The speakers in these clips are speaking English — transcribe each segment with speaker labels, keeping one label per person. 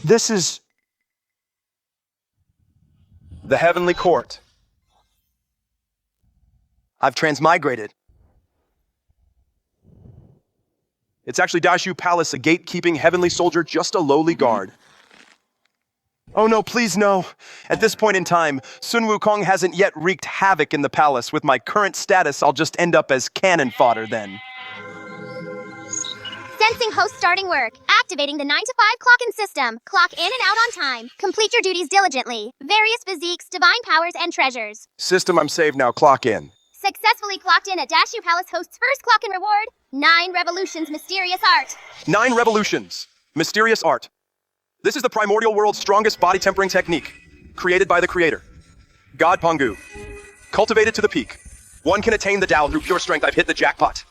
Speaker 1: This is the heavenly court. I've transmigrated. It's actually Dashu Palace, a gatekeeping heavenly soldier, just a lowly guard. Oh no, please no. At this point in time, Sun Wukong hasn't yet wreaked havoc in the palace. With my current status, I'll just end up as cannon fodder then.
Speaker 2: Sensing host starting work. Activating the 9 to 5 clock-in system. Clock in and out on time. Complete your duties diligently. Various physiques, divine powers, and treasures.
Speaker 1: System, I'm saved now. Clock in.
Speaker 2: Successfully clocked in at Dashu Palace host's first clock-in reward. 9 Revolutions Mysterious Art.
Speaker 1: 9 Revolutions. Mysterious Art. This is the primordial world's strongest body tempering technique. Created by the creator. God Pongu. Cultivated to the peak. One can attain the Tao through pure strength. I've hit the jackpot.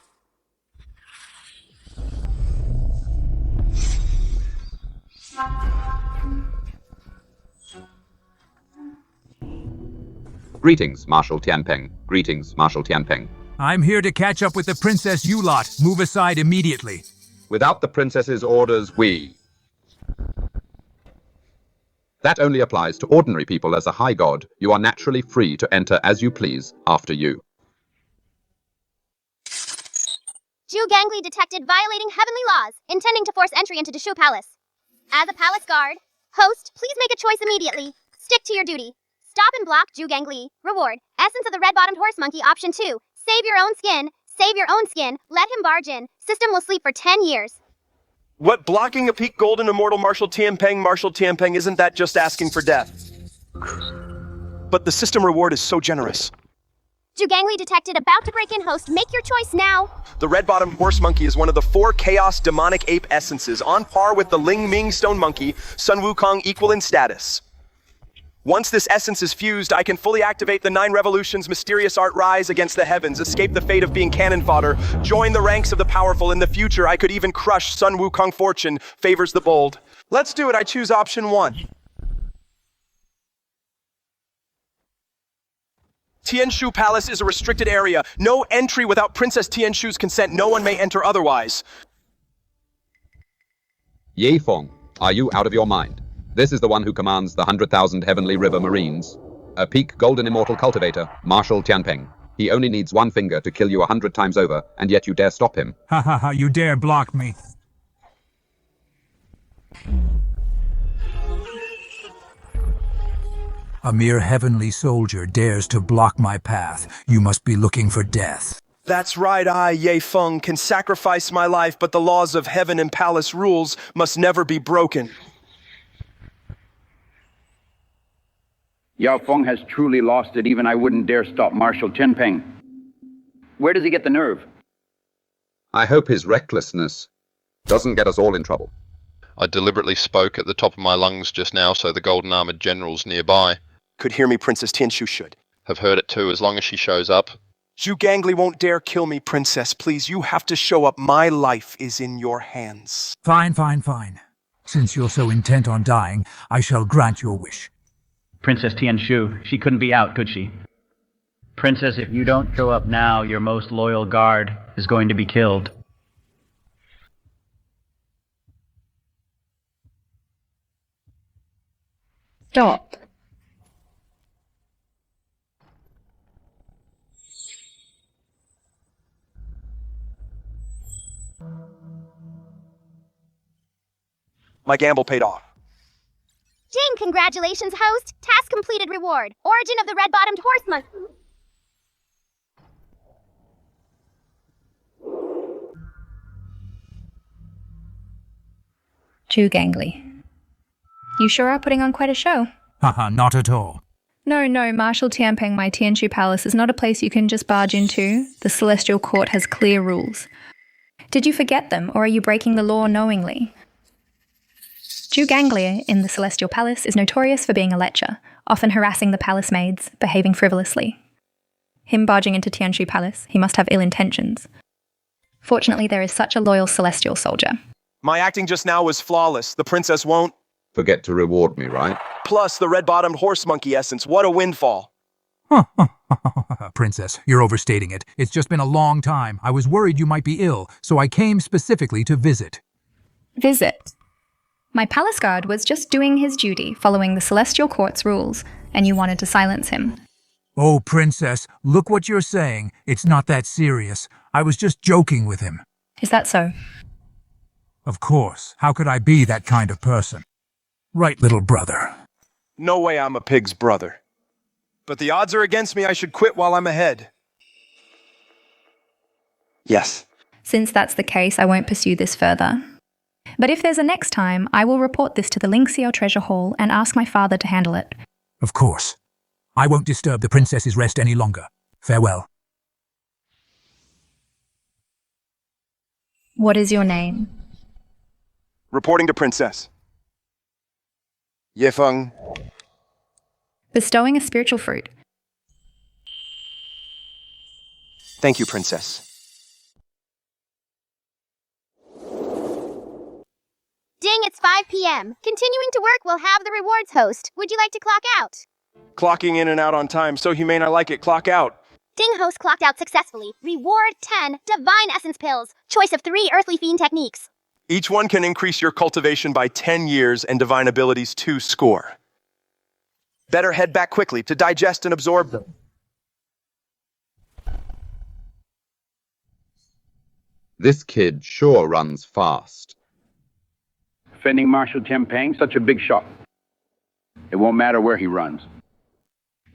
Speaker 3: Greetings, Marshal Tianpeng. Greetings, Marshal Tianpeng.
Speaker 4: I'm here to catch up with the Princess you lot. Move aside immediately.
Speaker 3: Without the princess's orders, we... That only applies to ordinary people. As a high god, you are naturally free to enter as you please after you.
Speaker 2: Zhu Gangli detected violating heavenly laws, intending to force entry into Dashu Palace. As a palace guard, host, please make a choice immediately. Stick to your duty. Stop and block Zhu Gangli. Reward, Essence of the Red-Bottomed Horse Monkey, Option 2. Save your own skin. Save your own skin. Let him barge in. System will sleep for 10 years.
Speaker 1: What, blocking a peak golden immortal Marshal Tianpeng, isn't that just asking for death? But the system reward is so generous.
Speaker 2: Zhu Gangli detected about to break in host. Make your choice now.
Speaker 1: The red-bottomed horse monkey is one of the 4 chaos demonic ape essences, on par with the Ling Ming stone monkey, Sun Wukong equal in status. Once this essence is fused, I can fully activate the 9 Revolutions Mysterious Art, rise against the heavens, escape the fate of being cannon fodder, join the ranks of the powerful. In the future, I could even crush Sun Wukong. Fortune favors the bold. Let's do it. I choose option 1. Tianshu Palace is a restricted area. No entry without Princess Tianshu's consent. No one may enter otherwise.
Speaker 3: Ye Feng, are you out of your mind? This is the one who commands the 100,000 Heavenly River Marines. A peak golden immortal cultivator, Marshal Tianpeng. He only needs one finger to kill you 100 times over, and yet you dare stop him.
Speaker 4: Ha ha ha, you dare block me. A mere heavenly soldier dares to block my path. You must be looking for death.
Speaker 1: That's right, I, Ye Feng, can sacrifice my life, but the laws of heaven and palace rules must never be broken.
Speaker 5: Yao Feng has truly lost it. Even I wouldn't dare stop Marshal Tianpeng. Where does he get the nerve?
Speaker 3: I hope his recklessness doesn't get us all in trouble.
Speaker 6: I deliberately spoke at the top of my lungs just now so the golden armored generals nearby
Speaker 1: Could hear me, Princess Tianshu should.
Speaker 6: have heard it too, as long as she shows up.
Speaker 1: Zhu Gangli won't dare kill me, Princess. Please, you have to show up. My life is in your hands.
Speaker 4: Fine, fine, fine. Since you're so intent on dying, I shall grant your wish.
Speaker 7: Princess Tianshu, she couldn't be out, could she? Princess, if you don't show up now, your most loyal guard is going to be killed.
Speaker 8: Stop.
Speaker 1: My gamble paid off.
Speaker 2: Jane, congratulations, host. Task completed reward. Origin of the red-bottomed horse monkey.
Speaker 8: Zhu Gangli. You sure are putting on quite a show.
Speaker 4: Haha, not at all.
Speaker 8: No, Marshal Tianpeng, my Tianshu Palace is not a place you can just barge into. The Celestial Court has clear rules. Did you forget them, or are you breaking the law knowingly? Zhu Gangli in the Celestial Palace is notorious for being a lecher, often harassing the palace maids, behaving frivolously. Him barging into Tianshu Palace, he must have ill intentions. Fortunately, there is such a loyal celestial soldier.
Speaker 1: My acting just now was flawless. The princess won't
Speaker 3: Forget to reward me, right?
Speaker 1: Plus the red-bottomed horse monkey essence. What a windfall.
Speaker 4: Princess, you're overstating it. It's just been a long time. I was worried you might be ill, so I came specifically to visit.
Speaker 8: Visit. My palace guard was just doing his duty, following the Celestial Court's rules, and you wanted to silence him.
Speaker 4: Oh, Princess, look what you're saying. It's not that serious. I was just joking with him.
Speaker 8: Is that so?
Speaker 4: Of course. How could I be that kind of person? Right, little brother.
Speaker 1: No way I'm a pig's brother. But the odds are against me. I should quit while I'm ahead. Yes.
Speaker 8: Since that's the case, I won't pursue this further. But if there's a next time, I will report this to the Linkseo Treasure Hall and ask my father to handle it.
Speaker 4: Of course. I won't disturb the princess's rest any longer. Farewell.
Speaker 8: What is your name?
Speaker 1: Reporting to Princess. Yifeng.
Speaker 8: Bestowing a spiritual fruit.
Speaker 1: Thank you, Princess.
Speaker 2: Ding, it's 5 p.m. Continuing to work, we'll have the rewards host. Would you like to clock out?
Speaker 1: Clocking in and out on time. So humane, I like it. Clock out.
Speaker 2: Ding host clocked out successfully. Reward 10 Divine Essence Pills. Choice of 3 Earthly Fiend techniques.
Speaker 1: Each one can increase your cultivation by 10 years and divine abilities 2 score. Better head back quickly to digest and absorb them.
Speaker 3: This kid sure runs fast.
Speaker 5: Defending Marshal Tianpeng, such a big shot. It won't matter where he runs.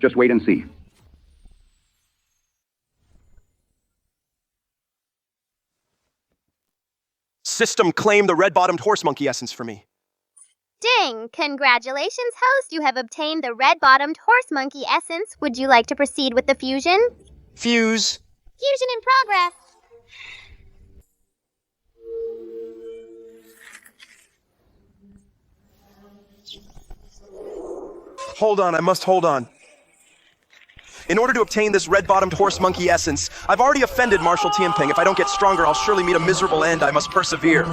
Speaker 5: Just wait and see.
Speaker 1: System claim the red-bottomed horse monkey essence for me.
Speaker 2: Ding! Congratulations, host. You have obtained the red-bottomed horse monkey essence. Would you like to proceed with the fusion?
Speaker 1: Fuse.
Speaker 2: Fusion in progress.
Speaker 1: Hold on, I must hold on. In order to obtain this red-bottomed horse monkey essence, I've already offended Marshal Tianpeng. If I don't get stronger, I'll surely meet a miserable end. I must persevere.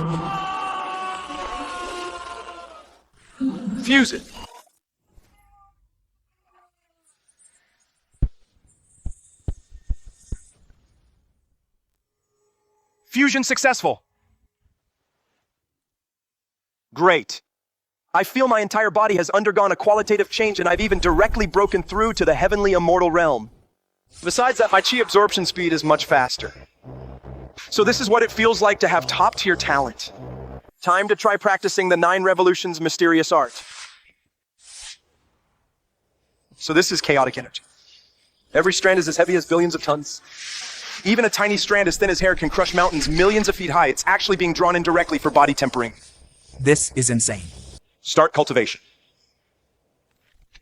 Speaker 1: Fuse it. Fusion successful. Great. I feel my entire body has undergone a qualitative change, and I've even directly broken through to the heavenly immortal realm. Besides that, my chi absorption speed is much faster. So this is what it feels like to have top-tier talent. Time to try practicing the 9 Revolutions mysterious art. So this is chaotic energy. Every strand is as heavy as billions of tons. Even a tiny strand as thin as hair can crush mountains millions of feet high. It's actually being drawn in directly for body tempering.
Speaker 9: This is insane.
Speaker 1: Start cultivation.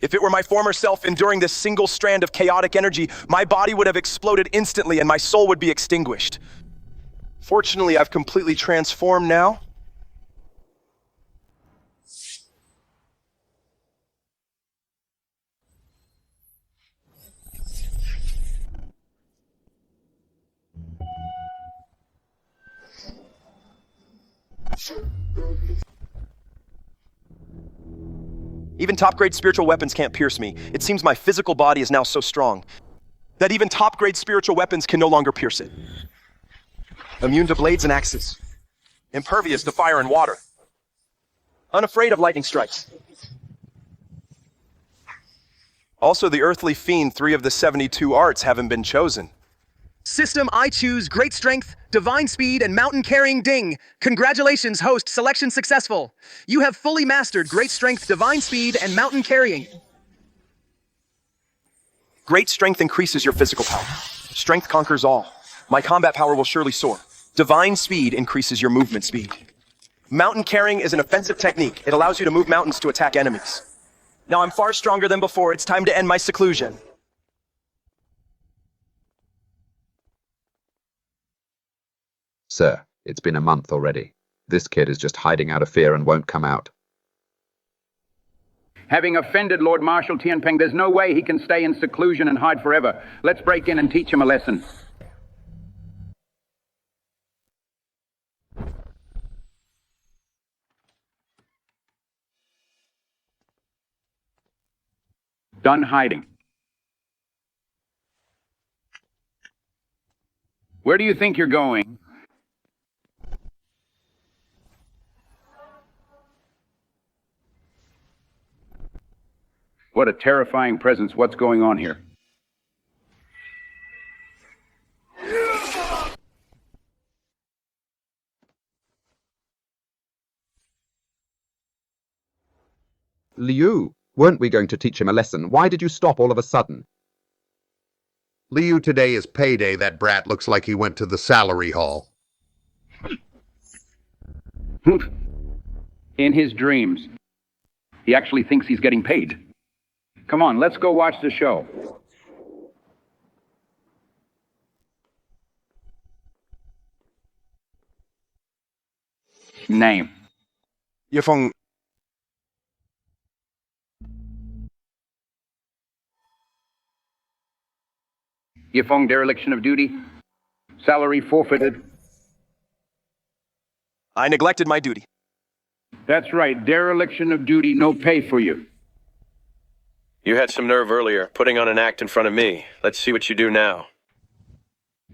Speaker 1: If it were my former self enduring this single strand of chaotic energy, my body would have exploded instantly and my soul would be extinguished. Fortunately, I've completely transformed now. Even top-grade spiritual weapons can't pierce me. It seems my physical body is now so strong that even top-grade spiritual weapons can no longer pierce it. Immune to blades and axes. Impervious to fire and water. Unafraid of lightning strikes. Also, the earthly fiend, 3 of the 72 arts haven't been chosen. System, I choose great strength, divine speed, and mountain carrying ding. Congratulations, host, selection successful. You have fully mastered great strength, divine speed, and mountain carrying. Great strength increases your physical power. Strength conquers all. My combat power will surely soar. Divine speed increases your movement speed. Mountain carrying is an offensive technique. It allows you to move mountains to attack enemies. Now I'm far stronger than before. It's time to end my seclusion.
Speaker 3: Sir, it's been a month already. This kid is just hiding out of fear and won't come out.
Speaker 5: Having offended Lord Marshal Tianpeng, there's no way he can stay in seclusion and hide forever. Let's break in and teach him a lesson. done hiding. Where do you think you're going? What a terrifying presence. What's going on here?
Speaker 3: Liu, weren't we going to teach him a lesson? Why did you stop all of a sudden?
Speaker 10: Liu, today is payday. That brat looks like he went to the salary hall.
Speaker 5: In his dreams. He actually thinks he's getting paid. Come on, let's go watch the show. Name.
Speaker 1: Yifeng.
Speaker 5: Yifeng, dereliction of duty. Salary forfeited.
Speaker 1: I neglected my duty.
Speaker 5: That's right, dereliction of duty, no pay for you.
Speaker 11: You had some nerve earlier, putting on an act in front of me. Let's see what you do now.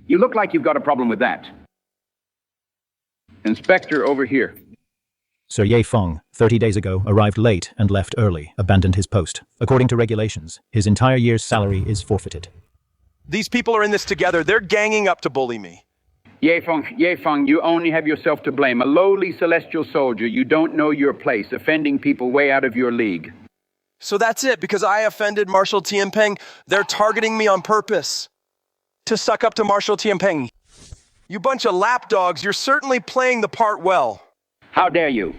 Speaker 5: You look like you've got a problem with that. Inspector, over here.
Speaker 12: Sir Ye Feng, 30 days ago, arrived late and left early, abandoned his post. According to regulations, his entire year's salary is forfeited.
Speaker 1: These people are in this together. They're ganging up to bully me.
Speaker 5: Ye Feng, you only have yourself to blame. A lowly celestial soldier, you don't know your place, offending people way out of your league.
Speaker 1: So that's it, because I offended Marshal Tianpeng, they're targeting me on purpose. To suck up to Marshal Tianpeng. You bunch of lapdogs, you're certainly playing the part well.
Speaker 5: How dare you?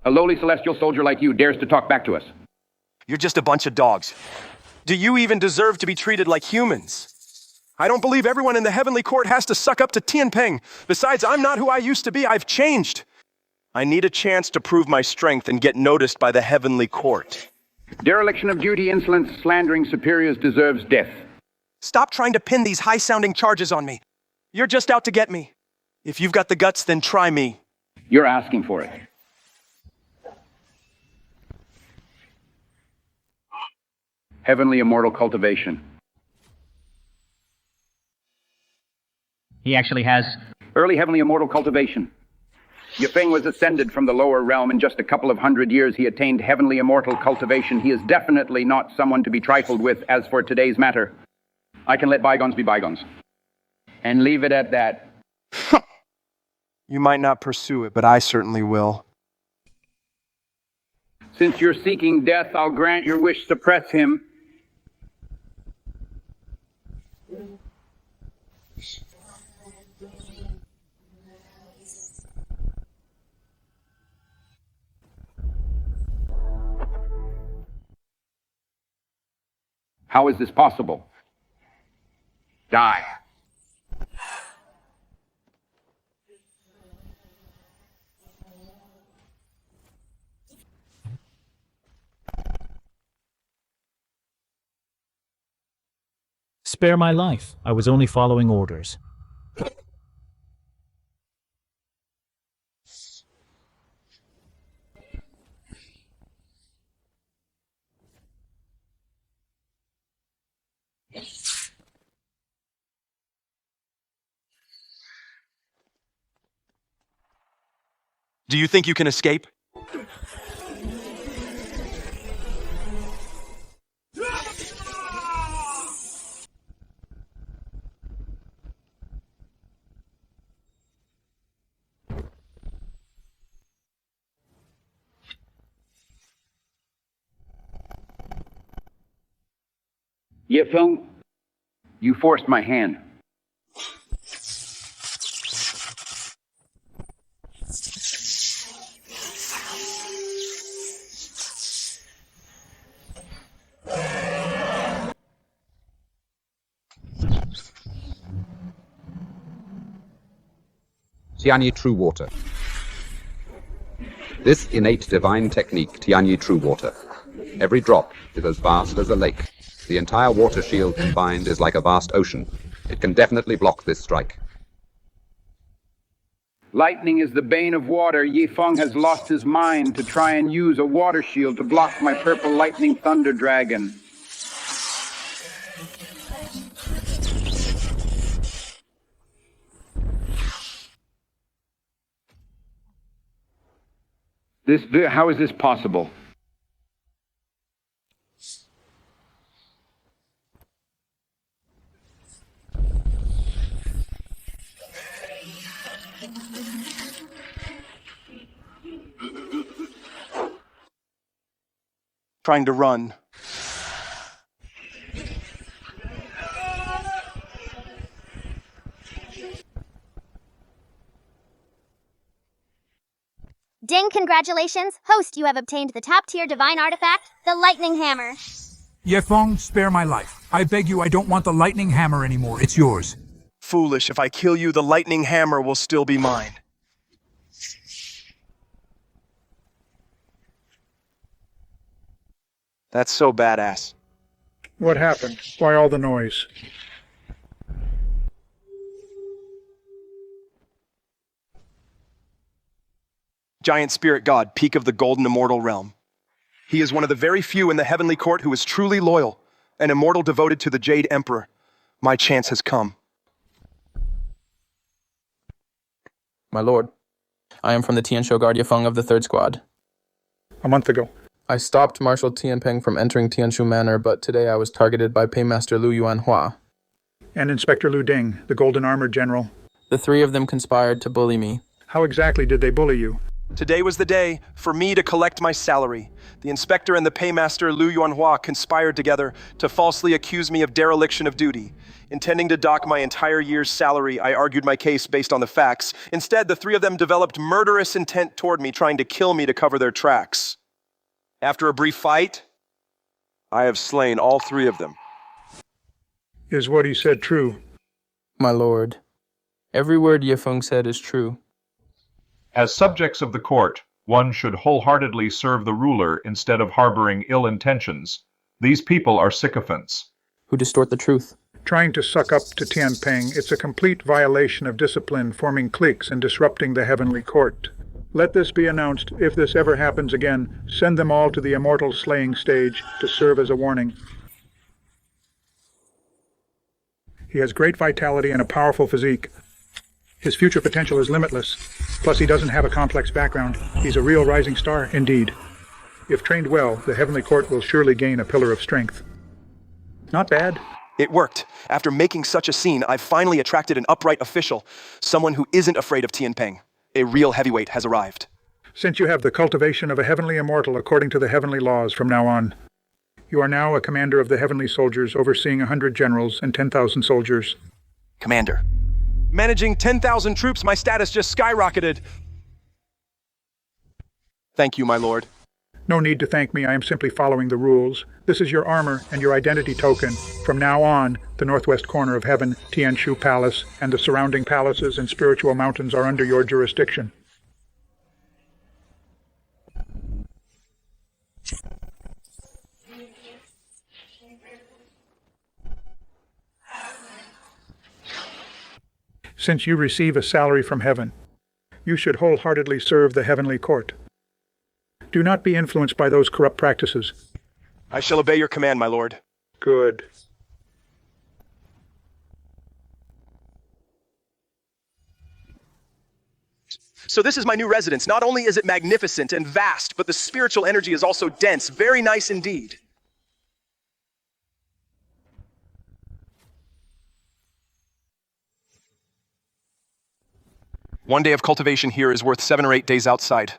Speaker 5: A lowly celestial soldier like you dares to talk back to us.
Speaker 1: You're just a bunch of dogs. Do you even deserve to be treated like humans? I don't believe everyone in the heavenly court has to suck up to Tianpeng. Besides, I'm not who I used to be. I've changed. I need a chance to prove my strength and get noticed by the heavenly court.
Speaker 5: Dereliction of duty, insolence, slandering superiors deserves death.
Speaker 1: Stop trying to pin these high-sounding charges on me. You're just out to get me. If you've got the guts, then try me.
Speaker 5: You're asking for it. Heavenly immortal cultivation.
Speaker 7: He actually has.
Speaker 5: Early heavenly immortal cultivation. Yifeng was ascended from the lower realm. In just a couple of 100 years, he attained heavenly immortal cultivation. He is definitely not someone to be trifled with. As for today's matter, I can let bygones be bygones. And leave it at that.
Speaker 1: You might not pursue it, but I certainly will.
Speaker 5: Since you're seeking death, I'll grant your wish. Suppress him. How is this possible? Die.
Speaker 12: Spare my life. I was only following orders.
Speaker 1: Do you think you can escape?
Speaker 5: Yifeng, you forced my hand.
Speaker 3: Tianyi True Water. This innate divine technique, Tianyi True Water. Every drop is as vast as a lake. The entire water shield combined is like a vast ocean. It can definitely block this strike.
Speaker 5: Lightning is the bane of water. Yifeng has lost his mind to try and use a water shield to block my purple lightning thunder dragon. How is this possible?
Speaker 1: Trying to run.
Speaker 2: Ding, congratulations! Host, you have obtained the top-tier divine artifact, the Lightning Hammer.
Speaker 4: Yefeng, spare my life. I beg you, I don't want the lightning hammer anymore. It's yours.
Speaker 1: Foolish, if I kill you, the lightning hammer will still be mine. That's so badass.
Speaker 13: What happened? Why all the noise?
Speaker 1: Giant spirit god, peak of the golden immortal realm. He is one of the very few in the heavenly court who is truly loyal, an immortal devoted to the Jade Emperor. My chance has come.
Speaker 14: My lord, I am from the Tianshou Guard Yifeng of the 3rd Squad.
Speaker 13: A month ago.
Speaker 14: I stopped Marshal Tianpeng from entering Tianshu Manor, but today I was targeted by Paymaster Lu Yuanhua.
Speaker 13: And Inspector Lu Ding, the Golden Armored General.
Speaker 14: The three of them conspired to bully me.
Speaker 13: How exactly did they bully you?
Speaker 1: Today was the day for me to collect my salary. The inspector and the paymaster Lu Yuanhua conspired together to falsely accuse me of dereliction of duty. Intending to dock my entire year's salary, I argued my case based on the facts. Instead, the three of them developed murderous intent toward me, trying to kill me to cover their tracks. After a brief fight, I have slain all three of them.
Speaker 13: Is what he said true?
Speaker 14: My lord, every word Yifeng said is true.
Speaker 15: As subjects of the court, one should wholeheartedly serve the ruler instead of harboring ill intentions. These people are sycophants.
Speaker 14: Who distort the truth.
Speaker 13: Trying to suck up to Tianpeng, it's a complete violation of discipline, forming cliques and disrupting the heavenly court. Let this be announced. If this ever happens again, send them all to the immortal slaying stage to serve as a warning. He has great vitality and a powerful physique. His future potential is limitless. Plus, he doesn't have a complex background. He's a real rising star, indeed. If trained well, the heavenly court will surely gain a pillar of strength. Not bad.
Speaker 1: It worked. After making such a scene, I've finally attracted an upright official, someone who isn't afraid of Tianpeng. A real heavyweight has arrived.
Speaker 13: Since you have the cultivation of a heavenly immortal according to the heavenly laws from now on, you are now a commander of the heavenly soldiers, overseeing 100 generals and 10,000 soldiers.
Speaker 1: Commander. Managing 10,000 troops, my status just skyrocketed. Thank you, my lord.
Speaker 13: No need to thank me, I am simply following the rules. This is your armor and your identity token. From now on, the northwest corner of heaven, Tianshu Palace, and the surrounding palaces and spiritual mountains are under your jurisdiction. Since you receive a salary from heaven, you should wholeheartedly serve the heavenly court. Do not be influenced by those corrupt practices.
Speaker 1: I shall obey your command, my lord.
Speaker 13: Good.
Speaker 1: So this is my new residence. Not only is it magnificent and vast, but the spiritual energy is also dense. Very nice indeed. One day of cultivation here is worth 7 or 8 days outside.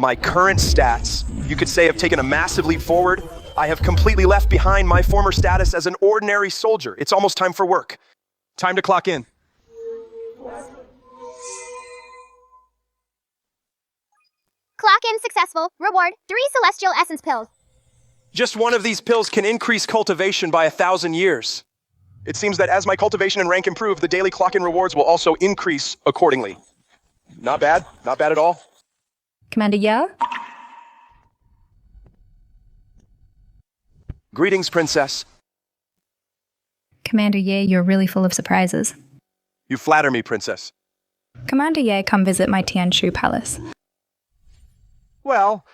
Speaker 1: My current stats, you could say, have taken a massive leap forward. I have completely left behind my former status as an ordinary soldier. It's almost time for work. Time to clock in.
Speaker 2: Clock in successful. Reward, 3 celestial essence pills.
Speaker 1: Just one of these pills can increase cultivation by 1,000 years. It seems that as my cultivation and rank improve, the daily clock-in rewards will also increase accordingly. Not bad. Not bad at all.
Speaker 8: Commander Ye?
Speaker 1: Greetings, Princess.
Speaker 8: Commander Ye, you're really full of surprises.
Speaker 1: You flatter me, Princess.
Speaker 8: Commander Ye, come visit my Tianshu palace.
Speaker 1: Well,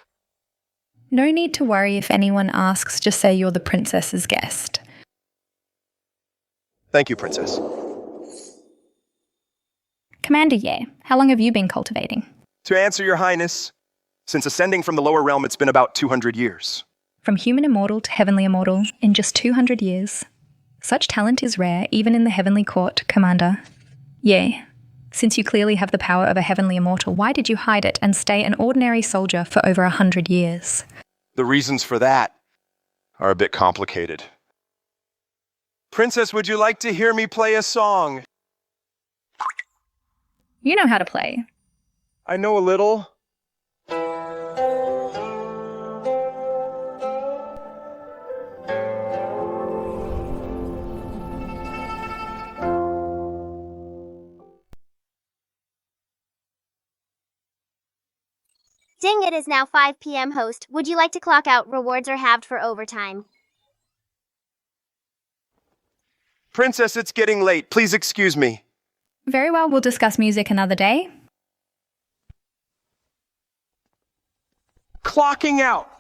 Speaker 8: No need to worry if anyone asks, just say you're the princess's guest.
Speaker 1: thank you, Princess.
Speaker 8: Commander Ye, how long have you been cultivating?
Speaker 1: To answer your highness, since ascending from the lower realm, it's been about 200 years.
Speaker 8: From human immortal to heavenly immortal in just 200 years. Such talent is rare even in the heavenly court, Commander. Ye, since you clearly have the power of a heavenly immortal, why did you hide it and stay an ordinary soldier for over 100 years?
Speaker 1: The reasons for that are a bit complicated. Princess, would you like to hear me play a song?
Speaker 8: You know how to play.
Speaker 1: I know a little.
Speaker 2: Ding, it is now 5 p.m. Host, would you like to clock out? Rewards are halved for overtime.
Speaker 1: Princess, it's getting late. Please excuse me.
Speaker 8: Very well, we'll discuss music another day.
Speaker 1: Clocking out.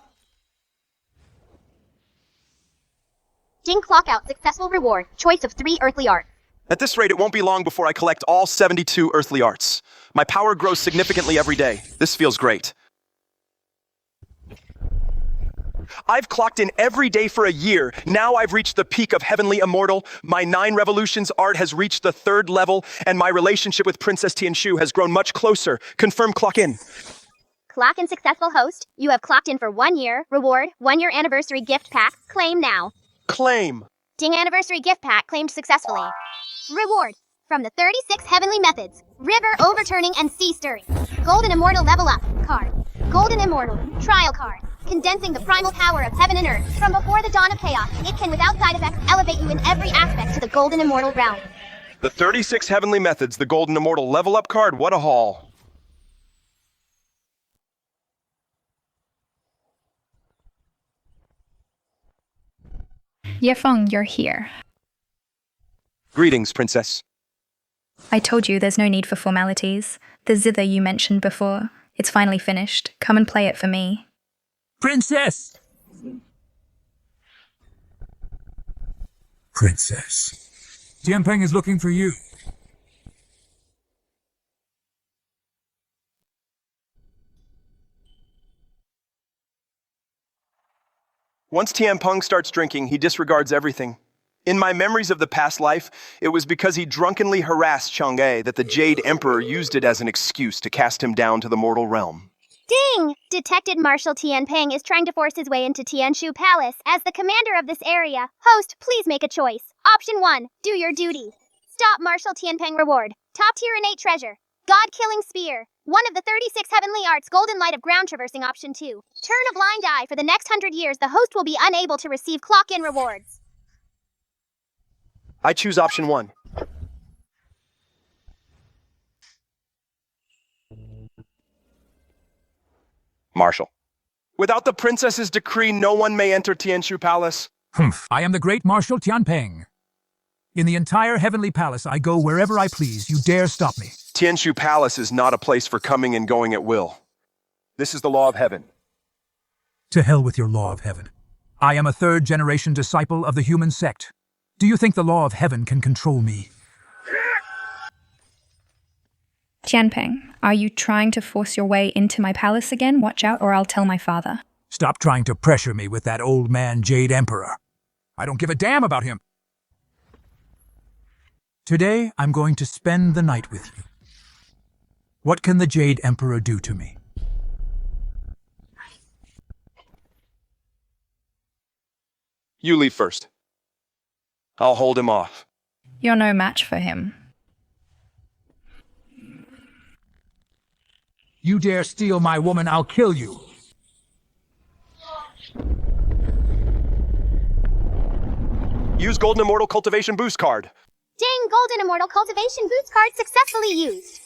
Speaker 2: Ding, clock out. Successful reward. Choice of 3 earthly art.
Speaker 1: At this rate, it won't be long before I collect all 72 earthly arts. My power grows significantly every day. This feels great. I've clocked in every day for a year. Now I've reached the peak of heavenly immortal. My 9 revolutions art has reached the 3rd level, and my relationship with Princess Tianshu has grown much closer. Confirm clock in.
Speaker 2: Clock in, successful host. You have clocked in for 1 year. Reward, 1-year anniversary gift pack. Claim now.
Speaker 1: Claim.
Speaker 2: Ding, anniversary gift pack claimed successfully. Reward, from the 36 heavenly methods. River overturning and sea stirring. Golden immortal level up card. Golden immortal trial card. Condensing the primal power of heaven and earth from before the dawn of chaos, it can, without side effects, elevate you in every aspect to the golden immortal realm.
Speaker 1: The 36 heavenly methods, the golden immortal level up card. What a haul.
Speaker 8: Yefeng, you're here.
Speaker 1: Greetings, Princess.
Speaker 8: I told you there's no need for formalities. The zither you mentioned before, it's finally finished. Come and play it for me.
Speaker 4: Princess! Princess. Tianpeng is looking for you.
Speaker 1: Once Tianpeng starts drinking, he disregards everything. In my memories of the past life, it was because he drunkenly harassed Chang'e that the Jade Emperor used it as an excuse to cast him down to the mortal realm.
Speaker 2: Ding! Detected Marshal Tianpeng is trying to force his way into Tianshu Palace. As the commander of this area, host, please make a choice. Option 1, do your duty. Stop Marshal Tianpeng reward. Top tier innate treasure. God-killing spear. One of the 36 heavenly arts, golden light of ground traversing. Option 2. Turn a blind eye. For the next 100 years, the host will be unable to receive clock-in rewards.
Speaker 1: I choose option 1. Marshal. Without the princess's decree, no one may enter Tianshu Palace.
Speaker 4: Humph. I am the great Marshal Tianpeng. In the entire heavenly palace, I go wherever I please. You dare stop me.
Speaker 1: Tianshu Palace is not a place for coming and going at will. This is the law of heaven.
Speaker 4: To hell with your law of heaven. I am a 3rd-generation disciple of the human sect. Do you think the law of heaven can control me?
Speaker 8: Tianpeng, are you trying to force your way into my palace again? Watch out or I'll tell my father.
Speaker 4: Stop trying to pressure me with that old man Jade Emperor. I don't give a damn about him. Today, I'm going to spend the night with you. What can the Jade Emperor do to me?
Speaker 1: You leave first. I'll hold him off.
Speaker 8: You're no match for him.
Speaker 4: You dare steal my woman, I'll kill you.
Speaker 1: Use Golden Immortal Cultivation Boost card.
Speaker 2: Ding! Golden Immortal Cultivation Boost card successfully used.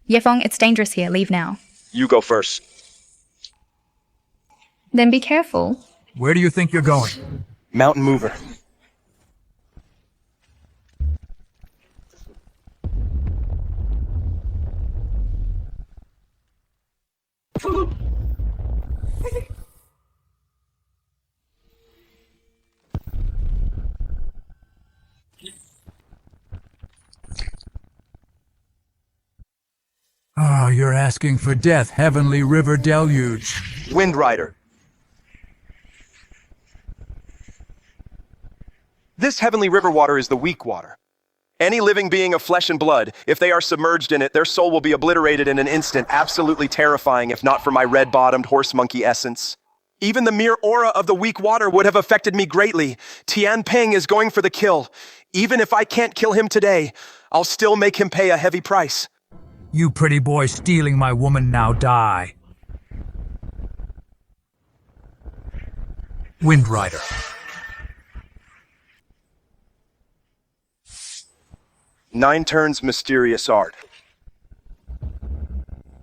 Speaker 8: Yefeng, it's dangerous here. Leave now.
Speaker 1: You go first.
Speaker 8: Then be careful.
Speaker 4: Where do you think you're going?
Speaker 1: Mountain mover.
Speaker 4: Oh, you're asking for death, heavenly river deluge.
Speaker 1: Wind Rider. This heavenly river water is the weak water. Any living being of flesh and blood, if they are submerged in it, their soul will be obliterated in an instant, absolutely terrifying if not for my red-bottomed horse monkey essence. Even the mere aura of the weak water would have affected me greatly. Tian Peng is going for the kill. Even if I can't kill him today, I'll still make him pay a heavy price.
Speaker 4: You pretty boy stealing my woman, now die. Wind Rider.
Speaker 1: Nine turns mysterious art.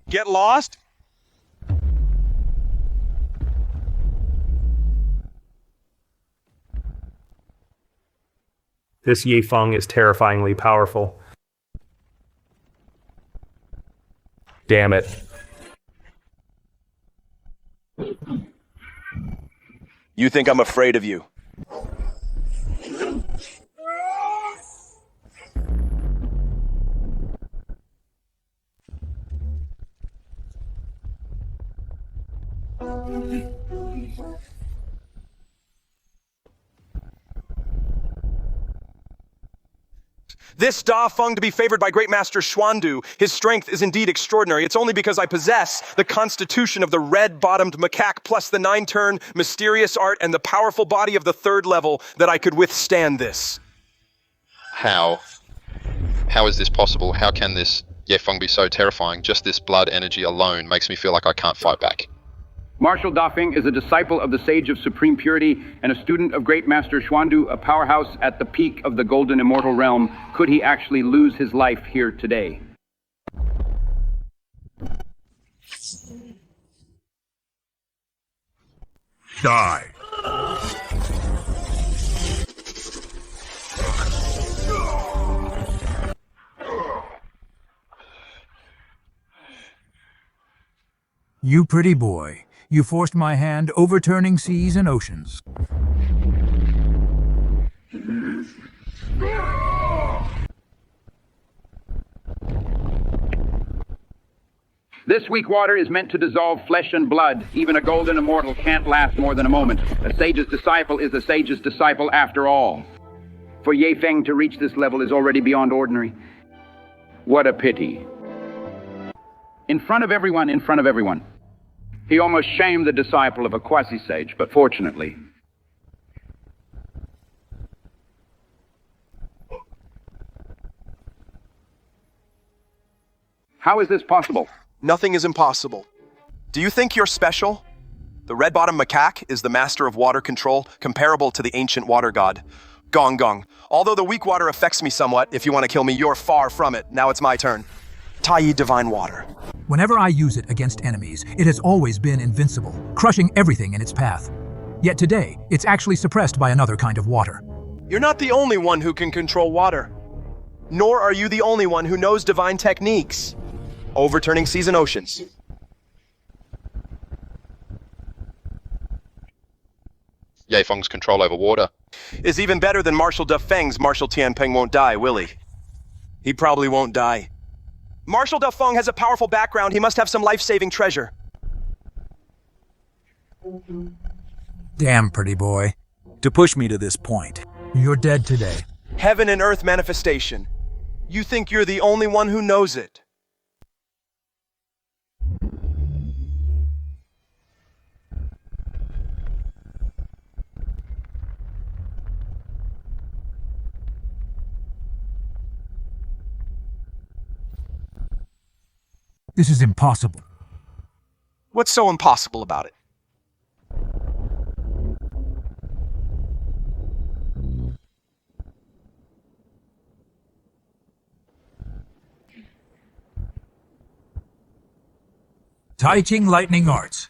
Speaker 1: Get lost?
Speaker 16: This Yifeng is terrifyingly powerful. Damn it.
Speaker 1: You think I'm afraid of you? This Da Feng to be favored by Great Master Xuandu. His strength is indeed extraordinary. It's only because I possess the constitution of the red-bottomed macaque plus the 9-turn mysterious art and the powerful body of the 3rd level that I could withstand this.
Speaker 6: How? How is this possible? How can this Yefeng be so terrifying? Just this blood energy alone makes me feel like I can't fight back.
Speaker 5: Marshal Dafeng is a disciple of the Sage of Supreme Purity and a student of Great Master Xuandu, a powerhouse at the peak of the Golden Immortal Realm. Could he actually lose his life here today?
Speaker 4: Die. You pretty boy. You forced my hand, overturning seas and oceans.
Speaker 5: This weak water is meant to dissolve flesh and blood. Even a golden immortal can't last more than a moment. A sage's disciple is a sage's disciple after all. For Yefeng to reach this level is already beyond ordinary. What a pity. In front of everyone, in front of everyone. He almost shamed the disciple of a quasi-sage, but fortunately. How is this possible?
Speaker 1: Nothing is impossible. Do you think you're special? The red-bottomed macaque is the master of water control, comparable to the ancient water god. Gong Gong. Although the weak water affects me somewhat, if you want to kill me, you're far from it. Now it's my turn. Tai Divine Water.
Speaker 4: Whenever I use it against enemies, it has always been invincible, crushing everything in its path. Yet today, it's actually suppressed by another kind of water.
Speaker 1: You're not the only one who can control water. Nor are you the only one who knows divine techniques. Overturning seas and oceans.
Speaker 6: Yefeng's control over water
Speaker 1: is even better than Marshal Da Feng's. Marshal Tian Peng won't die, will he? He probably won't die. Marshal Da Feng has a powerful background. He must have some life-saving treasure.
Speaker 4: Damn, pretty boy. To push me to this point. You're dead today.
Speaker 1: Heaven and earth manifestation. You think you're the only one who knows it.
Speaker 4: This is impossible.
Speaker 1: What's so impossible about it?
Speaker 4: Taiching lightning arts.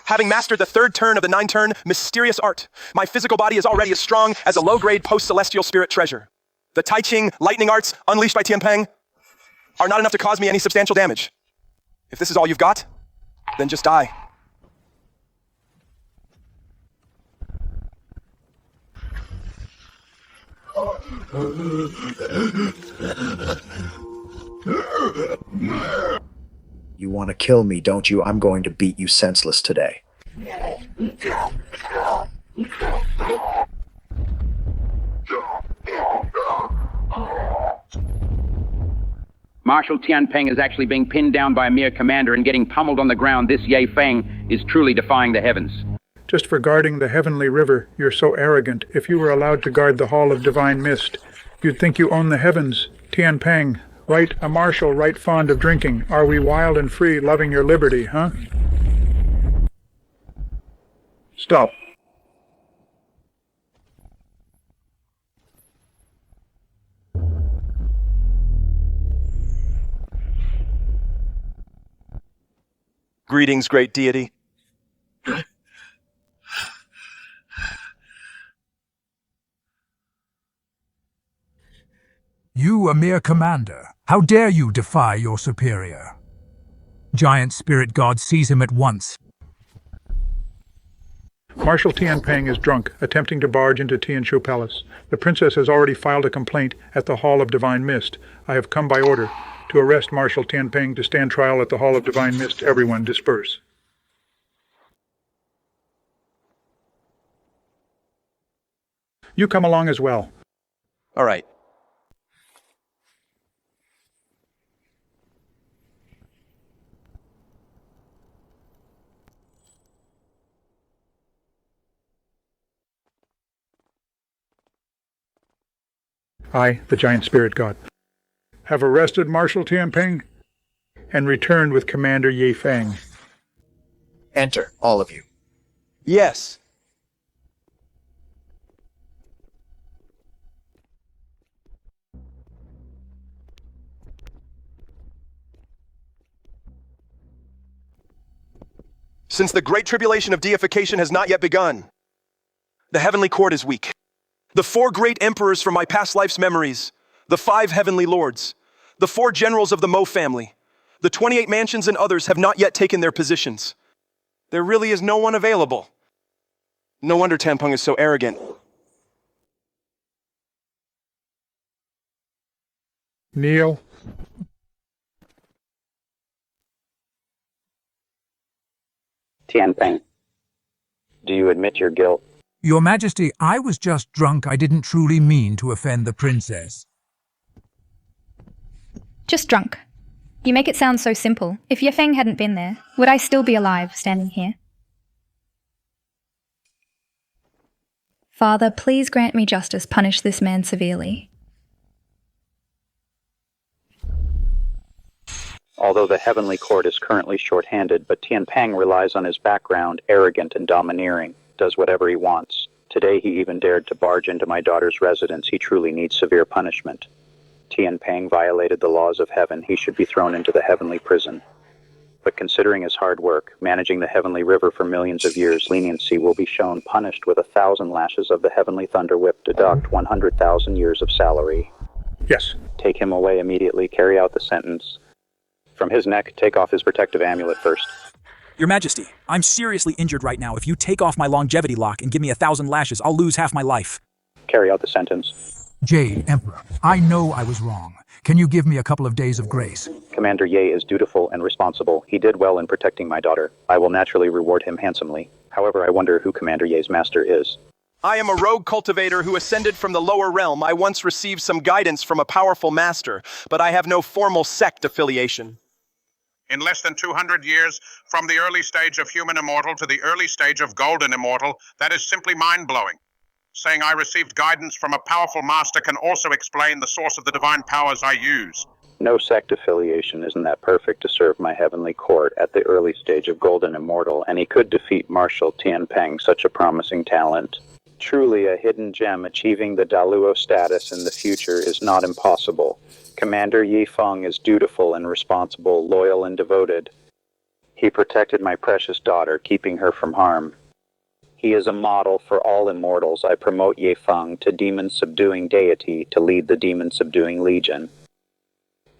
Speaker 1: Having mastered the third turn of the 9-turn mysterious art, my physical body is already as strong as a low-grade post-celestial spirit treasure. The Taiching lightning arts unleashed by Tianpeng are not enough to cause me any substantial damage. If this is all you've got, then just die.
Speaker 17: You want to kill me, don't you? I'm going to beat you senseless today.
Speaker 5: Marshal Tianpeng is actually being pinned down by a mere commander and getting pummeled on the ground. This Ye Feng is truly defying the heavens.
Speaker 13: Just for guarding the heavenly river, you're so arrogant. If you were allowed to guard the Hall of Divine Mist, you'd think you own the heavens. Tianpeng, right, a marshal right fond of drinking. Are we wild and free, loving your liberty, huh? Stop.
Speaker 1: Greetings, great deity.
Speaker 4: You, a mere commander, how dare you defy your superior? Giant spirit god seize him at once.
Speaker 13: Marshal Tianpeng is drunk, attempting to barge into Tianshu Palace. The princess has already filed a complaint at the Hall of Divine Mist. I have come by order to arrest Marshal Tianpeng to stand trial at the Hall of Divine Mist. Everyone disperse. You come along as well.
Speaker 1: All right.
Speaker 13: I, the giant spirit god, have arrested Marshal Tianpeng and returned with Commander Ye Feng.
Speaker 17: Enter, all of you.
Speaker 1: Yes. Since the great tribulation of deification has not yet begun, the heavenly court is weak. The 4 great emperors from my past life's memories, the 5 heavenly lords, the 4 generals of the Mo family, the 28 mansions and others have not yet taken their positions. There really is no one available. No wonder Tianpeng is so arrogant.
Speaker 13: Kneel.
Speaker 18: Tianpeng, do you admit your guilt?
Speaker 4: Your Majesty, I was just drunk. I didn't truly mean to offend the princess.
Speaker 8: Just drunk. You make it sound so simple. If Ye Feng hadn't been there, would I still be alive standing here? Father, please grant me justice. Punish this man severely.
Speaker 18: Although the heavenly court is currently short-handed, but Tianpeng relies on his background, arrogant and domineering, does whatever he wants. Today he even dared to barge into my daughter's residence. He truly needs severe punishment. Tianpeng violated the laws of heaven. He should be thrown into the heavenly prison. But considering his hard work, managing the heavenly river for millions of years, leniency will be shown, punished with 1,000 lashes of the heavenly thunder whip, deduct 100,000 years of salary.
Speaker 13: Yes.
Speaker 18: Take him away immediately, carry out the sentence. From his neck, take off his protective amulet first.
Speaker 9: Your Majesty, I'm seriously injured right now. If you take off my longevity lock and give me 1,000 lashes, I'll lose half my life.
Speaker 18: Carry out the sentence.
Speaker 4: Jade, Emperor, I know I was wrong. Can you give me a couple of days of grace?
Speaker 18: Commander Ye is dutiful and responsible. He did well in protecting my daughter. I will naturally reward him handsomely. However, I wonder who Commander Ye's master is.
Speaker 1: I am a rogue cultivator who ascended from the lower realm. I once received some guidance from a powerful master, but I have no formal sect affiliation.
Speaker 19: In less than 200 years, from the early stage of human immortal to the early stage of golden immortal, that is simply mind-blowing. Saying I received guidance from a powerful master can also explain the source of the divine powers I use.
Speaker 18: No sect affiliation isn't that perfect to serve my heavenly court at the early stage of golden immortal, and he could defeat Marshal Tianpeng, such a promising talent. Truly a hidden gem, achieving the Daluo status in the future is not impossible. Commander Yi Feng is dutiful and responsible, loyal and devoted. He protected my precious daughter, keeping her from harm. He is a model for all immortals. I promote Yi Feng to demon-subduing deity to lead the demon-subduing legion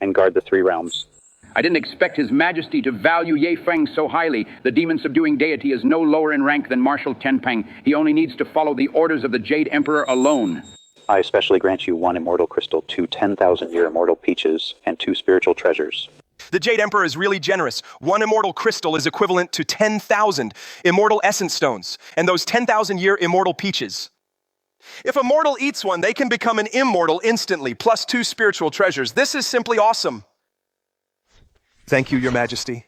Speaker 18: and guard the three realms.
Speaker 5: I didn't expect His Majesty to value Ye Feng so highly. The demon-subduing deity is no lower in rank than Marshal Tianpeng. He only needs to follow the orders of the Jade Emperor alone.
Speaker 18: I especially grant you 1 immortal crystal, 2 10,000-year immortal peaches, and 2 spiritual treasures.
Speaker 1: The Jade Emperor is really generous. 1 immortal crystal is equivalent to 10,000 immortal essence stones, and those 10,000-year immortal peaches. If a mortal eats one, they can become an immortal instantly, plus 2 spiritual treasures. This is simply awesome. Thank you, Your Majesty.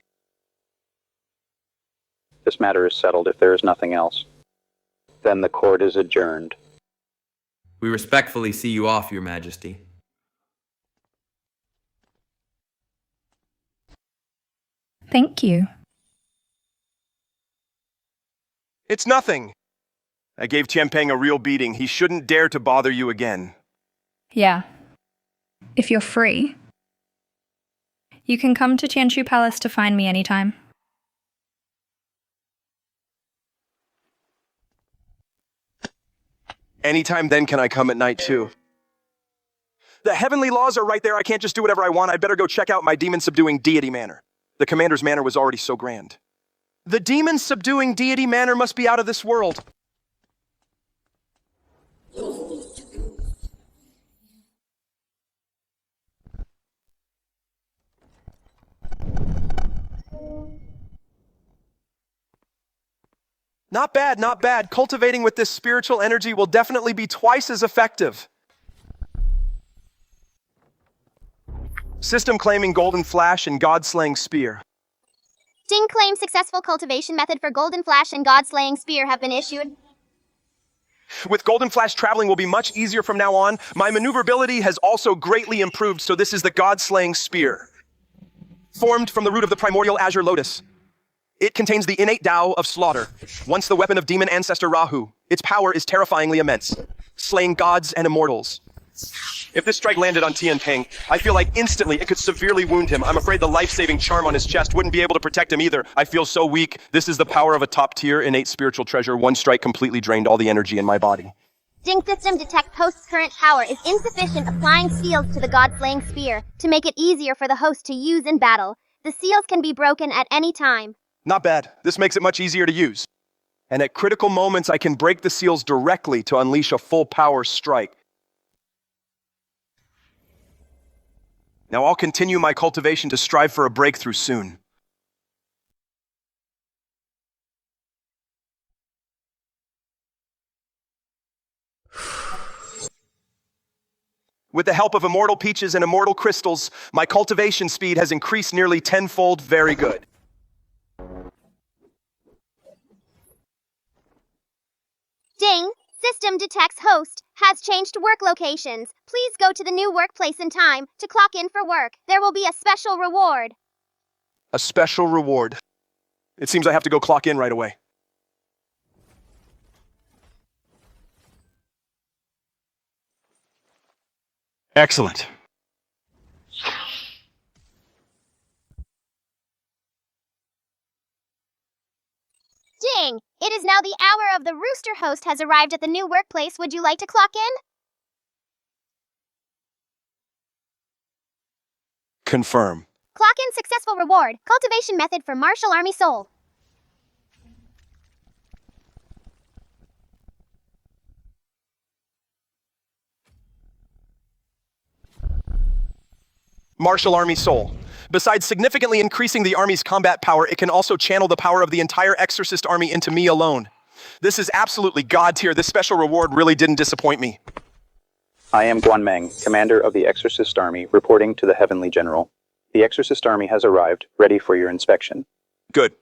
Speaker 18: This matter is settled if there is nothing else. Then the court is adjourned.
Speaker 20: We respectfully see you off, Your Majesty.
Speaker 8: Thank you.
Speaker 1: It's nothing. I gave Tianpeng a real beating. He shouldn't dare to bother you again.
Speaker 8: Yeah. If you're free. You can come to Tianshu Palace to find me anytime.
Speaker 1: Anytime then can I come at night too. The heavenly laws are right there. I can't just do whatever I want. I'd better go check out my demon-subduing deity manor. The commander's manor was already so grand. The demon-subduing deity manor must be out of this world. Not bad, not bad. Cultivating with this spiritual energy will definitely be twice as effective. System claiming Golden Flash and God-slaying Spear.
Speaker 2: Ding claims successful cultivation method for Golden Flash and God-slaying Spear have been issued.
Speaker 1: With Golden Flash, traveling will be much easier from now on. My maneuverability has also greatly improved, so this is the God-slaying Spear. Formed from the root of the primordial azure lotus. It contains the innate Tao of slaughter, once the weapon of demon ancestor Rahu. Its power is terrifyingly immense, slaying gods and immortals. If this strike landed on Tianpeng, I feel like instantly it could severely wound him. I'm afraid the life-saving charm on his chest wouldn't be able to protect him either. I feel so weak. This is the power of a top-tier innate spiritual treasure. One strike completely drained all the energy in my body.
Speaker 2: Ding system detects host's current power is insufficient, applying seals to the God-slaying Spear to make it easier for the host to use in battle. The seals can be broken at any time.
Speaker 1: Not bad. This makes it much easier to use. And at critical moments, I can break the seals directly to unleash a full-power strike. Now I'll continue my cultivation to strive for a breakthrough soon. With the help of immortal peaches and immortal crystals, my cultivation speed has increased nearly 10-fold. Very good.
Speaker 2: Ding! System detects host has changed work locations. Please go to the new workplace in time to clock in for work. There will be a special reward.
Speaker 1: A special reward. It seems I have to go clock in right away. Excellent.
Speaker 2: Ding! It is now the hour of the rooster. Host has arrived at the new workplace. Would you like to clock in?
Speaker 1: Confirm.
Speaker 2: Clock in successful reward. Cultivation method for Martial Army Soul.
Speaker 1: Martial Army Soul. Besides significantly increasing the Army's combat power, it can also channel the power of the entire Exorcist Army into me alone. This is absolutely God tier. This special reward really didn't disappoint me.
Speaker 18: I am Guanmeng, commander of the Exorcist Army, reporting to the Heavenly General. The Exorcist Army has arrived, ready for your inspection.
Speaker 1: Good.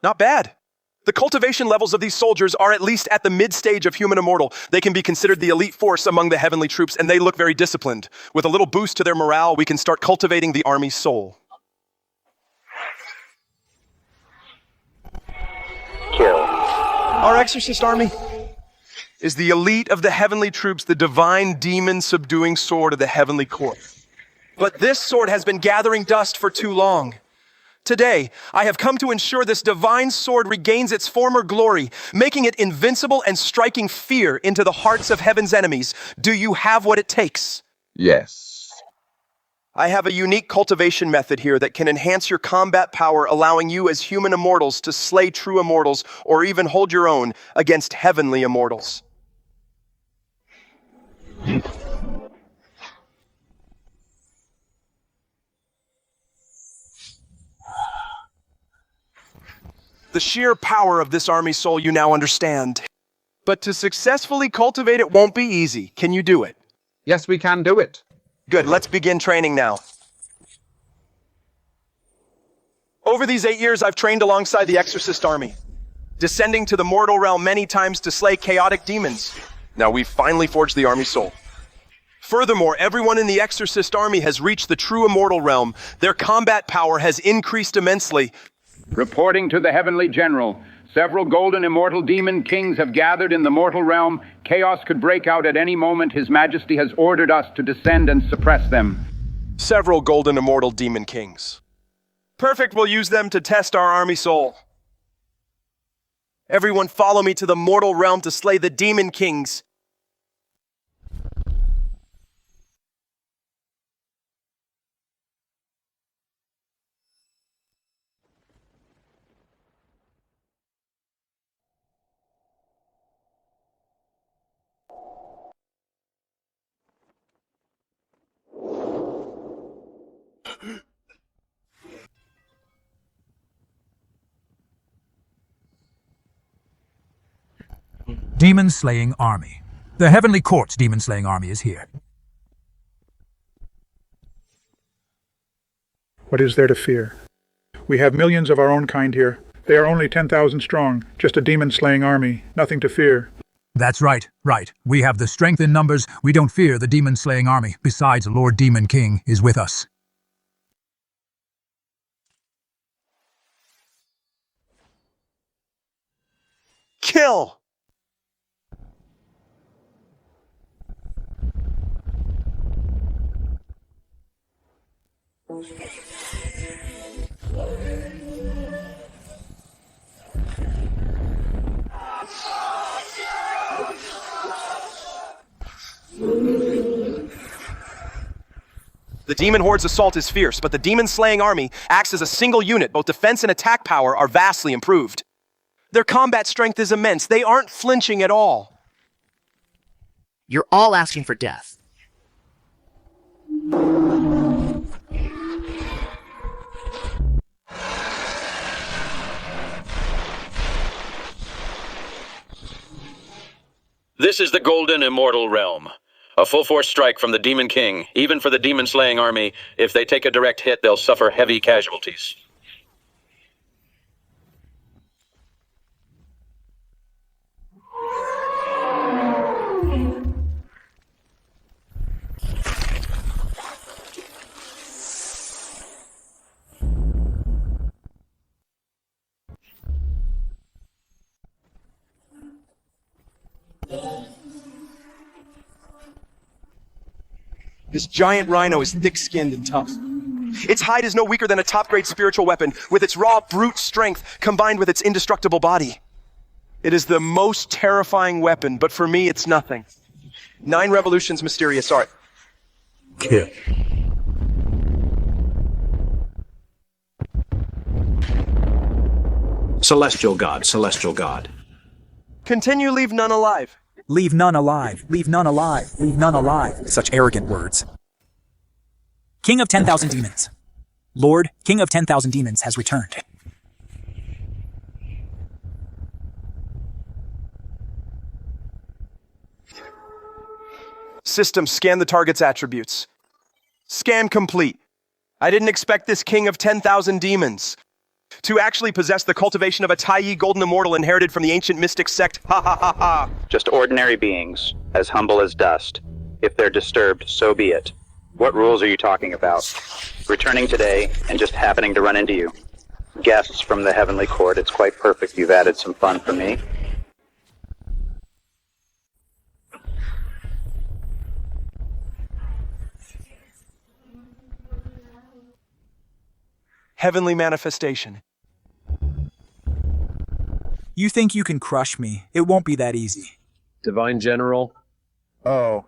Speaker 1: Not bad. The cultivation levels of these soldiers are at least at the mid-stage of human immortal. They can be considered the elite force among the heavenly troops, and they look very disciplined. With a little boost to their morale, we can start cultivating the Army's soul.
Speaker 18: Kill.
Speaker 1: Our exorcist army is the elite of the heavenly troops, the divine demon-subduing sword of the heavenly court. But this sword has been gathering dust for too long. Today, I have come to ensure this divine sword regains its former glory, making it invincible and striking fear into the hearts of heaven's enemies. Do you have what it takes?
Speaker 3: Yes.
Speaker 1: I have a unique cultivation method here that can enhance your combat power, allowing you as human immortals to slay true immortals or even hold your own against heavenly immortals. The sheer power of this army soul you now understand. But to successfully cultivate it won't be easy. Can you do it?
Speaker 3: Yes, we can do it.
Speaker 1: Good, let's begin training now. Over these 8 years, I've trained alongside the Exorcist army, descending to the mortal realm many times to slay chaotic demons. Now we've finally forged the army soul. Furthermore, everyone in the Exorcist army has reached the true immortal realm. Their combat power has increased immensely.
Speaker 5: Reporting to the Heavenly General, several golden immortal demon kings have gathered in the mortal realm. Chaos could break out at any moment. His Majesty has ordered us to descend and suppress them.
Speaker 1: Several golden immortal demon kings. Perfect, we'll use them to test our army soul. Everyone follow me to the mortal realm to slay the demon kings.
Speaker 4: Demon-slaying army. The Heavenly Court's demon-slaying army is here.
Speaker 13: What is there to fear? We have millions of our own kind here. They are only 10,000 strong, just a demon-slaying army, nothing to fear.
Speaker 4: That's right. We have the strength in numbers. We don't fear the demon-slaying army. Besides, Lord Demon King is with us.
Speaker 1: Kill! The Demon Horde's assault is fierce, but the demon-slaying army acts as a single unit. Both defense and attack power are vastly improved. Their combat strength is immense. They aren't flinching at all.
Speaker 21: You're all asking for death.
Speaker 22: This is the Golden Immortal Realm. A full-force strike from the Demon King. Even for the demon-slaying army, if they take a direct hit, they'll suffer heavy casualties.
Speaker 1: This giant rhino is thick-skinned and tough. Its hide is no weaker than a top-grade spiritual weapon, with its raw, brute strength combined with its indestructible body. It is the most terrifying weapon, but for me, it's nothing. 9 Revolutions mysterious art.
Speaker 17: Kill. Celestial God, celestial God.
Speaker 1: Continue, leave none alive.
Speaker 9: Leave none alive, leave none alive, leave none alive. Such arrogant words. King of 10,000 demons. Lord, King of 10,000 demons has returned.
Speaker 1: System, scan the target's attributes. Scan complete. I didn't expect this King of 10,000 demons to actually possess the cultivation of a Taiyi golden immortal inherited from the ancient mystic sect. Ha ha ha ha.
Speaker 18: Just ordinary beings, as humble as dust. If they're disturbed, so be it. What rules are you talking about? Returning today and just happening to run into you. Guests from the Heavenly Court, it's quite perfect you've added some fun for me.
Speaker 1: heavenly manifestation.
Speaker 9: You think you can crush me? It won't be that easy.
Speaker 10: Divine General?
Speaker 17: Oh,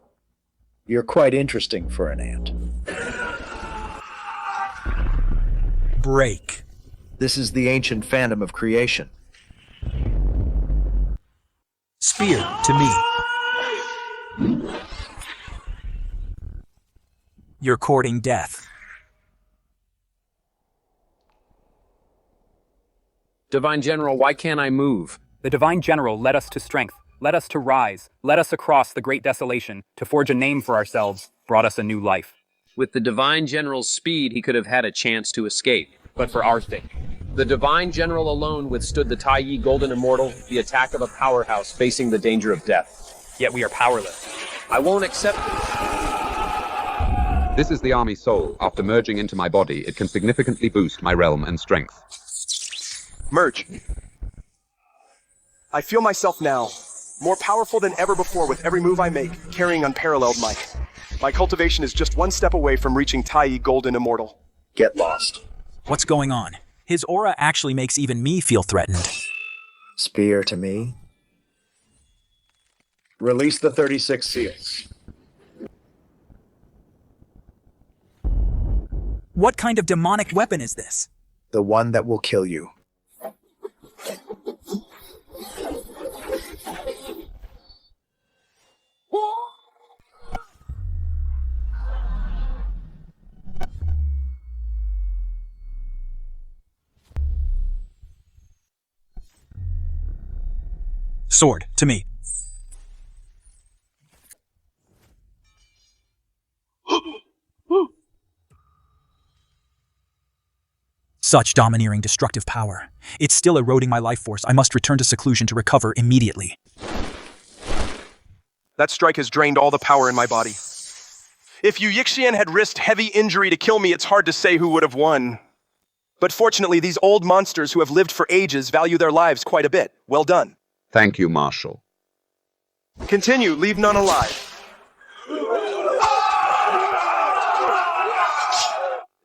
Speaker 17: you're quite interesting for an ant.
Speaker 9: Break.
Speaker 17: This is the ancient phantom of creation.
Speaker 9: Spear to me. You're courting death.
Speaker 10: Divine General, why can't I move?
Speaker 11: The Divine General led us to strength, led us to rise, led us across the great desolation, to forge a name for ourselves, brought us a new life.
Speaker 10: With the Divine General's speed, he could have had a chance to escape.
Speaker 11: But for our sake.
Speaker 10: The Divine General alone withstood the Tai Yi Golden Immortal, the attack of a powerhouse facing the danger of death.
Speaker 11: Yet we are powerless.
Speaker 10: I won't accept this.
Speaker 3: This is the army soul. After merging into my body, it can significantly boost my realm and strength.
Speaker 1: Merge. I feel myself now, more powerful than ever before with every move I make, carrying unparalleled might. My cultivation is just one step away from reaching Tai Yi Golden Immortal.
Speaker 17: Get lost.
Speaker 9: What's going on? His aura actually makes even me feel threatened.
Speaker 17: Spear to me. Release the 36 seals.
Speaker 9: What kind of demonic weapon is this?
Speaker 17: The one that will kill you.
Speaker 9: Sword to me. Such domineering, destructive power. It's still eroding my life force. I must return to seclusion to recover immediately.
Speaker 1: That strike has drained all the power in my body. If Yu Yixian had risked heavy injury to kill me, it's hard to say who would have won. But fortunately, these old monsters who have lived for ages value their lives quite a bit. Well done.
Speaker 3: Thank you, Marshal.
Speaker 1: Continue, leave none alive.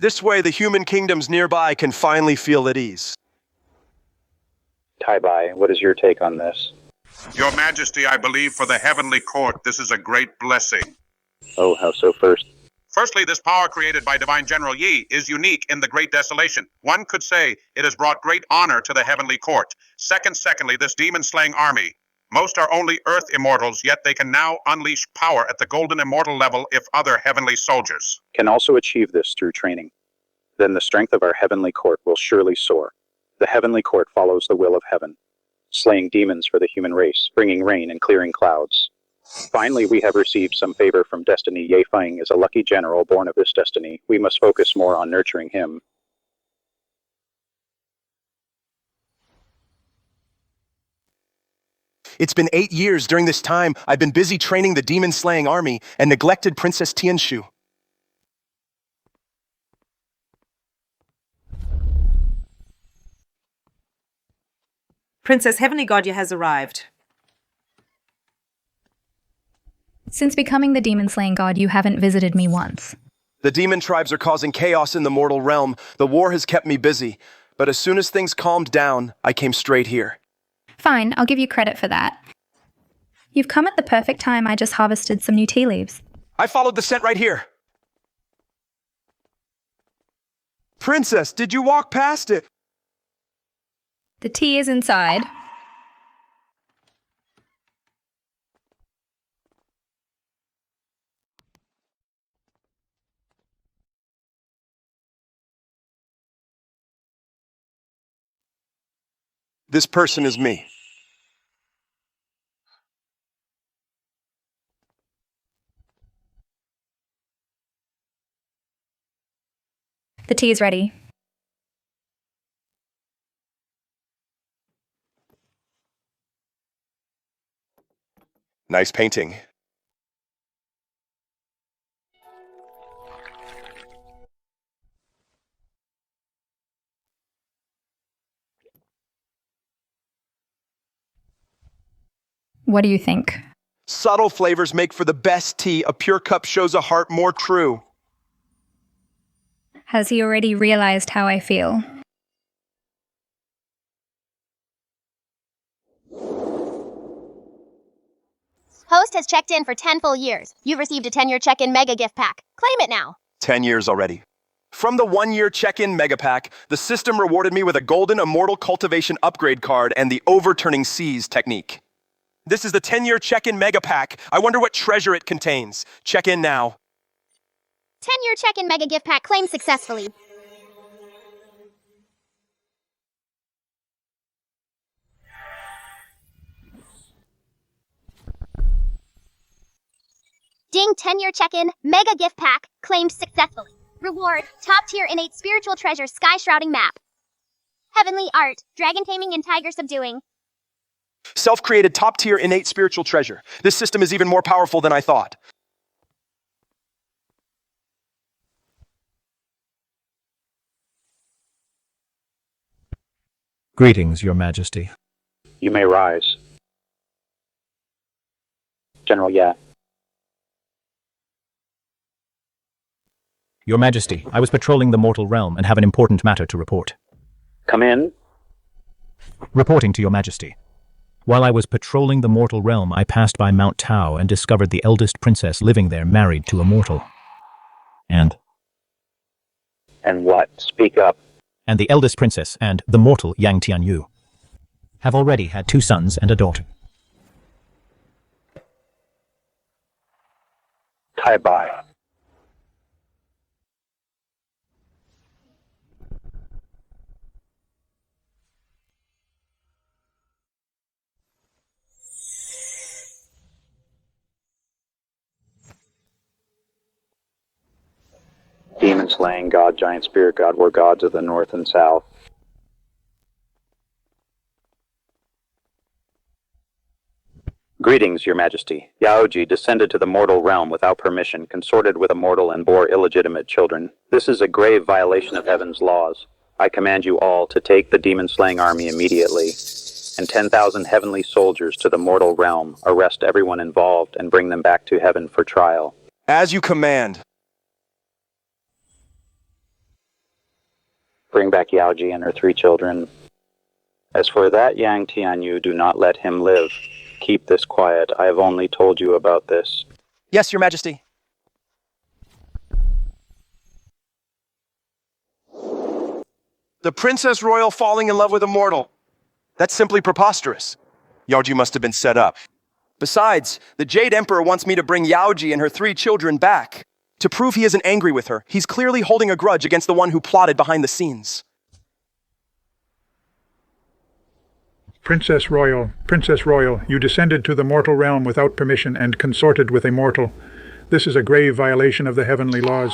Speaker 1: This way, the human kingdoms nearby can finally feel at ease.
Speaker 18: Tai Bai, what is your take on this?
Speaker 19: Your Majesty, I believe for the heavenly court, this is a great blessing.
Speaker 18: Oh, how so first?
Speaker 19: Firstly, this power created by Divine General Yi is unique in the Great Desolation. One could say it has brought great honor to the heavenly court. Secondly, this demon-slaying army. Most are only Earth immortals, yet they can now unleash power at the Golden Immortal level if other heavenly soldiers
Speaker 18: Can also achieve this through training. Then the strength of our heavenly court will surely soar. The heavenly court follows the will of heaven, slaying demons for the human race, bringing rain and clearing clouds. Finally, we have received some favor from destiny. Ye Feng is a lucky general born of this destiny. We must focus more on nurturing him.
Speaker 1: It's been 8 years. During this time, I've been busy training the demon-slaying army and neglected Princess Tianshu.
Speaker 23: Princess Heavenly Godya has arrived.
Speaker 8: Since becoming the demon-slaying god, you haven't visited me once.
Speaker 1: The demon tribes are causing chaos in the mortal realm. The war has kept me busy. But as soon as things calmed down, I came straight here.
Speaker 8: Fine, I'll give you credit for that. You've come at the perfect time. I just harvested some new tea leaves.
Speaker 1: I followed the scent right here. Princess, did you walk past it?
Speaker 8: The tea is inside.
Speaker 1: This person is me.
Speaker 8: The tea is ready.
Speaker 1: Nice painting.
Speaker 8: What do you think?
Speaker 1: Subtle flavors make for the best tea. A pure cup shows a heart more true.
Speaker 8: Has he already realized how I feel?
Speaker 2: Host has checked in for 10 full years. You've received a 10-year check-in mega gift pack. Claim it now.
Speaker 1: 10 years already. From the 1-year check-in mega pack, the system rewarded me with a golden immortal cultivation upgrade card and the overturning seas technique. This is the 10-year check-in mega pack. I wonder what treasure it contains. Check in now.
Speaker 2: 10-year check-in mega gift pack claimed successfully. Ding, 10-year check-in mega gift pack claimed successfully. Reward, top-tier innate spiritual treasure sky shrouding map. Heavenly art, dragon taming and tiger subduing.
Speaker 1: Self-created top-tier innate spiritual treasure. This system is even more powerful than I thought.
Speaker 7: Greetings, Your Majesty.
Speaker 18: You may rise. General Yat.
Speaker 7: Your Majesty, I was patrolling the mortal realm and have an important matter to report.
Speaker 18: Come in.
Speaker 7: Reporting to Your Majesty. While I was patrolling the mortal realm, I passed by Mount Tao and discovered the eldest princess living there married to a mortal. And
Speaker 18: what? Speak up.
Speaker 7: And the eldest princess and the mortal Yang Tianyu have already had 2 sons and a daughter.
Speaker 18: Tai Bai. Demon slaying god, giant spirit god were gods of the north and south. Greetings, Your Majesty. Yaoji descended to the mortal realm without permission, consorted with a mortal and bore illegitimate children. This is a grave violation of heaven's laws. I command you all to take the demon-slaying army immediately, and 10,000 heavenly soldiers to the mortal realm, arrest everyone involved, and bring them back to heaven for trial.
Speaker 1: As you command.
Speaker 18: Bring back Yaoji and her 3 children. As for that Yang Tianyu, do not let him live. Keep this quiet. I have only told you about this.
Speaker 1: Yes, Your Majesty. The Princess Royal falling in love with a mortal. That's simply preposterous. Yaoji must have been set up. Besides, the Jade Emperor wants me to bring Yaoji and her 3 children back. To prove he isn't angry with her, he's clearly holding a grudge against the one who plotted behind the scenes.
Speaker 13: Princess Royal, you descended to the mortal realm without permission and consorted with a mortal. This is a grave violation of the heavenly laws.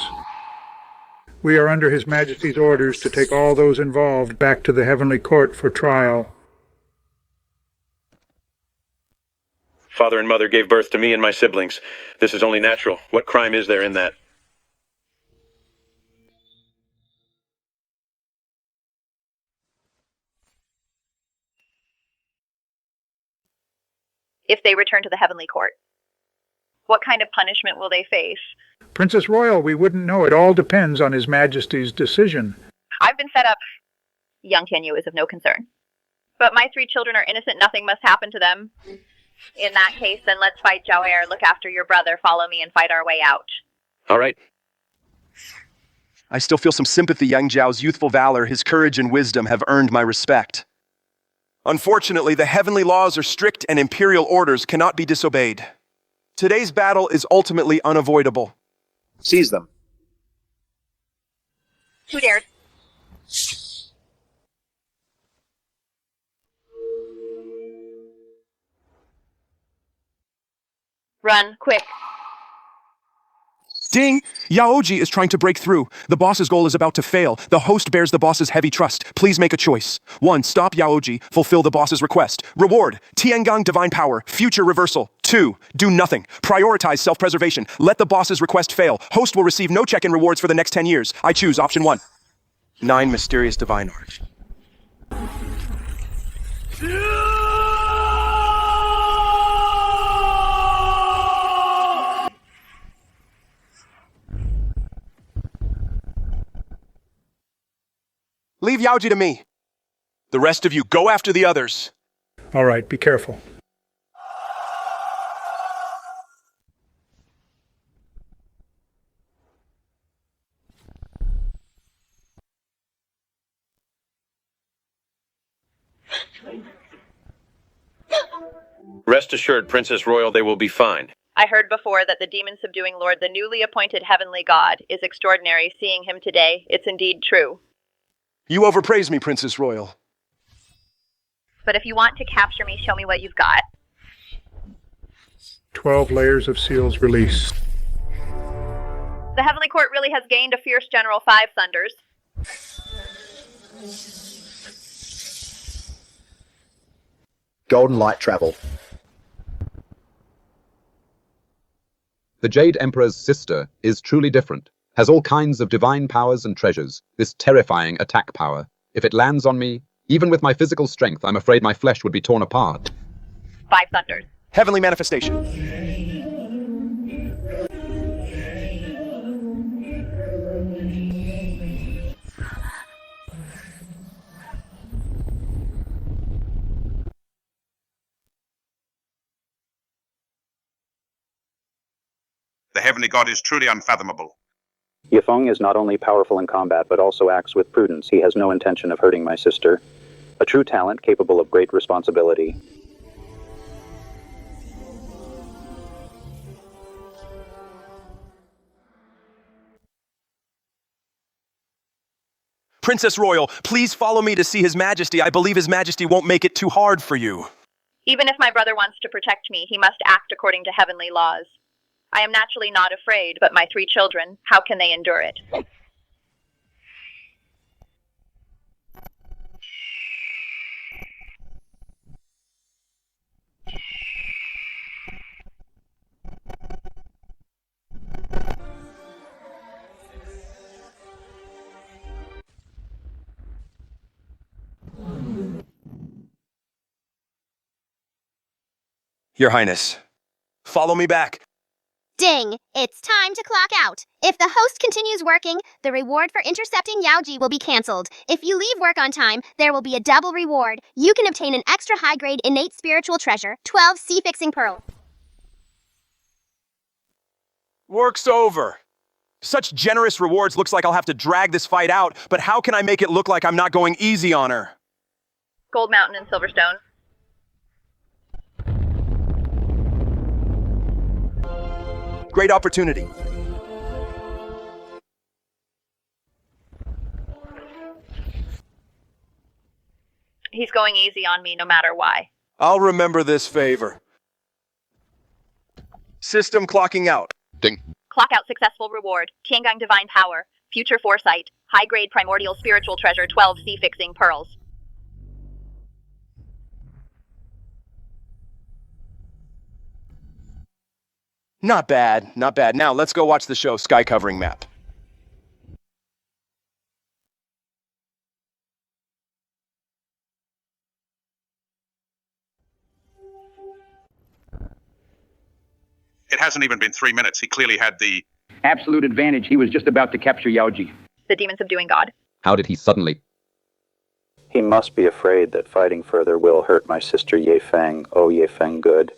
Speaker 13: We are under His Majesty's orders to take all those involved back to the heavenly court for trial.
Speaker 22: Father and mother gave birth to me and my siblings. This is only natural. What crime is there in that?
Speaker 12: If they return to the heavenly court, what kind of punishment will they face?
Speaker 13: Princess Royal, we wouldn't know. It all depends on His Majesty's decision.
Speaker 12: I've been set up. Young Tianyu is of no concern. But my 3 children are innocent. Nothing must happen to them. In that case, then let's fight Zhao Er. Look after your brother. Follow me and fight our way out.
Speaker 1: All right. I still feel some sympathy. Yang Zhao's youthful valor, his courage and wisdom have earned my respect. Unfortunately, the heavenly laws are strict and imperial orders cannot be disobeyed. Today's battle is ultimately unavoidable.
Speaker 17: Seize them.
Speaker 12: Who dared? Run, quick.
Speaker 1: Ding! Yaoji is trying to break through. The boss's goal is about to fail. The host bears the boss's heavy trust. Please make a choice. 1. Stop Yaoji. Fulfill the boss's request. Reward. Tiangang Divine Power. Future reversal. 2. Do nothing. Prioritize self-preservation. Let the boss's request fail. Host will receive no check-in rewards for the next 10 years. I choose option 1. 9 Mysterious Divine Art. Leave Yaoji to me. The rest of you, go after the others.
Speaker 13: All right, be careful.
Speaker 22: Rest assured, Princess Royal, they will be fine.
Speaker 12: I heard before that the demon-subduing lord, the newly appointed heavenly god, is extraordinary. Seeing him today, it's indeed true.
Speaker 1: You overpraise me, Princess Royal.
Speaker 12: But if you want to capture me, show me what you've got.
Speaker 13: 12 layers of seals released.
Speaker 12: The Heavenly Court really has gained a fierce General 5 Thunders.
Speaker 17: Golden light travel.
Speaker 3: The Jade Emperor's sister is truly different, has all kinds of divine powers and treasures, this terrifying attack power. If it lands on me, even with my physical strength, I'm afraid my flesh would be torn apart.
Speaker 12: 5 Thunders.
Speaker 1: Heavenly manifestation.
Speaker 19: The heavenly god is truly unfathomable.
Speaker 18: Yifeng is not only powerful in combat, but also acts with prudence. He has no intention of hurting my sister. A true talent capable of great responsibility.
Speaker 1: Princess Royal, please follow me to see His Majesty. I believe His Majesty won't make it too hard for you.
Speaker 12: Even if my brother wants to protect me, he must act according to heavenly laws. I am naturally not afraid, but my 3 children, how can they endure it?
Speaker 1: Your Highness, follow me back.
Speaker 2: Ding! It's time to clock out. If the host continues working, the reward for intercepting Yaoji will be cancelled. If you leave work on time, there will be a double reward. You can obtain an extra high-grade innate spiritual treasure, 12 sea-fixing pearls.
Speaker 1: Work's over. Such generous rewards, looks like I'll have to drag this fight out, but how can I make it look like I'm not going easy on her?
Speaker 12: Gold Mountain and Silverstone.
Speaker 1: Great opportunity.
Speaker 12: He's going easy on me no matter why.
Speaker 1: I'll remember this favor. System clocking out.
Speaker 6: Ding.
Speaker 12: Clock out successful reward. Tiangang Divine Power. Future Foresight. High-grade primordial spiritual treasure, 12 sea-fixing pearls.
Speaker 1: Not bad, not bad. Now, let's go watch the show Sky Covering Map.
Speaker 19: It hasn't even been 3 minutes. He clearly had the
Speaker 5: absolute advantage. He was just about to capture Yaoji.
Speaker 12: The demon-subduing god.
Speaker 3: How did he suddenly?
Speaker 18: He must be afraid that fighting further will hurt my sister Yifeng. Oh, Yifeng good.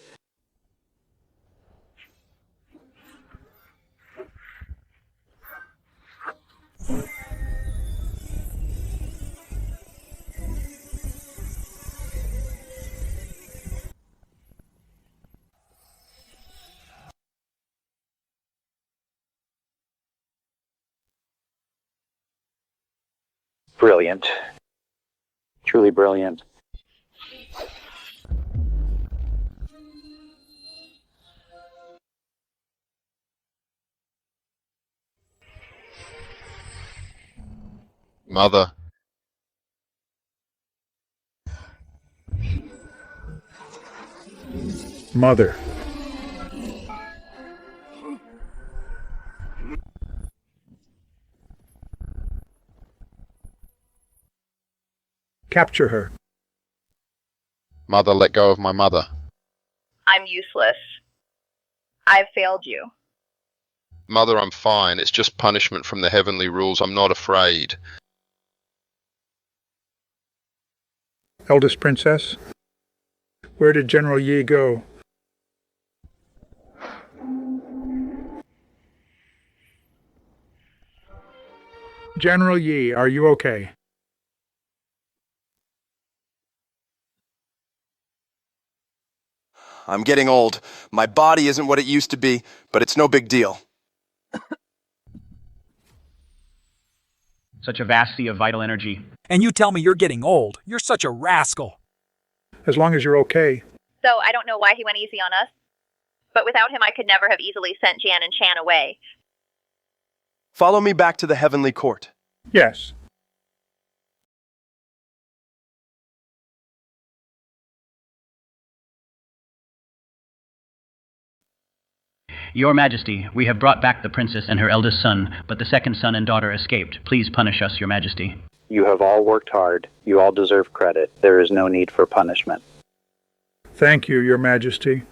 Speaker 18: Brilliant. Truly brilliant.
Speaker 6: Mother.
Speaker 13: Mother. Capture her.
Speaker 6: Mother, let go of my mother.
Speaker 12: I'm useless. I've failed you.
Speaker 6: Mother, I'm fine. It's just punishment from the heavenly rules. I'm not afraid.
Speaker 13: Eldest princess? Where did General Yi go? General Yi, are you okay?
Speaker 1: I'm getting old. My body isn't what it used to be, but it's no big deal.
Speaker 14: Such a vast sea of vital energy.
Speaker 9: And you tell me you're getting old. You're such a rascal.
Speaker 13: As long as you're okay.
Speaker 12: So I don't know why he went easy on us. But without him, I could never have easily sent Jan and Chan away.
Speaker 1: Follow me back to the heavenly court.
Speaker 13: Yes.
Speaker 21: Your Majesty, we have brought back the princess and her eldest son, but the second son and daughter escaped. Please punish us, Your Majesty.
Speaker 18: You have all worked hard. You all deserve credit. There is no need for punishment.
Speaker 13: Thank you, Your Majesty.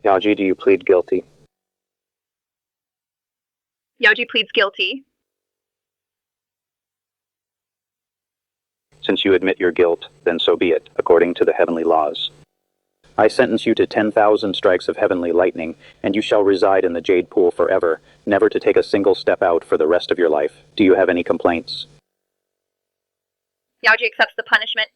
Speaker 18: Yaoji, do you plead guilty?
Speaker 12: Yaoji pleads guilty.
Speaker 18: Since you admit your guilt, then so be it, according to the heavenly laws. I sentence you to 10,000 strikes of heavenly lightning, and you shall reside in the Jade Pool forever, never to take a single step out for the rest of your life. Do you have any complaints?
Speaker 12: Yaoji accepts the punishment.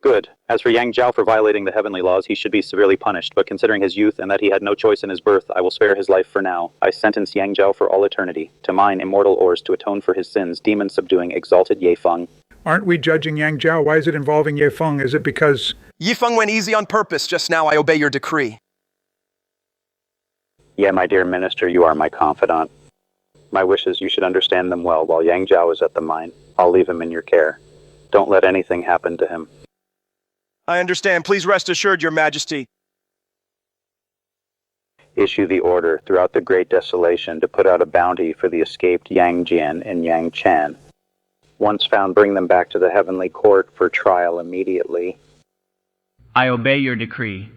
Speaker 18: Good. As for Yang Jiao for violating the heavenly laws, he should be severely punished, but considering his youth and that he had no choice in his birth, I will spare his life for now. I sentence Yang Jiao for all eternity, to mine immortal ores to atone for his sins, demon-subduing exalted Ye Feng.
Speaker 13: Aren't we judging Yang Jiao? Why is it involving Ye Feng? Is it because...
Speaker 1: Yi Feng went easy on purpose just now. I obey your decree.
Speaker 18: Yeah, my dear minister, you are my confidant. My wishes, you should understand them well. While Yang Jiao is at the mine, I'll leave him in your care. Don't let anything happen to him.
Speaker 1: I understand. Please rest assured, Your Majesty.
Speaker 18: Issue the order throughout the Great Desolation to put out a bounty for the escaped Yang Jian and Yang Chan. Once found, bring them back to the heavenly court for trial immediately.
Speaker 21: I obey your decree.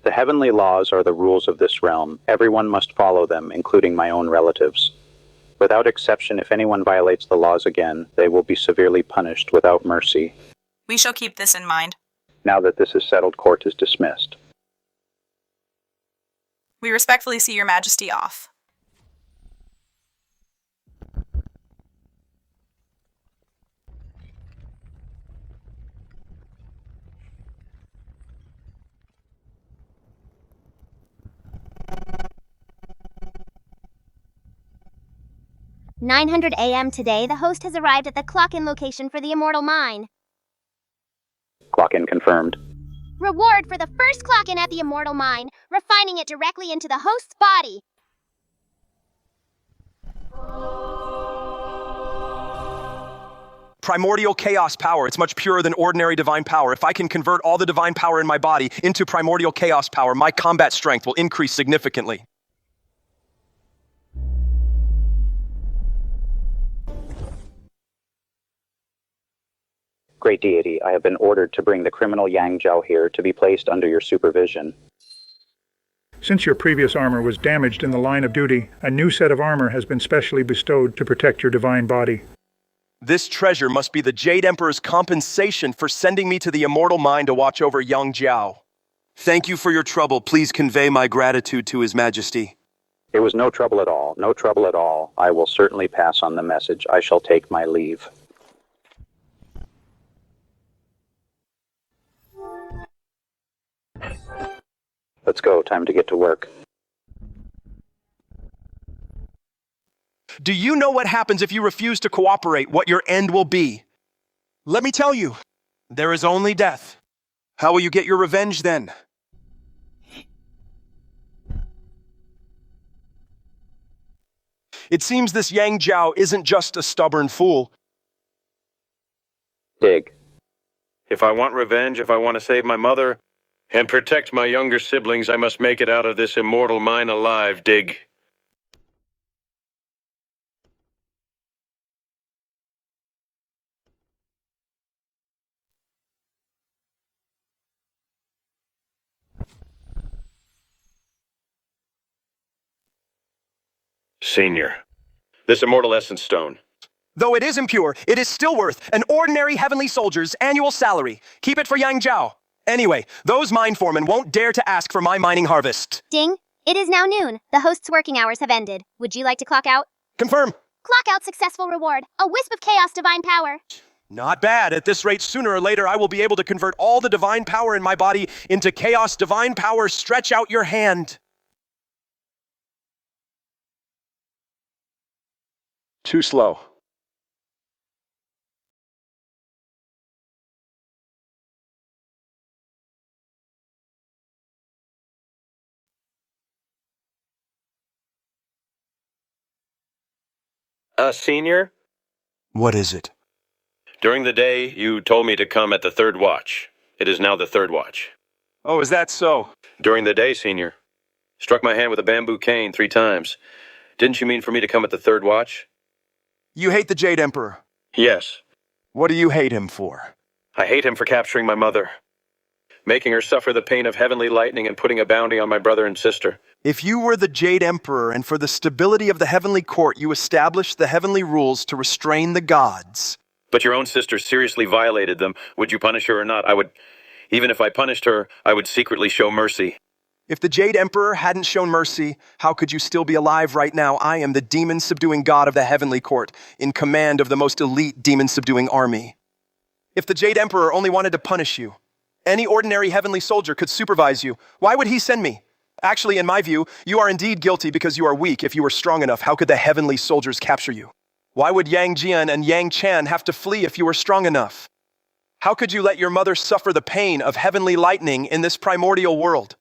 Speaker 18: The heavenly laws are the rules of this realm. Everyone must follow them, including my own relatives. Without exception, if anyone violates the laws again, they will be severely punished without mercy.
Speaker 15: We shall keep this in mind.
Speaker 18: Now that this is settled, court is dismissed.
Speaker 15: We respectfully see Your Majesty off.
Speaker 2: "900 a.m. today, the host has arrived at the clock-in location for the Immortal Mine.
Speaker 18: Clock-in confirmed.
Speaker 2: Reward for the first clock-in at the Immortal Mine, refining it directly into the host's body.
Speaker 1: Primordial chaos power. It's much purer than ordinary divine power. If I can convert all the divine power in my body into primordial chaos power, my combat strength will increase significantly.
Speaker 18: Great deity, I have been ordered to bring the criminal Yang Jiao here to be placed under your supervision.
Speaker 13: Since your previous armor was damaged in the line of duty, a new set of armor has been specially bestowed to protect your divine body.
Speaker 1: This treasure must be the Jade Emperor's compensation for sending me to the Immortal Mine to watch over Yang Jiao. Thank you for your trouble. Please convey my gratitude to His Majesty.
Speaker 18: It was no trouble at all, no trouble at all. I will certainly pass on the message. I shall take my leave. Let's go, time to get to work.
Speaker 1: Do you know what happens if you refuse to cooperate, what your end will be? Let me tell you, there is only death. How will you get your revenge then? It seems this Yang Jiao isn't just a stubborn fool.
Speaker 18: Dig.
Speaker 22: If I want revenge, if I want to save my mother, and protect my younger siblings, I must make it out of this immortal mine alive, Dig. Senior. This immortal essence stone.
Speaker 1: Though it is impure, it is still worth an ordinary heavenly soldier's annual salary. Keep it for Yang Zhao. Anyway, those mine foremen won't dare to ask for my mining harvest.
Speaker 2: Ding. It is now noon. The host's working hours have ended. Would you like to clock out?
Speaker 1: Confirm.
Speaker 2: Clock out successful reward. A wisp of chaos divine power.
Speaker 1: Not bad. At this rate, sooner or later, I will be able to convert all the divine power in my body into chaos divine power. Stretch out your hand. Too slow.
Speaker 22: Senior?
Speaker 1: What is it?
Speaker 22: During the day, you told me to come at the third watch. It is now the third watch.
Speaker 1: Oh, is that so?
Speaker 22: During the day, Senior. Struck my hand with a bamboo cane 3 times. Didn't you mean for me to come at the third watch?
Speaker 1: You hate the Jade Emperor?
Speaker 22: Yes.
Speaker 1: What do you hate him for?
Speaker 22: I hate him for capturing my mother, making her suffer the pain of heavenly lightning and putting a bounty on my brother and sister.
Speaker 1: If you were the Jade Emperor and for the stability of the heavenly court you established the heavenly rules to restrain the gods.
Speaker 22: But your own sister seriously violated them. Would you punish her or not? Even if I punished her, I would secretly show mercy.
Speaker 1: If the Jade Emperor hadn't shown mercy, how could you still be alive right now? I am the demon-subduing god of the heavenly court, in command of the most elite demon-subduing army. If the Jade Emperor only wanted to punish you, any ordinary heavenly soldier could supervise you. Why would he send me? Actually, in my view, you are indeed guilty because you are weak. If you were strong enough, how could the heavenly soldiers capture you? Why would Yang Jian and Yang Chan have to flee if you were strong enough? How could you let your mother suffer the pain of heavenly lightning in this primordial world?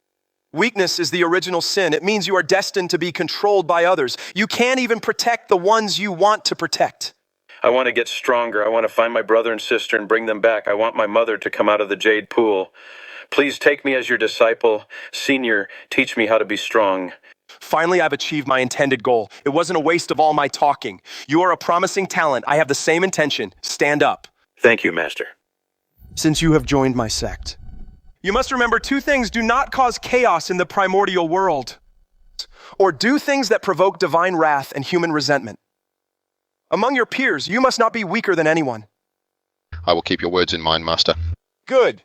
Speaker 1: Weakness is the original sin. It means you are destined to be controlled by others. You can't even protect the ones you want to protect.
Speaker 22: I want to get stronger. I want to find my brother and sister and bring them back. I want my mother to come out of the jade pool. Please take me as your disciple. Senior, teach me how to be strong.
Speaker 1: Finally, I've achieved my intended goal. It wasn't a waste of all my talking. You are a promising talent. I have the same intention. Stand up.
Speaker 22: Thank you, Master.
Speaker 1: Since you have joined my sect, you must remember 2 things do not cause chaos in the primordial world, or do things that provoke divine wrath and human resentment. Among your peers, you must not be weaker than anyone.
Speaker 6: I will keep your words in mind, Master.
Speaker 1: Good.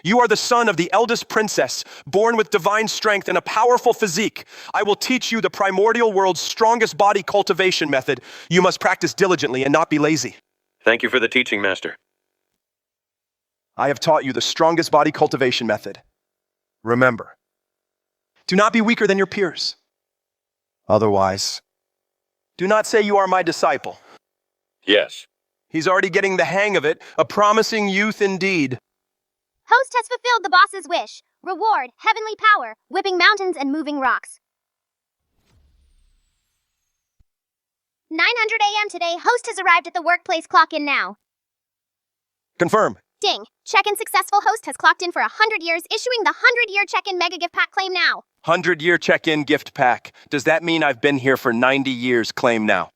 Speaker 1: You are the son of the eldest princess, born with divine strength and a powerful physique. I will teach you the primordial world's strongest body cultivation method. You must practice diligently and not be lazy.
Speaker 22: Thank you for the teaching, Master.
Speaker 1: I have taught you the strongest body cultivation method. Remember, do not be weaker than your peers. Otherwise, do not say you are my disciple.
Speaker 22: Yes.
Speaker 1: He's already getting the hang of it, a promising youth indeed.
Speaker 2: Host has fulfilled the boss's wish. Reward, heavenly power, whipping mountains and moving rocks. 900 a.m. today, host has arrived at the workplace. Clock in now.
Speaker 1: Confirm.
Speaker 2: Ding. Check-in successful. Host has clocked in for 100 years, issuing the 100-year check-in mega gift pack. Claim now.
Speaker 1: 100-year check-in gift pack. Does that mean I've been here for 90 years? Claim now.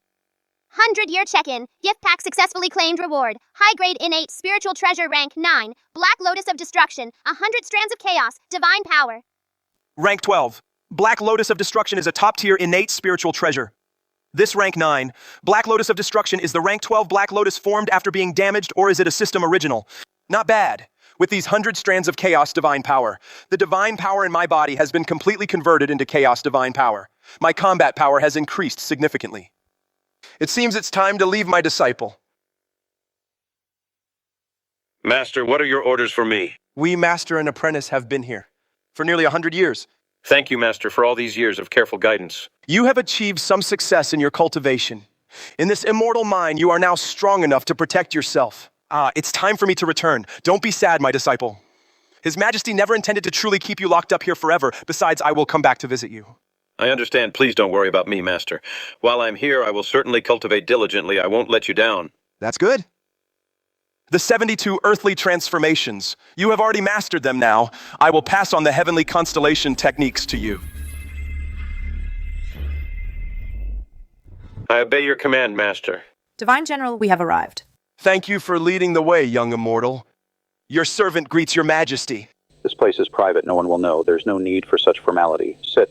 Speaker 2: 100-year check-in. Gift pack successfully claimed. Reward. High-grade innate spiritual treasure rank 9. Black Lotus of Destruction. 100 strands of chaos. Divine power.
Speaker 1: Rank 12. Black Lotus of Destruction is a top-tier innate spiritual treasure. This rank 9. Black Lotus of Destruction is the rank 12 Black Lotus formed after being damaged, or is it a system original? Not bad. With these 100 strands of chaos divine power, the divine power in my body has been completely converted into chaos divine power. My combat power has increased significantly. It seems it's time to leave my disciple.
Speaker 22: Master, what are your orders for me?
Speaker 1: We, master and apprentice, have been here for nearly 100 years.
Speaker 22: Thank you, Master, for all these years of careful guidance.
Speaker 1: You have achieved some success in your cultivation. In this immortal mind, you are now strong enough to protect yourself. It's time for me to return. Don't be sad, my disciple. His Majesty never intended to truly keep you locked up here forever. Besides, I will come back to visit you.
Speaker 22: I understand. Please don't worry about me, Master. While I'm here, I will certainly cultivate diligently. I won't let you down.
Speaker 1: That's good. The 72 earthly transformations. You have already mastered them now. I will pass on the heavenly constellation techniques to you.
Speaker 22: I obey your command, Master.
Speaker 14: Divine General, we have arrived.
Speaker 1: Thank you for leading the way, young immortal. Your servant greets your majesty.
Speaker 18: This place is private. No one will know. There's no need for such formality. Sit.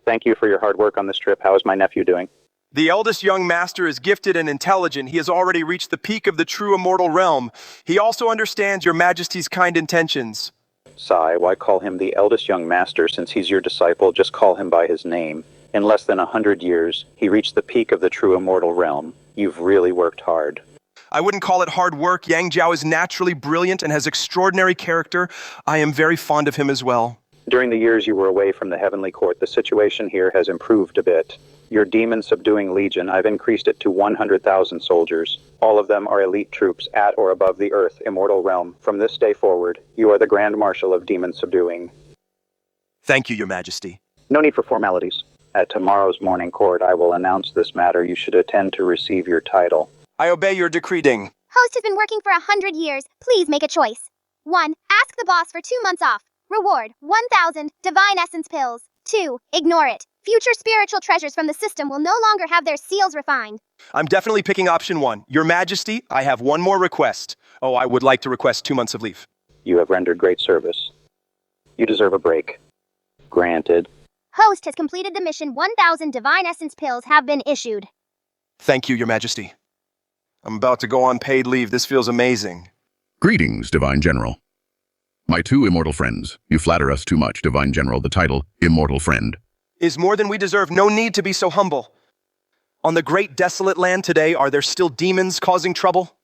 Speaker 18: Thank you for your hard work on this trip. How is my nephew doing?
Speaker 1: The eldest young master is gifted and intelligent. He has already reached the peak of the true immortal realm. He also understands your majesty's kind intentions.
Speaker 18: Sigh, why call him the eldest young master since he's your disciple? Just call him by his name. In less than 100 years, he reached the peak of the true immortal realm. You've really worked hard.
Speaker 1: I wouldn't call it hard work. Yang Jiao is naturally brilliant and has extraordinary character. I am very fond of him as well.
Speaker 18: During the years you were away from the heavenly court, the situation here has improved a bit. Your demon-subduing legion, I've increased it to 100,000 soldiers. All of them are elite troops at or above the Earth immortal realm. From this day forward, you are the Grand Marshal of demon-subduing.
Speaker 1: Thank you, Your Majesty.
Speaker 18: No need for formalities. At tomorrow's morning court, I will announce this matter. You should attend to receive your title.
Speaker 1: I obey your decree, Ding.
Speaker 2: Host has been working for 100 years. Please make a choice. 1. Ask the boss for 2 months off. Reward, 1,000 divine essence pills. 2. Ignore it. Future spiritual treasures from the system will no longer have their seals refined.
Speaker 1: I'm definitely picking option 1. Your Majesty, I have one more request. Oh, I would like to request 2 months of leave.
Speaker 18: You have rendered great service. You deserve a break. Granted.
Speaker 2: Host has completed the mission. 1,000 divine essence pills have been issued.
Speaker 1: Thank you, Your Majesty. I'm about to go on paid leave. This feels amazing.
Speaker 16: Greetings, Divine General. My 2 immortal friends. You flatter us too much, Divine General. The title, Immortal Friend,
Speaker 1: is more than we deserve. No need to be so humble. On the great desolate land today, are there still demons causing trouble?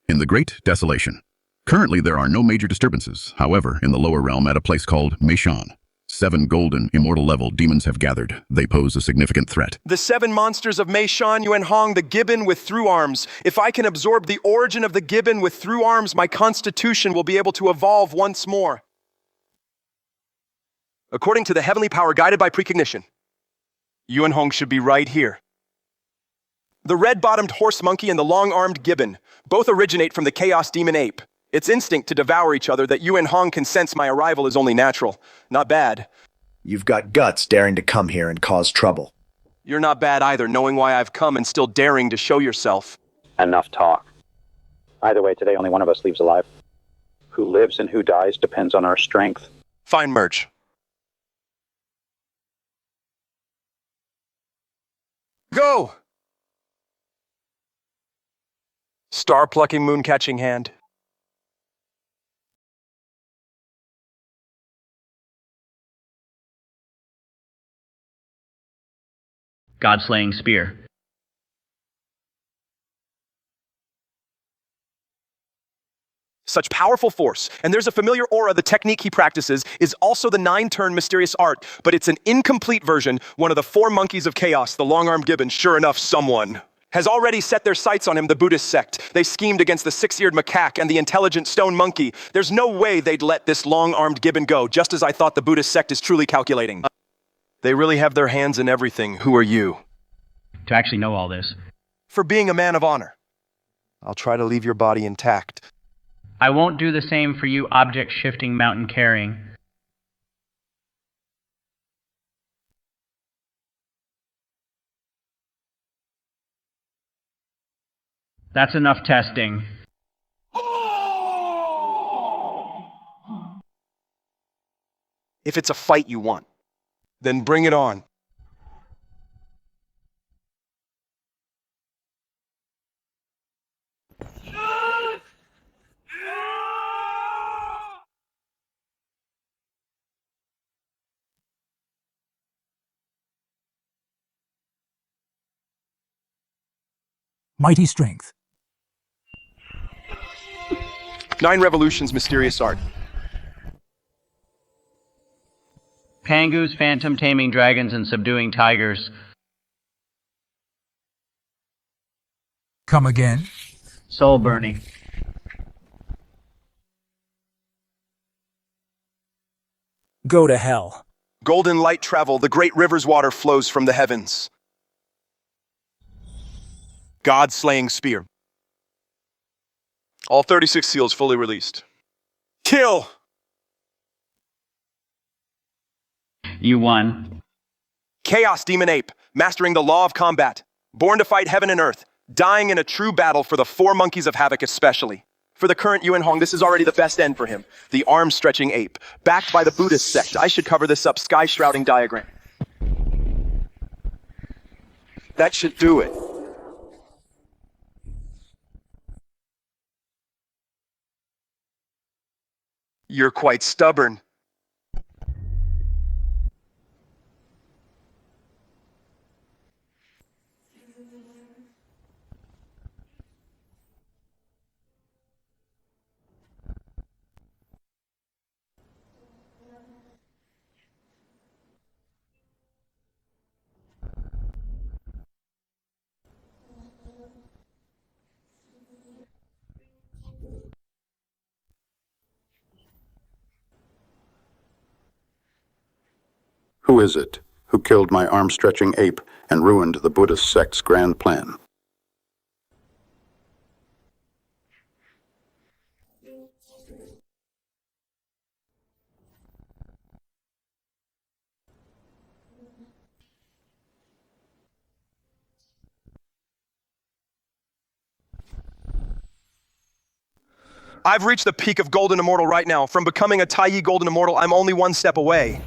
Speaker 16: In the Great Desolation. Currently, there are no major disturbances. However, in the lower realm at a place called Meishan, 7 golden, immortal level demons have gathered. They pose a significant threat.
Speaker 1: The 7 monsters of Meishan, Yuan Hong, the gibbon with through arms. If I can absorb the origin of the gibbon with through arms, my constitution will be able to evolve once more. According to the heavenly power guided by precognition, Yuan Hong should be right here. The red-bottomed horse monkey and the long-armed gibbon both originate from the chaos demon ape. Its instinct to devour each other that Yuan Hong can sense my arrival is only natural. Not bad.
Speaker 17: You've got guts daring to come here and cause trouble.
Speaker 1: You're not bad either, knowing why I've come and still daring to show yourself.
Speaker 18: Enough talk. Either way, today only one of us leaves alive. Who lives and who dies depends on our strength.
Speaker 1: Fine merge. Go! Star-plucking, moon-catching hand.
Speaker 21: God-slaying spear.
Speaker 1: Such powerful force, and there's a familiar aura. The technique he practices is also the 9-turn mysterious art, but it's an incomplete version. One of the 4 monkeys of chaos, the long-armed gibbon, sure enough, someone has already set their sights on him, the Buddhist sect. They schemed against the 6-eared macaque and the intelligent stone monkey. There's no way they'd let this long-armed gibbon go, just as I thought the Buddhist sect is truly calculating. They really have their hands in everything. Who are you?
Speaker 21: To actually know all this.
Speaker 1: For being a man of honor. I'll try to leave your body intact.
Speaker 21: I won't do the same for you, object-shifting, mountain-carrying. That's enough testing.
Speaker 1: If it's a fight you want, then bring it on.
Speaker 4: Mighty strength.
Speaker 1: 9 revolutions, mysterious art.
Speaker 21: Pangu's phantom taming dragons and subduing tigers.
Speaker 4: Come again.
Speaker 21: Soul burning.
Speaker 9: Go to hell.
Speaker 1: Golden light travel, the great river's water flows from the heavens. God-slaying spear. All 36 seals fully released. Kill!
Speaker 21: You won.
Speaker 1: Chaos demon ape, mastering the law of combat. Born to fight heaven and earth. Dying in a true battle for the 4 monkeys of havoc especially. For the current Yuan Hong, this is already the best end for him. The arm-stretching ape. Backed by the Buddhist sect. I should cover this up. Sky-shrouding diagram. That should do it. You're quite stubborn.
Speaker 11: Who is it who killed my arm-stretching ape and ruined the Buddhist sect's grand plan?
Speaker 1: I've reached the peak of Golden Immortal right now. From becoming a Taiyi Golden Immortal, I'm only one step away.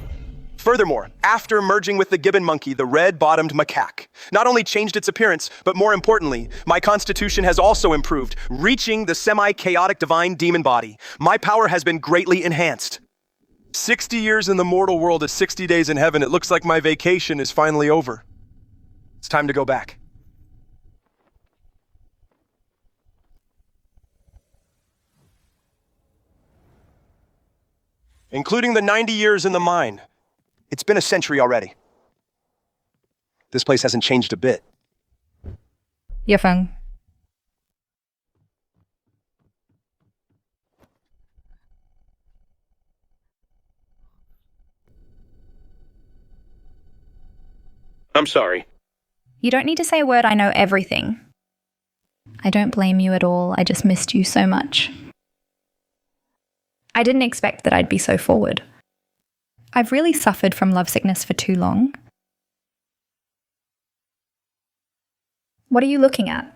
Speaker 1: Furthermore, after merging with the gibbon monkey, the red-bottomed macaque not only changed its appearance, but more importantly, my constitution has also improved, reaching the semi-chaotic divine demon body. My power has been greatly enhanced. 60 years in the mortal world is 60 days in heaven. It looks like my vacation is finally over. It's time to go back. Including the 90 years in the mine. It's been a century already. This place hasn't changed a bit.
Speaker 8: Yefeng.
Speaker 22: I'm sorry.
Speaker 8: You don't need to say a word. I know everything. I don't blame you at all. I just missed you so much. I didn't expect that I'd be so forward. I've really suffered from lovesickness for too long. What are you looking at?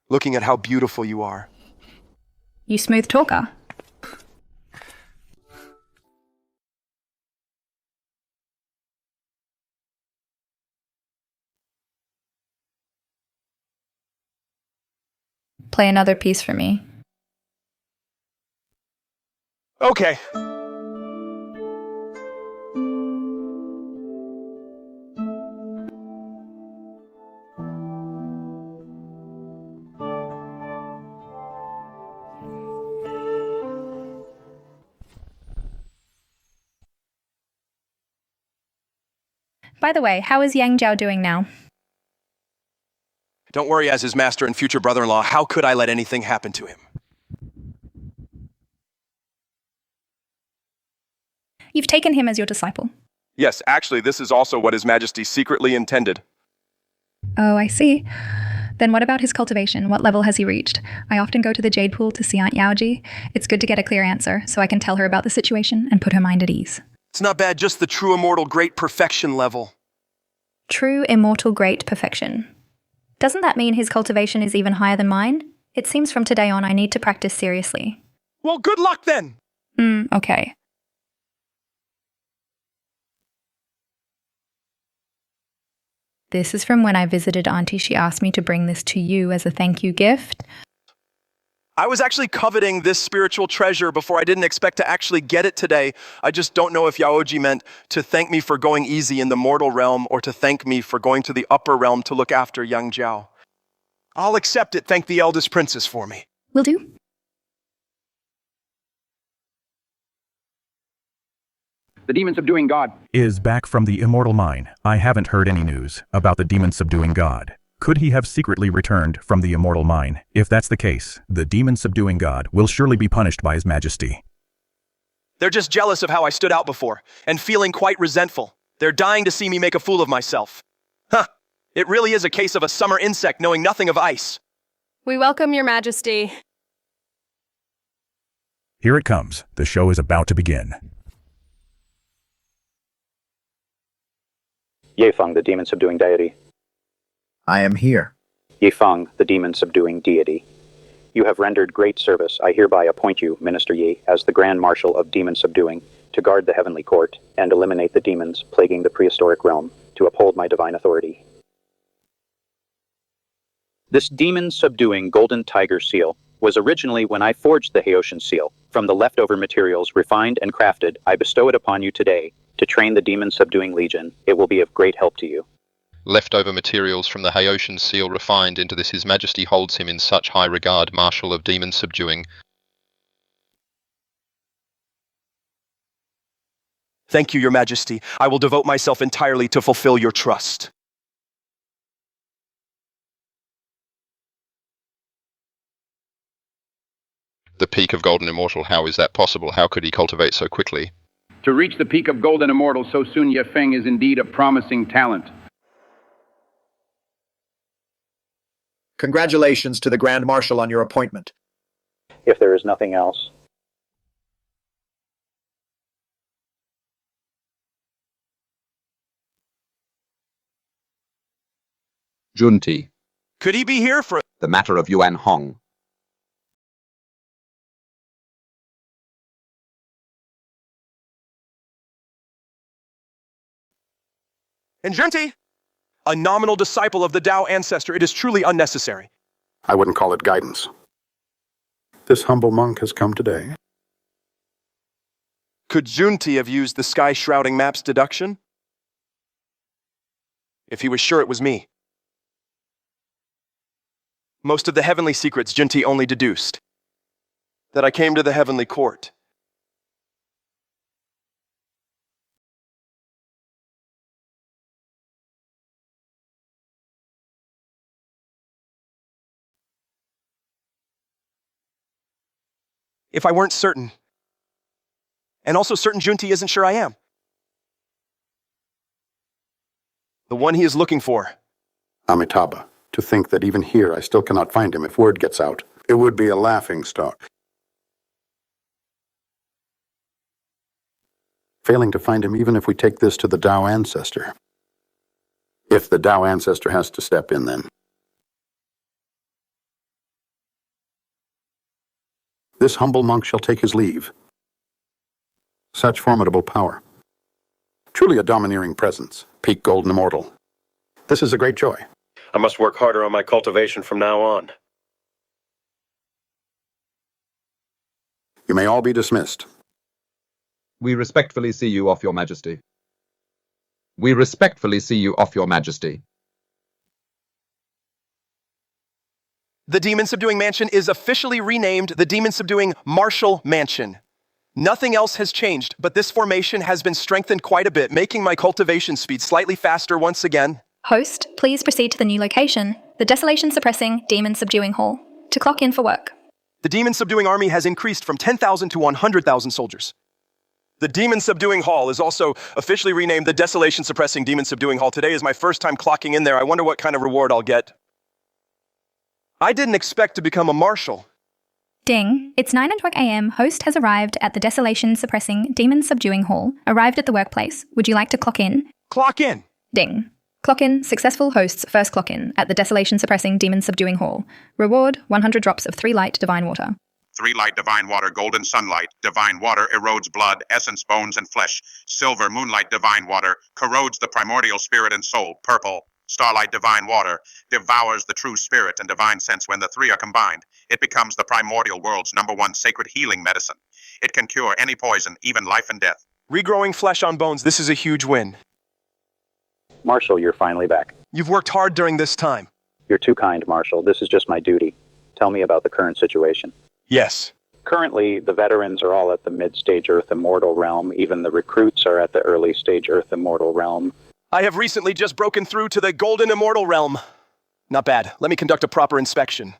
Speaker 1: Looking at how beautiful you are.
Speaker 8: You smooth talker. Play another piece for me.
Speaker 1: Okay.
Speaker 8: By the way, how is Yang Jiao doing now?
Speaker 1: Don't worry, as his master and future brother-in-law, how could I let anything happen to him?
Speaker 8: You've taken him as your disciple.
Speaker 1: Yes, actually, this is also what His Majesty secretly intended.
Speaker 8: Oh, I see. Then what about his cultivation? What level has he reached? I often go to the Jade Pool to see Aunt Yaoji. It's good to get a clear answer, so I can tell her about the situation and put her mind at ease.
Speaker 1: It's not bad, just the true immortal great perfection level.
Speaker 8: True immortal great perfection. Doesn't that mean his cultivation is even higher than mine? It seems from today on I need to practice seriously.
Speaker 1: Well, good luck then!
Speaker 8: Okay. This is from when I visited Auntie. She asked me to bring this to you as a thank you gift.
Speaker 1: I was actually coveting this spiritual treasure before. I didn't expect to actually get it today. I just don't know if Yaoji meant to thank me for going easy in the mortal realm or to thank me for going to the upper realm to look after young Jiao. I'll accept it. Thank the eldest princess for me.
Speaker 8: Will do.
Speaker 5: The demon subduing god
Speaker 7: is back from the immortal mine. I haven't heard any news about the demon subduing god. Could he have secretly returned from the immortal mine? If that's the case, the demon subduing god will surely be punished by His Majesty.
Speaker 1: They're just jealous of how I stood out before, and feeling quite resentful. They're dying to see me make a fool of myself. Huh, it really is a case of a summer insect knowing nothing of ice.
Speaker 20: We welcome your Majesty.
Speaker 7: Here it comes. The show is about to begin.
Speaker 18: Yefeng, the demon-subduing deity.
Speaker 17: I am here.
Speaker 18: Yifeng, the demon-subduing deity. You have rendered great service. I hereby appoint you, Minister Yi, as the Grand Marshal of Demon Subduing, to guard the heavenly court and eliminate the demons plaguing the prehistoric realm, to to uphold my divine authority. This demon-subduing golden tiger seal was originally when I forged the Haoshan seal. From the leftover materials refined and crafted, I bestow it upon you today to train the demon-subduing legion. It will be of great help to you.
Speaker 6: Leftover materials from the Haoshan seal refined into this His Majesty holds him in such high regard, Marshal of Demon Subduing.
Speaker 1: Thank you, Your Majesty. I will devote myself entirely to fulfill your trust.
Speaker 6: The peak of Golden Immortal, how is that possible? How could he cultivate so quickly?
Speaker 5: To reach the peak of Golden Immortal so soon, Yefeng is indeed a promising talent.
Speaker 17: Congratulations to the Grand Marshal on your appointment.
Speaker 18: If there is nothing else.
Speaker 3: Junti,
Speaker 1: Could he be here for...
Speaker 3: the matter of Yuan Hong.
Speaker 1: And Junti, a nominal disciple of the Tao ancestor, it is truly unnecessary.
Speaker 11: I wouldn't call it guidance. This humble monk has come today.
Speaker 1: Could Junti have used the sky-shrouding map's deduction? If he was sure it was me. Most of the heavenly secrets Junti only deduced. That I came to the heavenly court. If I weren't certain. And also certain Junti isn't sure I am. The one he is looking for.
Speaker 11: Amitabha, to think that even here I still cannot find him if word gets out. It would be a laughing stock. Failing to find him even if we take this to the Tao ancestor. If the Tao ancestor has to step in, then. This humble monk shall take his leave. Such formidable power. Truly a domineering presence, peak Golden Immortal. This is a great joy.
Speaker 22: I must work harder on my cultivation from now on.
Speaker 11: You may all be dismissed.
Speaker 3: We respectfully see you off, Your Majesty. We respectfully see you off, Your Majesty.
Speaker 1: The Demon Subduing Mansion is officially renamed the Demon Subduing Marshal Mansion. Nothing else has changed, but this formation has been strengthened quite a bit, making my cultivation speed slightly faster once again.
Speaker 8: Host, please proceed to the new location, the Desolation-suppressing Demon Subduing Hall, to clock in for work.
Speaker 1: The Demon Subduing Army has increased from 10,000 to 100,000 soldiers. The Demon Subduing Hall is also officially renamed the Desolation-suppressing Demon Subduing Hall. Today is my first time clocking in there. I wonder what kind of reward I'll get. I didn't expect to become a marshal.
Speaker 8: Ding. It's 9:00 a.m. Host has arrived at the Desolation-suppressing Demon Subduing Hall. Arrived at the workplace. Would you like to clock in?
Speaker 1: Clock in.
Speaker 8: Ding. Clock in. Successful host's first clock in at the Desolation-suppressing Demon Subduing Hall. Reward, 100 drops of 3 light divine water.
Speaker 10: 3 light divine water, golden sunlight. Divine water erodes blood, essence, bones, and flesh. Silver moonlight divine water corrodes the primordial spirit and soul. Purple starlight divine water devours the true spirit and divine sense. When the three are combined, it becomes the primordial world's #1 sacred healing medicine. It can cure any poison, even life and death.
Speaker 1: Regrowing flesh on bones, this is a huge win.
Speaker 18: Marshal, you're finally back.
Speaker 1: You've worked hard during this time.
Speaker 18: You're too kind, Marshal. This is just my duty. Tell me about the current situation.
Speaker 1: Yes.
Speaker 18: Currently, the veterans are all at the mid-stage Earth Immortal realm. Even the recruits are at the early-stage Earth Immortal realm.
Speaker 1: I have recently just broken through to the Golden Immortal realm. Not bad. Let me conduct a proper inspection.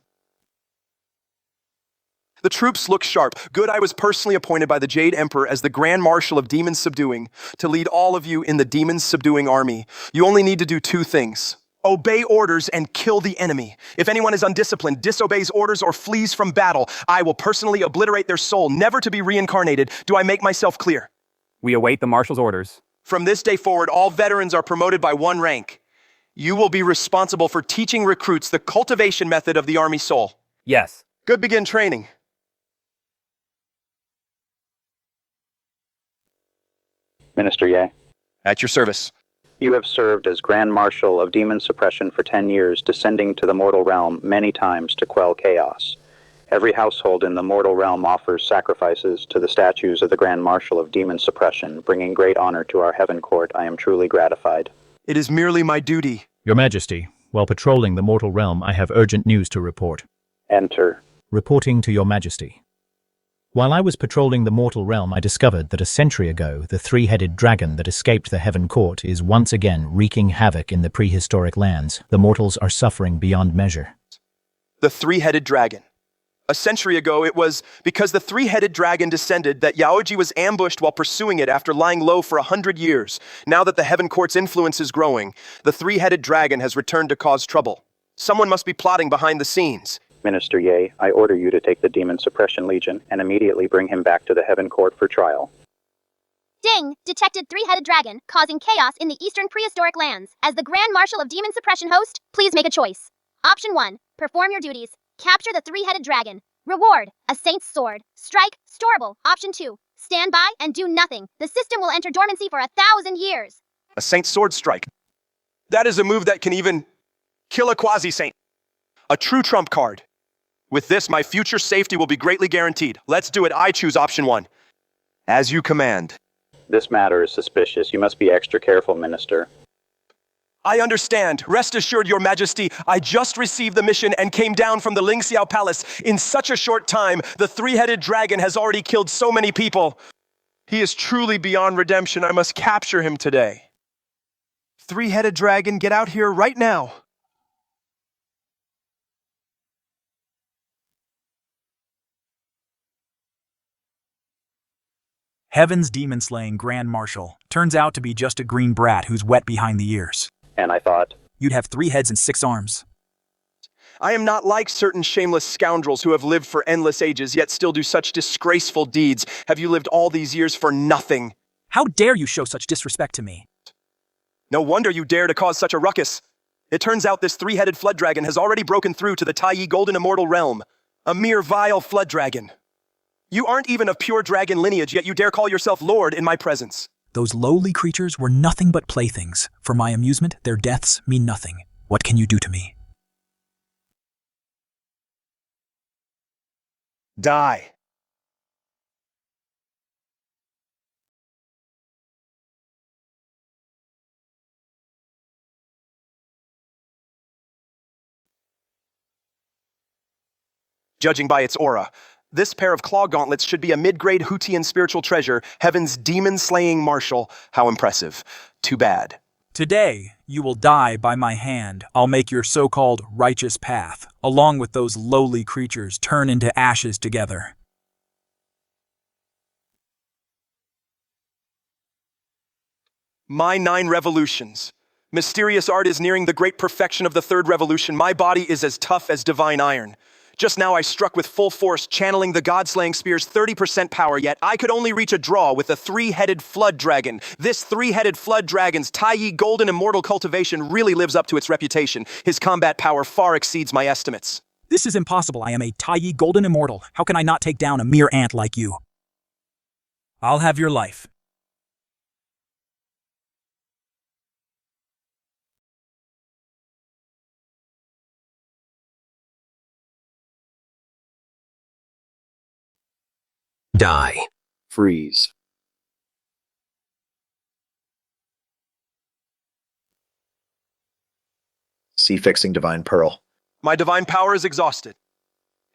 Speaker 1: The troops look sharp. Good, I was personally appointed by the Jade Emperor as the Grand Marshal of Demon Subduing to lead all of you in the Demon Subduing Army. You only need to do 2 things. Obey orders and kill the enemy. If anyone is undisciplined, disobeys orders, or flees from battle, I will personally obliterate their soul, never to be reincarnated. Do I make myself clear?
Speaker 19: We await the Marshal's orders.
Speaker 1: From this day forward, all veterans are promoted by 1 rank. You will be responsible for teaching recruits the cultivation method of the Army soul.
Speaker 19: Yes.
Speaker 1: Good, begin training.
Speaker 18: Minister Ye.
Speaker 1: At your service.
Speaker 18: You have served as Grand Marshal of Demon Suppression for 10 years, descending to the mortal realm many times to quell chaos. Every household in the mortal realm offers sacrifices to the statues of the Grand Marshal of Demon Suppression, bringing great honor to our heaven court. I am truly gratified.
Speaker 1: It is merely my duty.
Speaker 12: Your Majesty, while patrolling the mortal realm, I have urgent news to report.
Speaker 18: Enter.
Speaker 12: Reporting to Your Majesty. While I was patrolling the mortal realm, I discovered that a century ago, the three-headed dragon that escaped the Heaven Court is once again wreaking havoc in the prehistoric lands. The mortals are suffering beyond measure.
Speaker 1: The three-headed dragon. A century ago, it was because the three-headed dragon descended that Yaoji was ambushed while pursuing it after lying low for 100 years. Now that the Heaven Court's influence is growing, the three-headed dragon has returned to cause trouble. Someone must be plotting behind the scenes.
Speaker 18: Minister Ye, I order you to take the Demon Suppression Legion and immediately bring him back to the Heaven Court for trial.
Speaker 2: Ding! Detected three-headed dragon, causing chaos in the eastern prehistoric lands. As the Grand Marshal of Demon Suppression host, please make a choice. Option 1. Perform your duties. Capture the three-headed dragon. Reward. A saint's sword. Strike. Storable. Option 2. Stand by and do nothing. The system will enter dormancy for 1,000 years.
Speaker 1: A saint's sword strike. That is a move that can even kill a quasi-saint. A true trump card. With this, my future safety will be greatly guaranteed. Let's do it. I choose option 1. As you command.
Speaker 18: This matter is suspicious. You must be extra careful, Minister.
Speaker 1: I understand. Rest assured, Your Majesty, I just received the mission and came down from the Lingxiao Palace. In such a short time, the three-headed dragon has already killed so many people. He is truly beyond redemption. I must capture him today. Three-headed dragon, get out here right now.
Speaker 9: Heaven's demon-slaying Grand Marshal turns out to be just a green brat who's wet behind the ears.
Speaker 18: And I thought
Speaker 9: you'd have 3 heads and 6 arms.
Speaker 1: I am not like certain shameless scoundrels who have lived for endless ages, yet still do such disgraceful deeds. Have you lived all these years for nothing?
Speaker 9: How dare you show such disrespect to me?
Speaker 1: No wonder you dare to cause such a ruckus. It turns out this three-headed flood dragon has already broken through to the Taiyi Golden Immortal Realm. A mere vile flood dragon. You aren't even of pure dragon lineage, yet you dare call yourself Lord in my presence.
Speaker 9: Those lowly creatures were nothing but playthings. For my amusement, their deaths mean nothing. What can you do to me?
Speaker 1: Die. Judging by its aura, this pair of claw gauntlets should be a mid-grade Hutian spiritual treasure, Heaven's demon-slaying marshal. How impressive. Too bad.
Speaker 9: Today, you will die by my hand. I'll make your so-called righteous path, along with those lowly creatures, turn into ashes together.
Speaker 1: My 9 revolutions. Mysterious art is nearing the great perfection of the 3rd revolution. My body is as tough as divine iron. Just now I struck with full force, channeling the god-slaying spear's 30% power, yet I could only reach a draw with the 3-headed flood dragon. This 3-headed flood dragon's Taiyi Golden Immortal cultivation really lives up to its reputation. His combat power far exceeds my estimates.
Speaker 9: This is impossible. I am a Taiyi Golden Immortal. How can I not take down a mere ant like you? I'll have your life.
Speaker 15: Die. Freeze.
Speaker 17: See fixing Divine Pearl.
Speaker 1: My divine power is exhausted.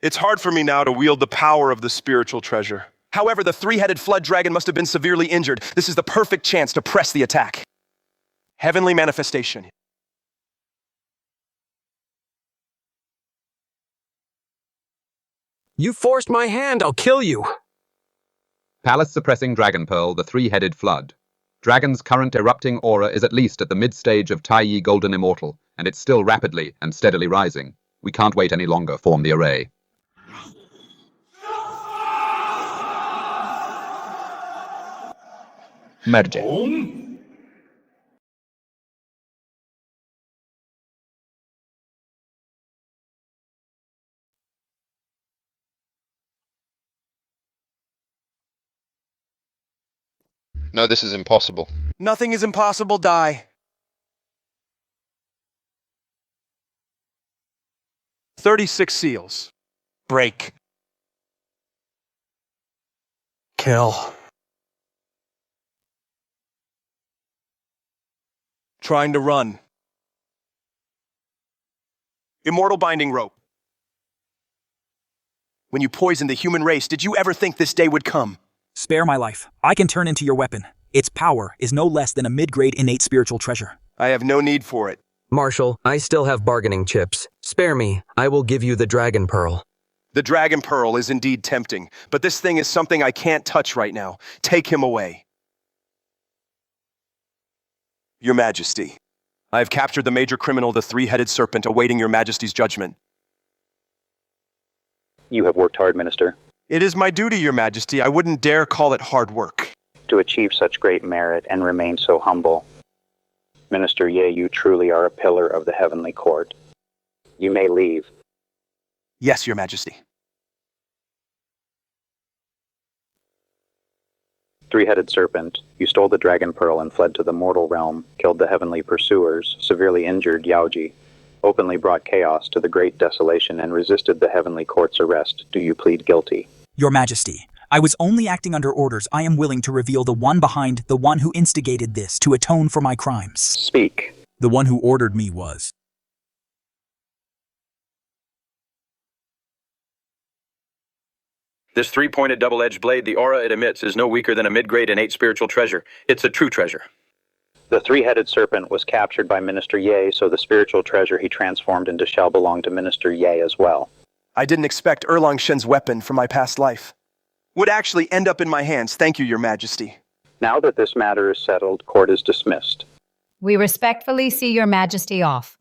Speaker 1: It's hard for me now to wield the power of the spiritual treasure. However, the 3-headed flood dragon must have been severely injured. This is the perfect chance to press the attack. Heavenly manifestation.
Speaker 15: You forced my hand, I'll kill you.
Speaker 3: Palace-suppressing Dragon Pearl, the 3-headed flood. Dragon's current erupting aura is at least at the mid-stage of Taiyi Golden Immortal, and it's still rapidly and steadily rising. We can't wait any longer. Form the array.
Speaker 4: Merge.
Speaker 6: No, this is impossible.
Speaker 1: Nothing is impossible, Die. 36 seals. Break. Kill. Trying to run. Immortal binding rope. When you poisoned the human race, did you ever think this day would come?
Speaker 9: Spare my life. I can turn into your weapon. Its power is no less than a mid-grade innate spiritual treasure.
Speaker 1: I have no need for it.
Speaker 15: Marshal, I still have bargaining chips. Spare me. I will give you the Dragon Pearl.
Speaker 1: The Dragon Pearl is indeed tempting, but this thing is something I can't touch right now. Take him away. Your Majesty, I have captured the major criminal, the three-headed serpent, awaiting your Majesty's judgment.
Speaker 18: You have worked hard, Minister.
Speaker 1: It is my duty, Your Majesty. I wouldn't dare call it hard work.
Speaker 18: To achieve such great merit and remain so humble. Minister Ye, you truly are a pillar of the heavenly court. You may leave.
Speaker 1: Yes, Your Majesty.
Speaker 18: Three-headed serpent, you stole the Dragon Pearl and fled to the mortal realm, killed the heavenly pursuers, severely injured Yaoji, openly brought chaos to the great desolation, and resisted the heavenly court's arrest. Do you plead guilty?
Speaker 9: Your Majesty, I was only acting under orders. I am willing to reveal the one behind, the one who instigated this, to atone for my crimes.
Speaker 18: Speak.
Speaker 9: The one who ordered me was.
Speaker 22: This three-pointed double-edged blade, the aura it emits, is no weaker than a mid-grade innate spiritual treasure. It's a true treasure.
Speaker 18: The three-headed serpent was captured by Minister Ye, so the spiritual treasure he transformed into shall belong to Minister Ye as well.
Speaker 1: I didn't expect Erlang Shen's weapon from my past life would actually end up in my hands. Thank you, Your Majesty.
Speaker 18: Now that this matter is settled, court is dismissed.
Speaker 13: We respectfully see Your Majesty off.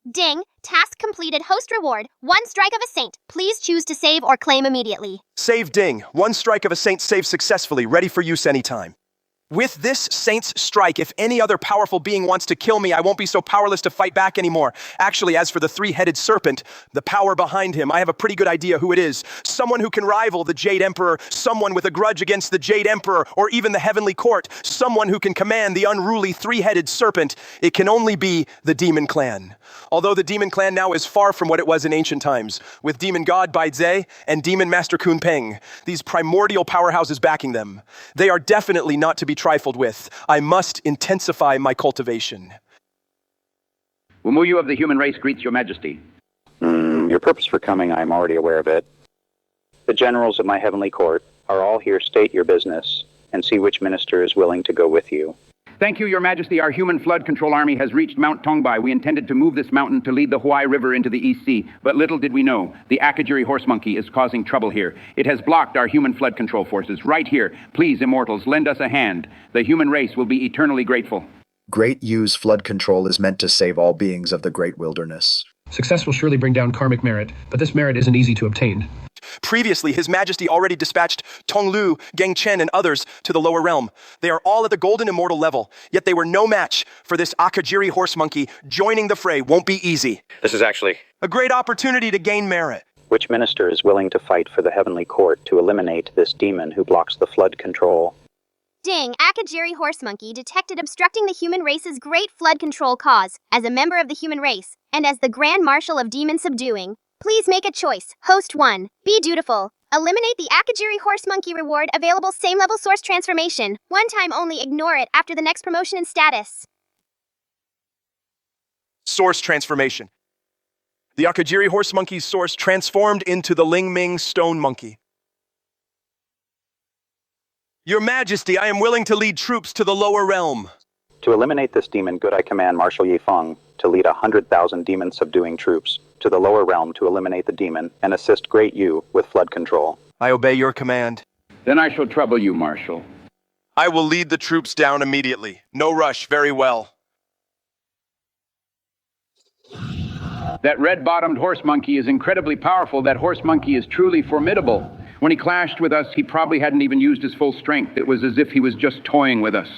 Speaker 2: Ding! Task completed. Host reward. 1 strike of a saint. Please choose to save or claim immediately.
Speaker 1: Save Ding. 1 strike of a saint saved successfully. Ready for use anytime. With this saint's strike, if any other powerful being wants to kill me, I won't be so powerless to fight back anymore. Actually, as for the three-headed serpent, the power behind him, I have a pretty good idea who it is. Someone who can rival the Jade Emperor, someone with a grudge against the Jade Emperor, or even the Heavenly Court, someone who can command the unruly three-headed serpent. It can only be the Demon Clan. Although the Demon Clan now is far from what it was in ancient times, with Demon God Bai Zhe and Demon Master Kun Peng, these primordial powerhouses backing them. They are definitely not to be trifled with. I must intensify my cultivation.
Speaker 5: Umuyu of the human race greets Your Majesty.
Speaker 18: Your purpose for coming, I am already aware of it. The generals of my heavenly court are all here. State your business and see which minister is willing to go with you.
Speaker 5: Thank you, Your Majesty. Our human flood control army has reached Mount Tongbai. We intended to move this mountain to lead the Huai River into the East Sea, but little did we know, the Akajiri horse monkey is causing trouble here. It has blocked our human flood control forces right here. Please, immortals, lend us a hand. The human race will be eternally grateful.
Speaker 17: Great U's flood control is meant to save all beings of the great wilderness.
Speaker 14: Success will surely bring down karmic merit, but this merit isn't easy to obtain.
Speaker 1: Previously, His Majesty already dispatched Tong Lu, Geng Chen, and others to the lower realm. They are all at the golden immortal level, yet they were no match for this Akajiri horse monkey. Joining the fray won't be easy.
Speaker 22: This is actually
Speaker 1: a great opportunity to gain merit.
Speaker 18: Which minister is willing to fight for the heavenly court to eliminate this demon who blocks the flood control?
Speaker 2: Ding! Akajiri horse monkey detected obstructing the human race's great flood control cause. As a member of the human race, and as the Grand Marshal of Demon Subduing, please make a choice. Host 1. Be dutiful. Eliminate the Akajiri horse monkey reward. Available same level source transformation. One time only. Ignore it after the next promotion in status.
Speaker 1: Source transformation. The Akajiri horse monkey's source transformed into the Ling Ming stone monkey. Your Majesty, I am willing to lead troops to the lower realm.
Speaker 18: To eliminate this demon, good I command Marshal Yifeng to lead 100,000 demon subduing troops to the lower realm to eliminate the demon and assist Great Yu with flood control.
Speaker 1: I obey your command.
Speaker 5: Then I shall trouble you, Marshal.
Speaker 1: I will lead the troops down immediately. No rush, very well.
Speaker 5: That red-bottomed horse monkey is incredibly powerful. That horse monkey is truly formidable. When he clashed with us, he probably hadn't even used his full strength. It was as if he was just toying with us.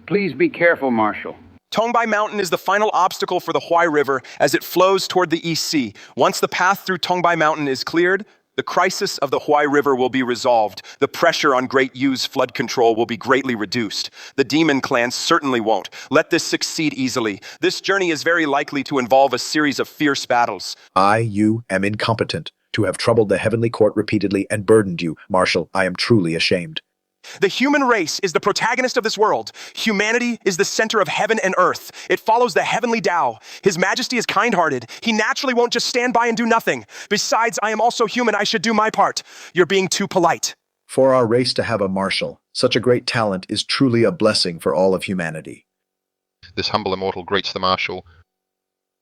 Speaker 5: Please be careful, Marshal.
Speaker 1: Tongbai Mountain is the final obstacle for the Huai River as it flows toward the East Sea. Once the path through Tongbai Mountain is cleared, The crisis of the Huai River will be resolved. The pressure on Great Yu's flood control will be greatly reduced. The demon clans certainly won't. Let this succeed easily. This journey is very likely to involve a series of fierce battles.
Speaker 17: You am incompetent to have troubled the heavenly court repeatedly and burdened you. Marshal, I am truly ashamed.
Speaker 1: The human race is the protagonist of this world. Humanity is the center of heaven and earth. It follows the heavenly Tao. His Majesty is kind-hearted. He naturally won't just stand by and do nothing. Besides, I am also human. I should do my part. You're being too polite.
Speaker 17: For our race to have a marshal, such a great talent is truly a blessing for all of humanity.
Speaker 6: This humble immortal greets the marshal.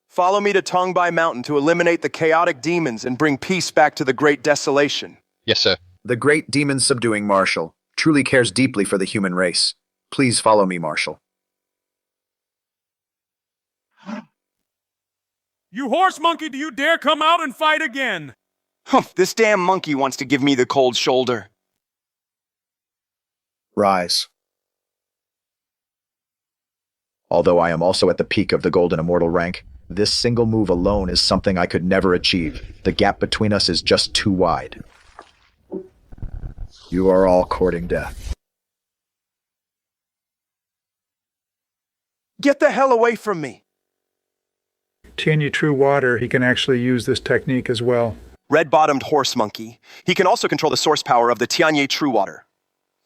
Speaker 1: Follow me to Tongbai Mountain to eliminate the chaotic demons and bring peace back to the Great Desolation.
Speaker 6: Yes, sir.
Speaker 17: The great demon-subduing marshal truly cares deeply for the human race. Please follow me, Marshal.
Speaker 16: You horse monkey, do you dare come out and fight again?
Speaker 1: This damn monkey wants to give me the cold shoulder.
Speaker 17: Rise. Although I am also at the peak of the golden immortal rank, this single move alone is something I could never achieve. The gap between us is just too wide. You are all courting death.
Speaker 1: Get the hell away from me!
Speaker 21: Tianyi True Water, he can actually use this technique as well.
Speaker 1: Red-bottomed horse monkey. He can also control the source power of the Tianyi True Water.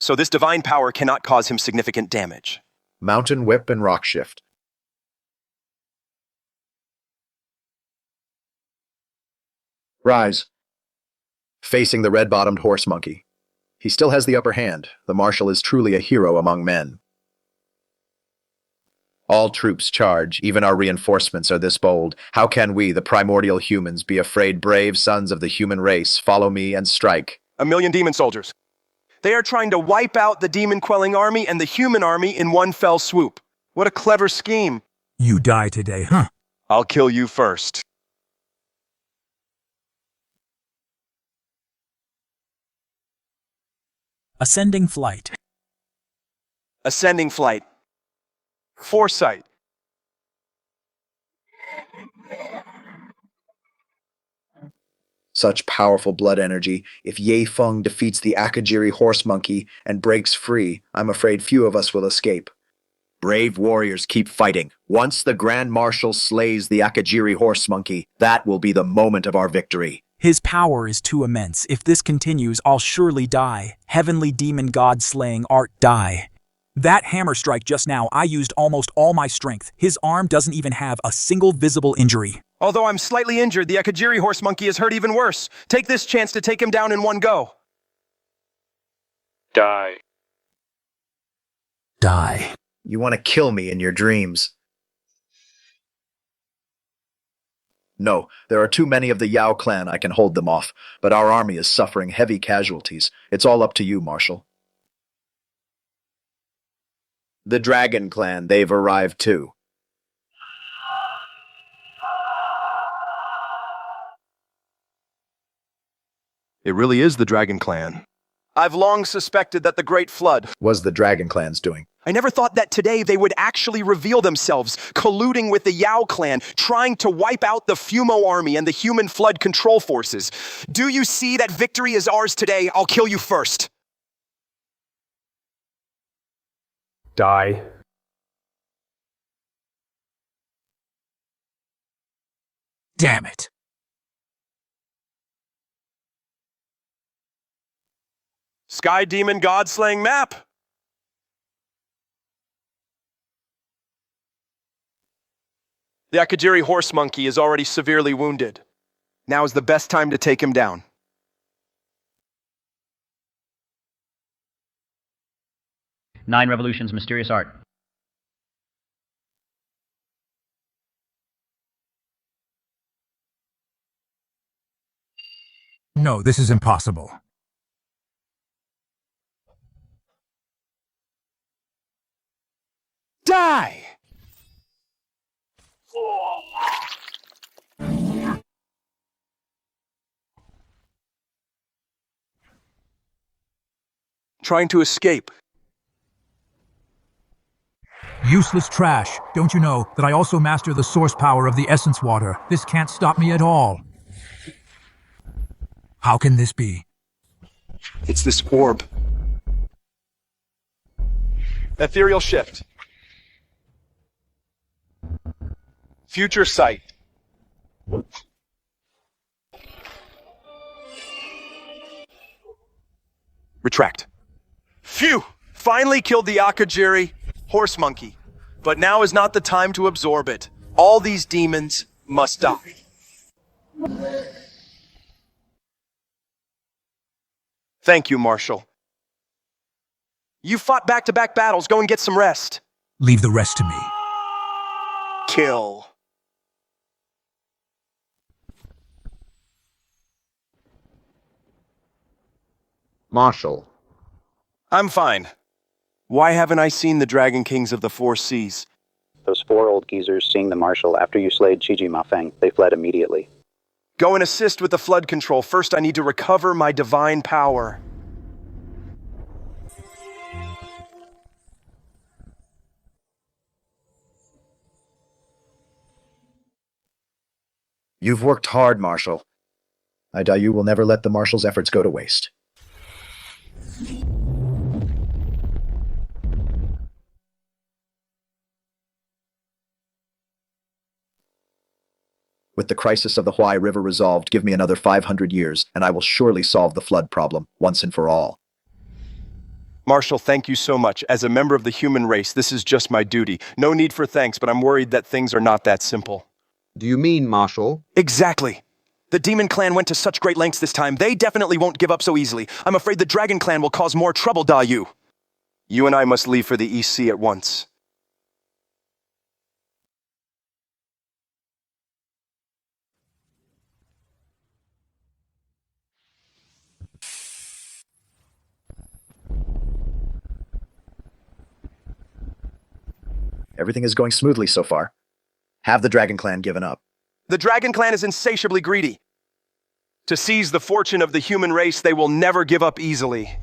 Speaker 1: So this divine power cannot cause him significant damage.
Speaker 17: Mountain Whip and Rock Shift. Rise. Facing the red-bottomed horse monkey. He still has the upper hand. The marshal is truly a hero among men. All troops charge, even our reinforcements are this bold. How can we, the primordial humans, be afraid? Brave sons of the human race, follow me and strike.
Speaker 1: 1,000,000 demon soldiers. They are trying to wipe out the demon-quelling army and the human army in one fell swoop. What a clever scheme.
Speaker 4: You die today, huh?
Speaker 1: I'll kill you first.
Speaker 9: Ascending flight.
Speaker 1: Ascending flight. Foresight.
Speaker 17: Such powerful blood energy. If Ye Feng defeats the Akajiri horse monkey and breaks free, I'm afraid few of us will escape. Brave warriors keep fighting. Once the Grand Marshal slays the Akajiri horse monkey, that will be the moment of our victory.
Speaker 9: His power is too immense. If this continues, I'll surely die. Heavenly demon god slaying art die. That hammer strike just now, I used almost all my strength. His arm doesn't even have a single visible injury.
Speaker 1: Although I'm slightly injured, the Akajiri horse monkey is hurt even worse. Take this chance to take him down in one go.
Speaker 22: Die.
Speaker 4: Die.
Speaker 17: You want to kill me in your dreams. No, there are too many of the Yao clan I can hold them off, but our army is suffering heavy casualties. It's all up to you, Marshal. The Dragon clan, they've arrived too.
Speaker 1: It really is the Dragon clan. I've long suspected that the Great Flood
Speaker 17: was the Dragon clan's doing.
Speaker 1: I never thought that today they would actually reveal themselves, colluding with the Yao clan, trying to wipe out the Fumo army and the human flood control forces. Do you see that victory is ours today? I'll kill you first.
Speaker 16: Die.
Speaker 4: Damn it.
Speaker 1: Sky Demon God-slaying map. The Akajiri horse monkey is already severely wounded. Now is the best time to take him down.
Speaker 23: Nine Revolutions Mysterious Art.
Speaker 4: No, this is impossible.
Speaker 1: Die! Trying to escape.
Speaker 4: Useless trash. Don't you know that I also master the source power of the essence water? This can't stop me at all. How can this be?
Speaker 1: It's this orb. Ethereal shift. Future sight. Retract. Phew! Finally killed the Akajiri horse monkey. But now is not the time to absorb it. All these demons must die. Thank you, Marshal. You fought back-to-back battles. Go and get some rest.
Speaker 4: Leave the rest to me.
Speaker 1: Kill.
Speaker 3: Marshal.
Speaker 1: I'm fine. Why haven't I seen the Dragon Kings of the Four Seas?
Speaker 18: Those four old geezers seeing the Marshal after you slayed cdrama, they fled immediately.
Speaker 1: Go and assist with the flood control. First, I need to recover my divine power.
Speaker 17: You've worked hard, Marshal. I doubt you will never let the Marshal's efforts go to waste. With the crisis of the Huai River resolved, give me another 500 years, and I will surely solve the flood problem, once and for all.
Speaker 1: Marshal, thank you so much. As a member of the human race, this is just my duty. No need for thanks, but I'm worried that things are not that simple.
Speaker 3: Do you mean, Marshal?
Speaker 1: Exactly. The Demon Clan went to such great lengths this time. They definitely won't give up so easily. I'm afraid the Dragon Clan will cause more trouble, Da Yu. You and I must leave for the East Sea at once.
Speaker 17: Everything is going smoothly so far. Have the Dragon Clan given up?
Speaker 1: The Dragon Clan is insatiably greedy. To seize the fortune of the human race, they will never give up easily.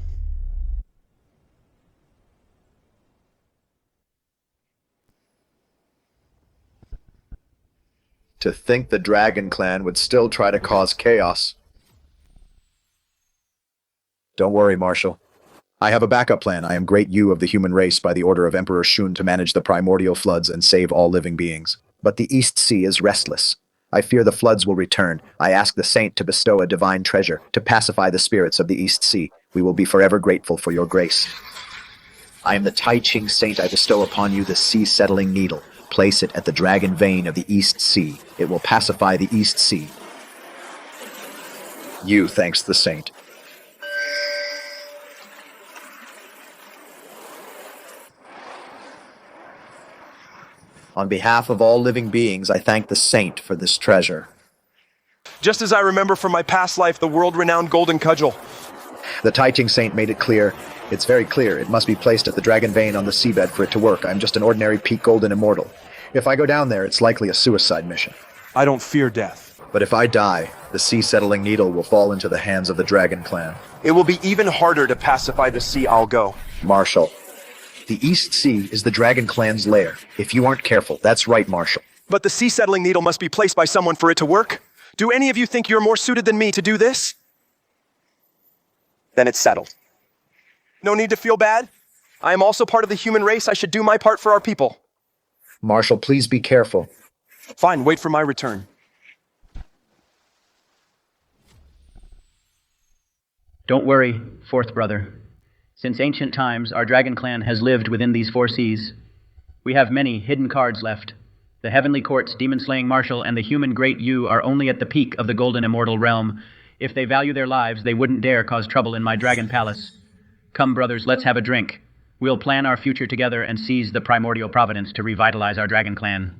Speaker 17: To think the Dragon Clan would still try to cause chaos. Don't worry, Marshal. I have a backup plan. I am Great Yu of the human race by the order of Emperor Shun to manage the primordial floods and save all living beings. But the East Sea is restless. I fear the floods will return. I ask the saint to bestow a divine treasure to pacify the spirits of the East Sea. We will be forever grateful for your grace. I am the Tai Ching saint. I bestow upon you the sea-settling needle. Place it at the dragon vein of the East Sea. It will pacify the East Sea. You thanks the saint. On behalf of all living beings, I thank the saint for this treasure.
Speaker 1: Just as I remember from my past life, the world-renowned golden cudgel.
Speaker 17: The Tai Ching saint made it clear. It's very clear. It must be placed at the dragon vein on the seabed for it to work. I'm just an ordinary peak golden immortal. If I go down there, it's likely a suicide mission.
Speaker 1: I don't fear death.
Speaker 17: But if I die, the sea-settling needle will fall into the hands of the Dragon Clan.
Speaker 1: It will be even harder to pacify the sea. I'll go.
Speaker 17: Marshal. The East Sea is the Dragon Clan's lair. If you aren't careful, that's right, Marshal.
Speaker 1: But the sea-settling needle must be placed by someone for it to work. Do any of you think you're more suited than me to do this? Then it's settled. No need to feel bad. I am also part of the human race. I should do my part for our people.
Speaker 17: Marshal, please be careful.
Speaker 1: Fine, wait for my return.
Speaker 23: Don't worry, fourth brother. Since ancient times, our Dragon Clan has lived within these four seas. We have many hidden cards left. The Heavenly Court's demon-slaying Marshal and the human Great Yu are only at the peak of the golden immortal realm. If they value their lives, they wouldn't dare cause trouble in my Dragon Palace. Come, brothers, let's have a drink. We'll plan our future together and seize the primordial providence to revitalize our Dragon Clan.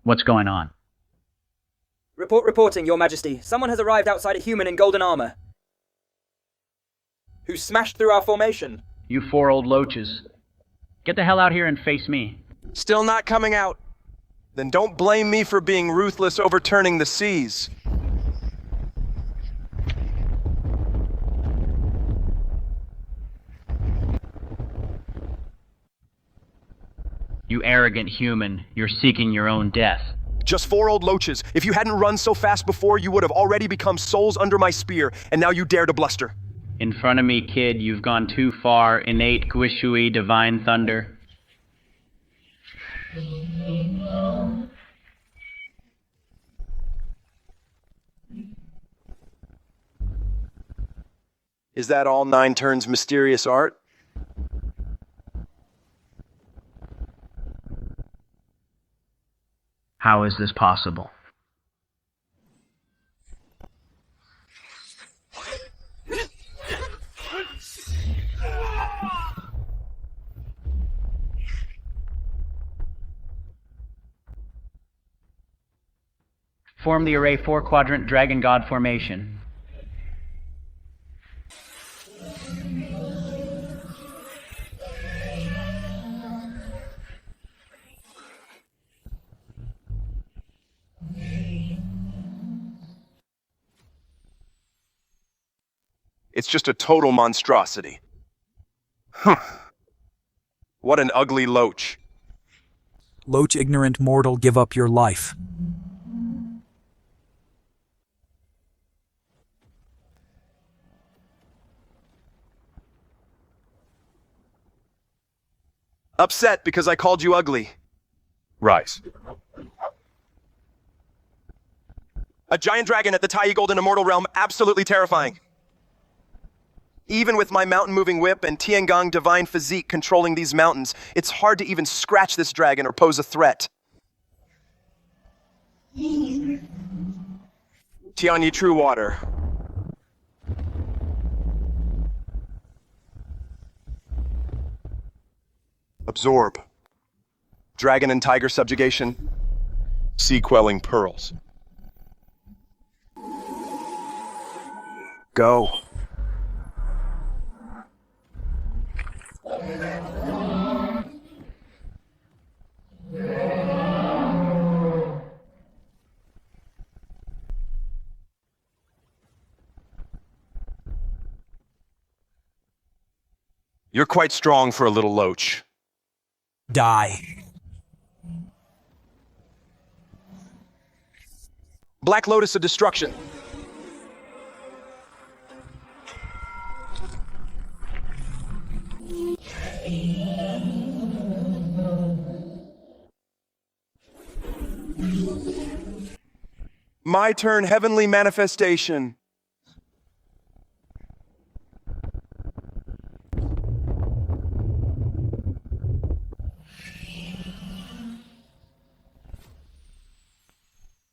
Speaker 23: What's going on?
Speaker 7: Reporting, Your Majesty. Someone has arrived outside a human in golden armor. Who smashed through our formation.
Speaker 23: You four old loaches. Get the hell out here and face me.
Speaker 1: Still not coming out. Then don't blame me for being ruthless overturning the seas.
Speaker 23: You arrogant human, you're seeking your own death.
Speaker 1: Just 4 old loaches. If you hadn't run so fast before, you would have already become souls under my spear, and now you dare to bluster.
Speaker 23: In front of me, kid, you've gone too far. Innate, Guishui, divine thunder.
Speaker 1: Is that all 9 turns mysterious art?
Speaker 23: How is this possible? Form the array 4-quadrant dragon god formation.
Speaker 1: It's just a total monstrosity. Huh. What an ugly loach.
Speaker 9: Loach ignorant mortal, give up your life.
Speaker 1: Upset because I called you ugly.
Speaker 8: Rise.
Speaker 1: A giant dragon at the Tai Golden Immortal Realm, absolutely terrifying. Even with my mountain-moving whip and Tiangong divine physique controlling these mountains, it's hard to even scratch this dragon or pose a threat. Tianyi True Water. Absorb. Dragon and tiger subjugation.
Speaker 8: Sea quelling pearls.
Speaker 1: Go.
Speaker 8: You're quite strong for a little loach.
Speaker 9: Die.
Speaker 1: Black Lotus of Destruction. My turn, Heavenly Manifestation.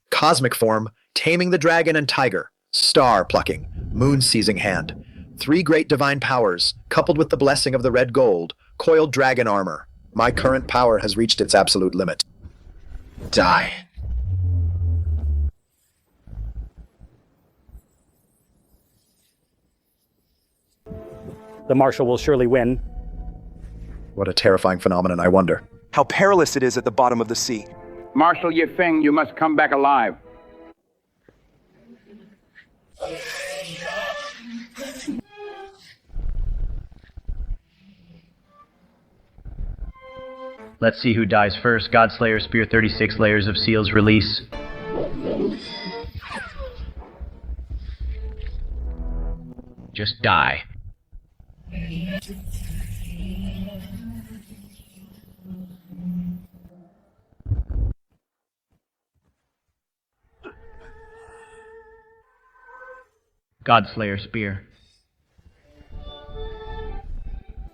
Speaker 17: Cosmic form, taming the dragon and tiger. Star plucking, moon seizing hand. 3 great divine powers, coupled with the blessing of the red gold. Coiled dragon armor. My current power has reached its absolute limit. Die.
Speaker 19: The Marshal will surely win.
Speaker 17: What a terrifying phenomenon, I wonder.
Speaker 1: How perilous it is at the bottom of the sea.
Speaker 5: Marshal Yifeng, you must come back alive.
Speaker 23: Let's see who dies first. Godslayer Spear 36 layers of seals release. Just die. Godslayer Spear.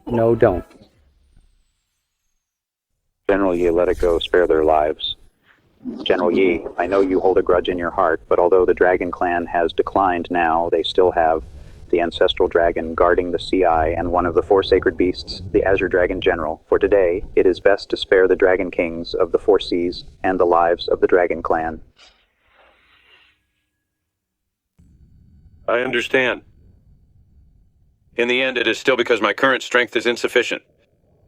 Speaker 19: No, don't.
Speaker 18: General Yi, let it go. Spare their lives. General Yi, I know you hold a grudge in your heart, but although the Dragon Clan has declined now, they still have the ancestral dragon guarding the sea eye and one of the 4 sacred beasts, the Azure Dragon General. For today, it is best to spare the Dragon Kings of the 4 seas and the lives of the Dragon Clan.
Speaker 22: I understand. In the end, it is still because my current strength is insufficient.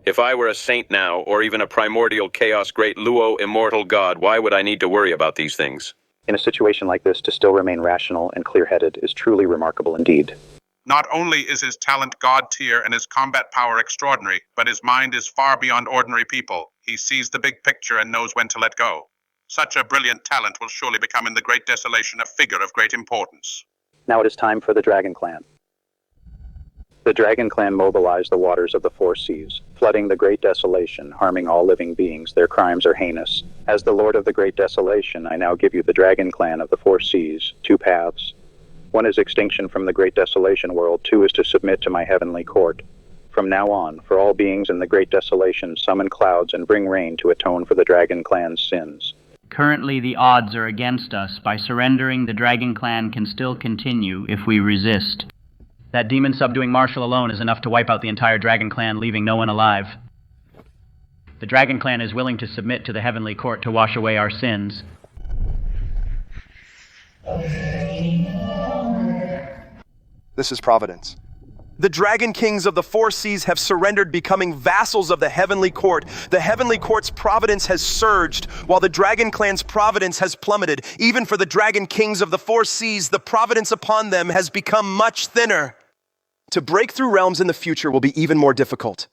Speaker 22: If I were a saint now, or even a primordial chaos great Luo immortal god, why would I need to worry about these things?
Speaker 18: In a situation like this, to still remain rational and clear-headed is truly remarkable indeed.
Speaker 10: Not only is his talent god tier and his combat power extraordinary, but his mind is far beyond ordinary people. He sees the big picture and knows when to let go. Such a brilliant talent will surely become in the Great Desolation a figure of great importance.
Speaker 18: Now it is time for the Dragon Clan. The Dragon Clan mobilized the waters of the four seas, flooding the Great Desolation, harming all living beings. Their crimes are heinous. As the Lord of the Great Desolation, I now give you the Dragon Clan of the four seas, two paths. One is extinction from the Great Desolation world, two is to submit to my heavenly court. From now on, for all beings in the Great Desolation, summon clouds and bring rain to atone for the Dragon Clan's sins.
Speaker 23: Currently, the odds are against us. By surrendering, the Dragon Clan can still continue if we resist. That demon subduing Marshal alone is enough to wipe out the entire Dragon Clan, leaving no one alive. The Dragon Clan is willing to submit to the Heavenly Court to wash away our sins.
Speaker 1: This is Providence. The Dragon Kings of the Four Seas have surrendered, becoming vassals of the Heavenly Court. The Heavenly Court's providence has surged, while the Dragon Clan's providence has plummeted. Even for the Dragon Kings of the Four Seas, the providence upon them has become much thinner. To break through realms in the future will be even more difficult.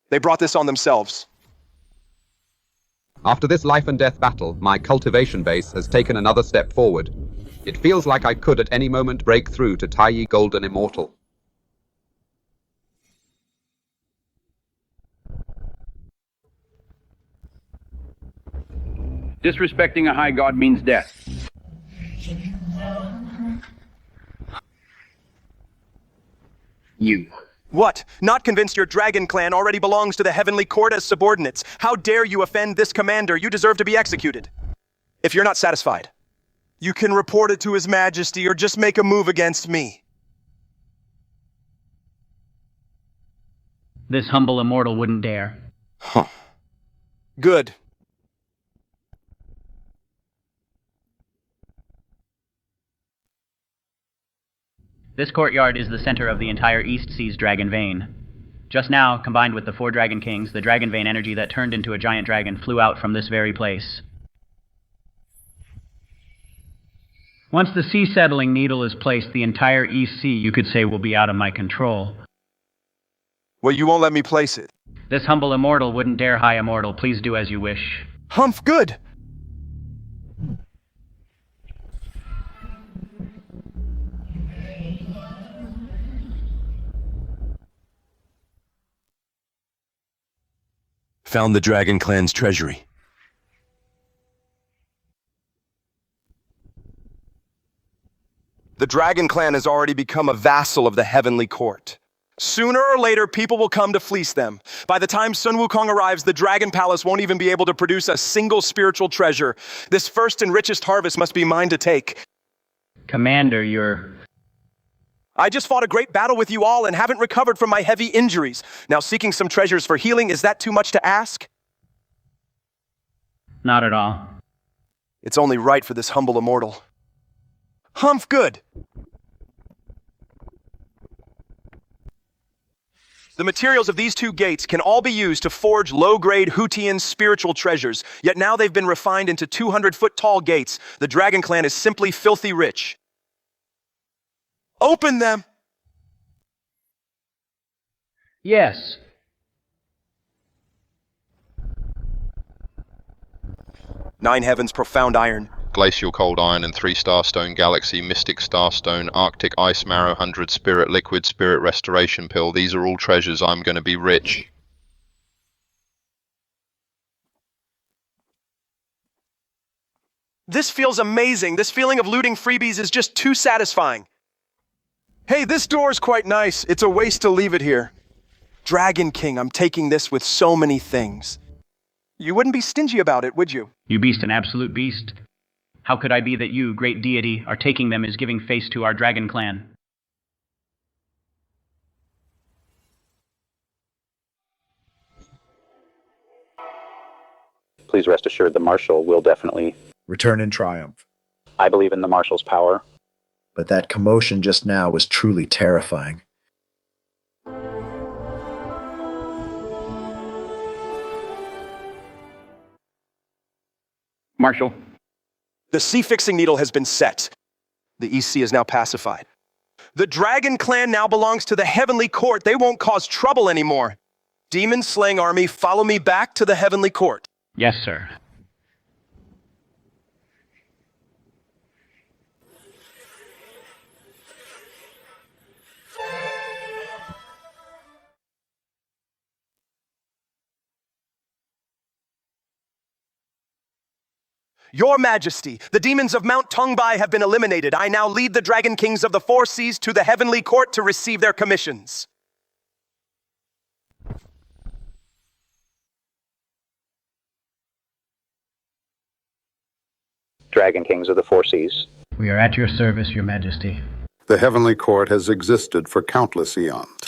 Speaker 1: They brought this on themselves.
Speaker 3: After this life and death battle, my cultivation base has taken another step forward. It feels like I could at any moment break through to Taiyi Golden Immortal.
Speaker 5: Disrespecting a high god means death. You.
Speaker 1: What? Not convinced your Dragon Clan already belongs to the Heavenly Court as subordinates? How dare you offend this commander? You deserve to be executed. If you're not satisfied, you can report it to His Majesty or just make a move against me.
Speaker 23: This humble immortal wouldn't dare.
Speaker 1: Huh. Good.
Speaker 23: This courtyard is the center of the entire East Sea's dragon vein. Just now, combined with the four Dragon Kings, the dragon vein energy that turned into a giant dragon flew out from this very place. Once the sea-settling needle is placed, the entire East Sea, you could say, will be out of my control.
Speaker 1: Well, you won't let me place it.
Speaker 23: This humble immortal wouldn't dare, high immortal. Please do as you wish.
Speaker 1: Humph, good!
Speaker 8: Found the Dragon Clan's treasury.
Speaker 1: The Dragon Clan has already become a vassal of the Heavenly Court. Sooner or later, people will come to fleece them. By the time Sun Wukong arrives, the Dragon Palace won't even be able to produce a single spiritual treasure. This first and richest harvest must be mine to take.
Speaker 23: Commander, you're...
Speaker 1: I just fought a great battle with you all and haven't recovered from my heavy injuries. Now seeking some treasures for healing, is that too much to ask?
Speaker 23: Not at all.
Speaker 1: It's only right for this humble immortal. Humph, good! The materials of these two gates can all be used to forge low-grade Hutian spiritual treasures, yet now they've been refined into 200-foot-tall gates. The Dragon Clan is simply filthy rich. Open them!
Speaker 23: Yes.
Speaker 1: Nine Heavens Profound Iron.
Speaker 6: Glacial Cold Iron and 3 Starstone Galaxy, Mystic Starstone, Arctic Ice Marrow, 100 Spirit Liquid, Spirit Restoration Pill. These are all treasures. I'm going to be rich.
Speaker 1: This feels amazing. This feeling of looting freebies is just too satisfying. Hey, this door's quite nice. It's a waste to leave it here. Dragon King, I'm taking this with so many things. You wouldn't be stingy about it, would you?
Speaker 23: You beast, an absolute beast. How could I be that you, great deity, are taking them as giving face to our Dragon Clan?
Speaker 18: Please rest assured the Marshal will definitely
Speaker 17: return in triumph.
Speaker 18: I believe in the Marshal's power.
Speaker 17: But that commotion just now was truly terrifying.
Speaker 5: Marshal.
Speaker 1: The sea-fixing needle has been set. The East Sea is now pacified. The Dragon Clan now belongs to the Heavenly Court. They won't cause trouble anymore. Demon-slaying army, follow me back to the Heavenly Court.
Speaker 23: Yes, sir.
Speaker 1: Your Majesty, the demons of Mount Tongbai have been eliminated. I now lead the Dragon Kings of the Four Seas to the Heavenly Court to receive their commissions.
Speaker 18: Dragon Kings of the Four Seas.
Speaker 23: We are at your service, Your Majesty.
Speaker 11: The Heavenly Court has existed for countless eons.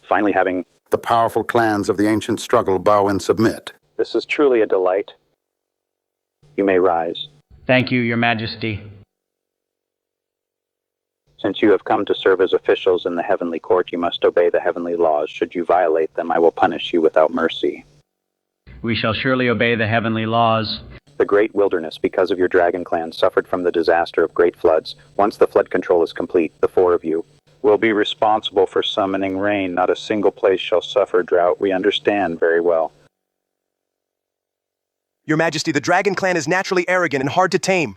Speaker 18: Finally having...
Speaker 11: The powerful clans of the ancient struggle bow and submit.
Speaker 18: This is truly a delight. You may rise.
Speaker 23: Thank you, Your Majesty.
Speaker 18: Since you have come to serve as officials in the Heavenly Court, you must obey the heavenly laws. Should you violate them, I will punish you without mercy.
Speaker 23: We shall surely obey the heavenly laws.
Speaker 18: The great wilderness, because of your dragon clan, suffered from the disaster of great floods. Once the flood control is complete, the four of you will be responsible for summoning rain. Not a single place shall suffer drought. We understand very well.
Speaker 1: Your Majesty, the Dragon Clan is naturally arrogant and hard to tame.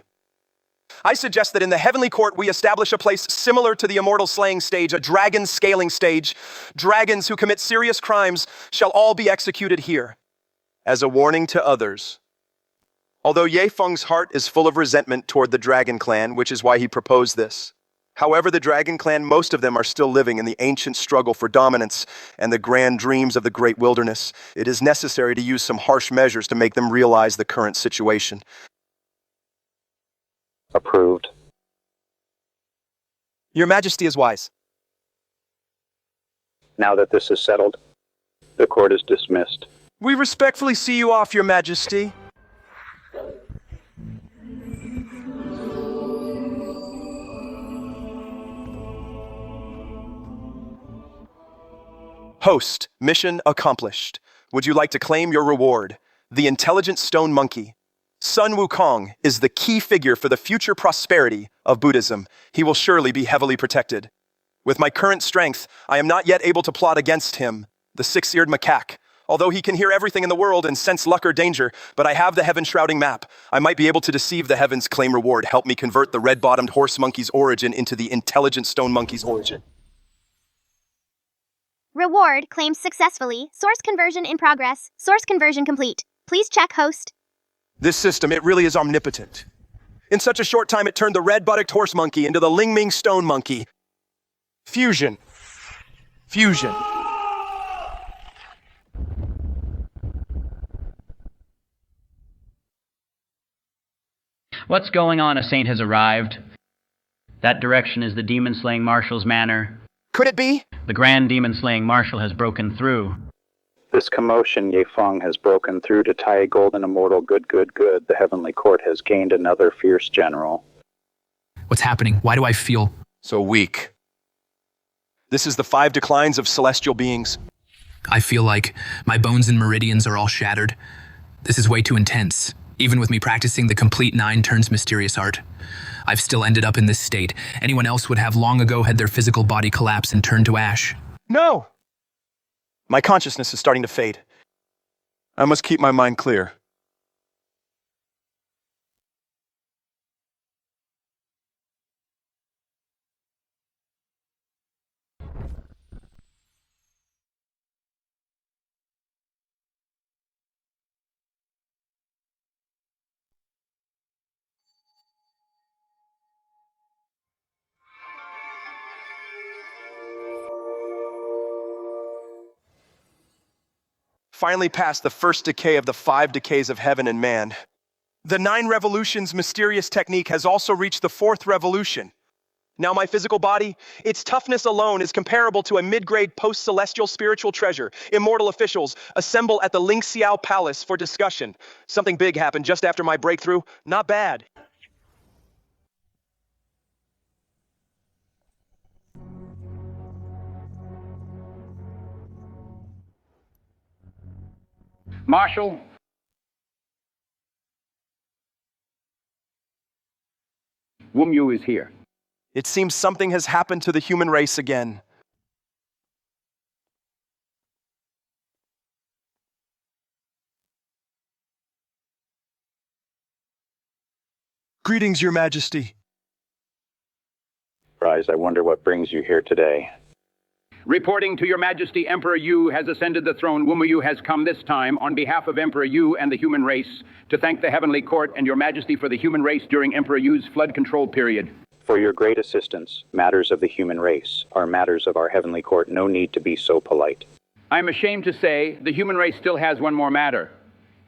Speaker 1: I suggest that in the Heavenly Court we establish a place similar to the immortal slaying stage, a dragon scaling stage. Dragons who commit serious crimes shall all be executed here, as a warning to others. Although Ye Feng's heart is full of resentment toward the Dragon Clan, which is why he proposed this. However, the Dragon Clan, most of them are still living in the ancient struggle for dominance and the grand dreams of the great wilderness. It is necessary to use some harsh measures to make them realize the current situation.
Speaker 18: Approved.
Speaker 1: Your Majesty is wise.
Speaker 18: Now that this is settled, the court is dismissed.
Speaker 1: We respectfully see you off, Your Majesty. Host, mission accomplished. Would you like to claim your reward? The intelligent stone monkey. Sun Wukong is the key figure for the future prosperity of Buddhism. He will surely be heavily protected. With my current strength, I am not yet able to plot against him, the six-eared macaque. Although he can hear everything in the world and sense luck or danger, but I have the heaven-shrouding map. I might be able to deceive the heavens, claim reward, help me convert the red-bottomed horse monkey's origin into the intelligent stone monkey's origin.
Speaker 2: Reward claimed successfully. Source conversion in progress. Source conversion complete. Please check host.
Speaker 1: This system, it really is omnipotent. In such a short time, it turned the red-buttocked horse monkey into the Ling Ming stone monkey. Fusion. Fusion.
Speaker 23: What's going on? A saint has arrived. That direction is the demon-slaying marshal's manor.
Speaker 1: Could it be?
Speaker 23: The grand demon-slaying marshal has broken through.
Speaker 18: This commotion, Ye Feng has broken through to tie a golden immortal. Good. The Heavenly Court has gained another fierce general.
Speaker 4: What's happening? Why do I feel
Speaker 1: so weak? This is the 5 declines of celestial beings.
Speaker 4: I feel like my bones and meridians are all shattered. This is way too intense. Even with me practicing the complete 9 turns mysterious art, I've still ended up in this state. Anyone else would have long ago had their physical body collapse and turn to ash.
Speaker 1: No! My consciousness is starting to fade. I must keep my mind clear. Finally past the first decay of the 5 decays of heaven and man. The 9 revolutions mysterious technique has also reached the 4th revolution. Now my physical body, its toughness alone is comparable to a mid-grade post-celestial spiritual treasure. Immortal officials assemble at the Ling Xiao Palace for discussion. Something big happened just after my breakthrough. Not bad.
Speaker 5: Marshal, Wumyu is here.
Speaker 1: It seems something has happened to the human race again. Greetings, Your Majesty.
Speaker 18: Rise, I wonder what brings you here today.
Speaker 5: Reporting to your majesty, Emperor Yu has ascended the throne. Wumayu has come this time on behalf of Emperor Yu and the human race to thank the heavenly court and your majesty for the human race during Emperor Yu's flood control period.
Speaker 18: For your great assistance, matters of the human race are matters of our heavenly court. No need to be so polite.
Speaker 5: I am ashamed to say the human race still has one more matter.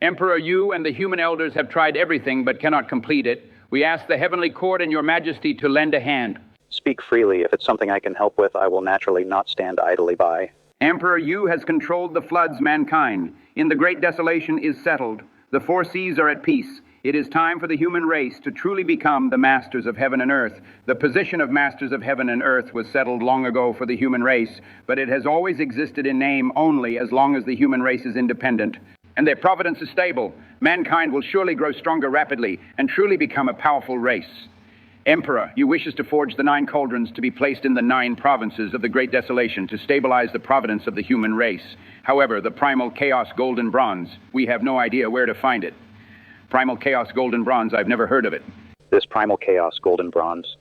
Speaker 5: Emperor Yu and the human elders have tried everything but cannot complete it. We ask the heavenly court and your majesty to lend a hand.
Speaker 18: Speak freely. If it's something I can help with, I will naturally not stand idly by.
Speaker 5: Emperor Yu has controlled the floods mankind. In the great desolation is settled. The four seas are at peace. It is time for the human race to truly become the masters of heaven and earth. The position of masters of heaven and earth was settled long ago for the human race, but it has always existed in name only as long as the human race is independent. And their providence is stable. Mankind will surely grow stronger rapidly and truly become a powerful race. Emperor, you wishes to forge the 9 cauldrons to be placed in the 9 provinces of the Great Desolation to stabilize the providence of the human race. However, the primal chaos golden bronze, we have no idea where to find it. Primal chaos golden bronze, I've never heard of it.
Speaker 18: This primal chaos golden bronze.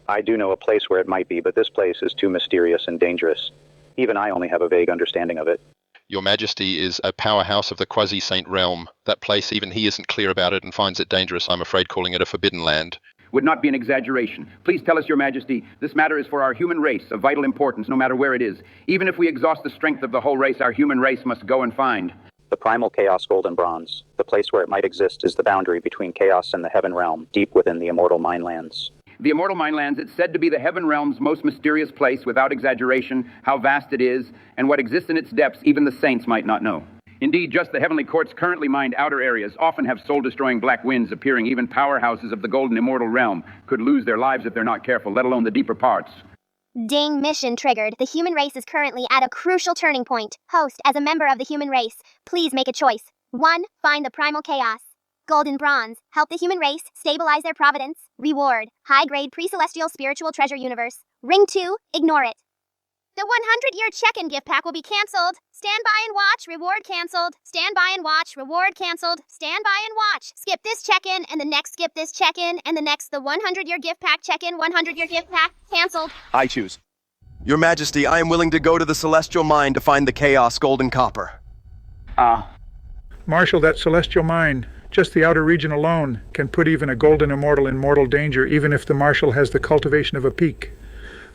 Speaker 18: I do know a place where it might be, but this place is too mysterious and dangerous. Even I only have a vague understanding of it.
Speaker 6: Your Majesty is a powerhouse of the quasi-saint realm. That place, even he isn't clear about it and finds it dangerous. I'm afraid calling it a forbidden land
Speaker 5: would not be an exaggeration. Please tell us, your majesty, this matter is for our human race of vital importance, no matter where it is. Even if we exhaust the strength of the whole race, our human race must go and find.
Speaker 18: The primal chaos golden bronze. The place where it might exist is the boundary between chaos and the heaven realm, deep within the immortal minelands.
Speaker 5: The immortal minelands, it's said to be the heaven realm's most mysterious place, without exaggeration. How vast it is, and what exists in its depths, even the saints might not know. Indeed, just the heavenly courts currently mined outer areas often have soul-destroying black winds appearing. Even powerhouses of the golden immortal realm could lose their lives if they're not careful, let alone the deeper parts.
Speaker 2: Ding, mission triggered. The human race is currently at a crucial turning point. Host, as a member of the human race, please make a choice. 1. Find the primal chaos. Golden bronze. Help the human race stabilize their providence. Reward. High-grade pre-celestial spiritual treasure universe. Ring 2. Ignore it. The 100-year check-in gift pack will be canceled. Stand by and watch. Reward canceled. Stand by and watch. Reward canceled. Stand by and watch. Skip this check-in and the next skip this check-in and the next the 100-year gift pack check-in 100-year gift pack canceled.
Speaker 1: I choose. Your Majesty, I am willing to go to the celestial mine to find the chaos golden copper.
Speaker 21: Marshal, that celestial mine, just the outer region alone, can put even a golden immortal in mortal danger, even if the Marshal has the cultivation of a peak.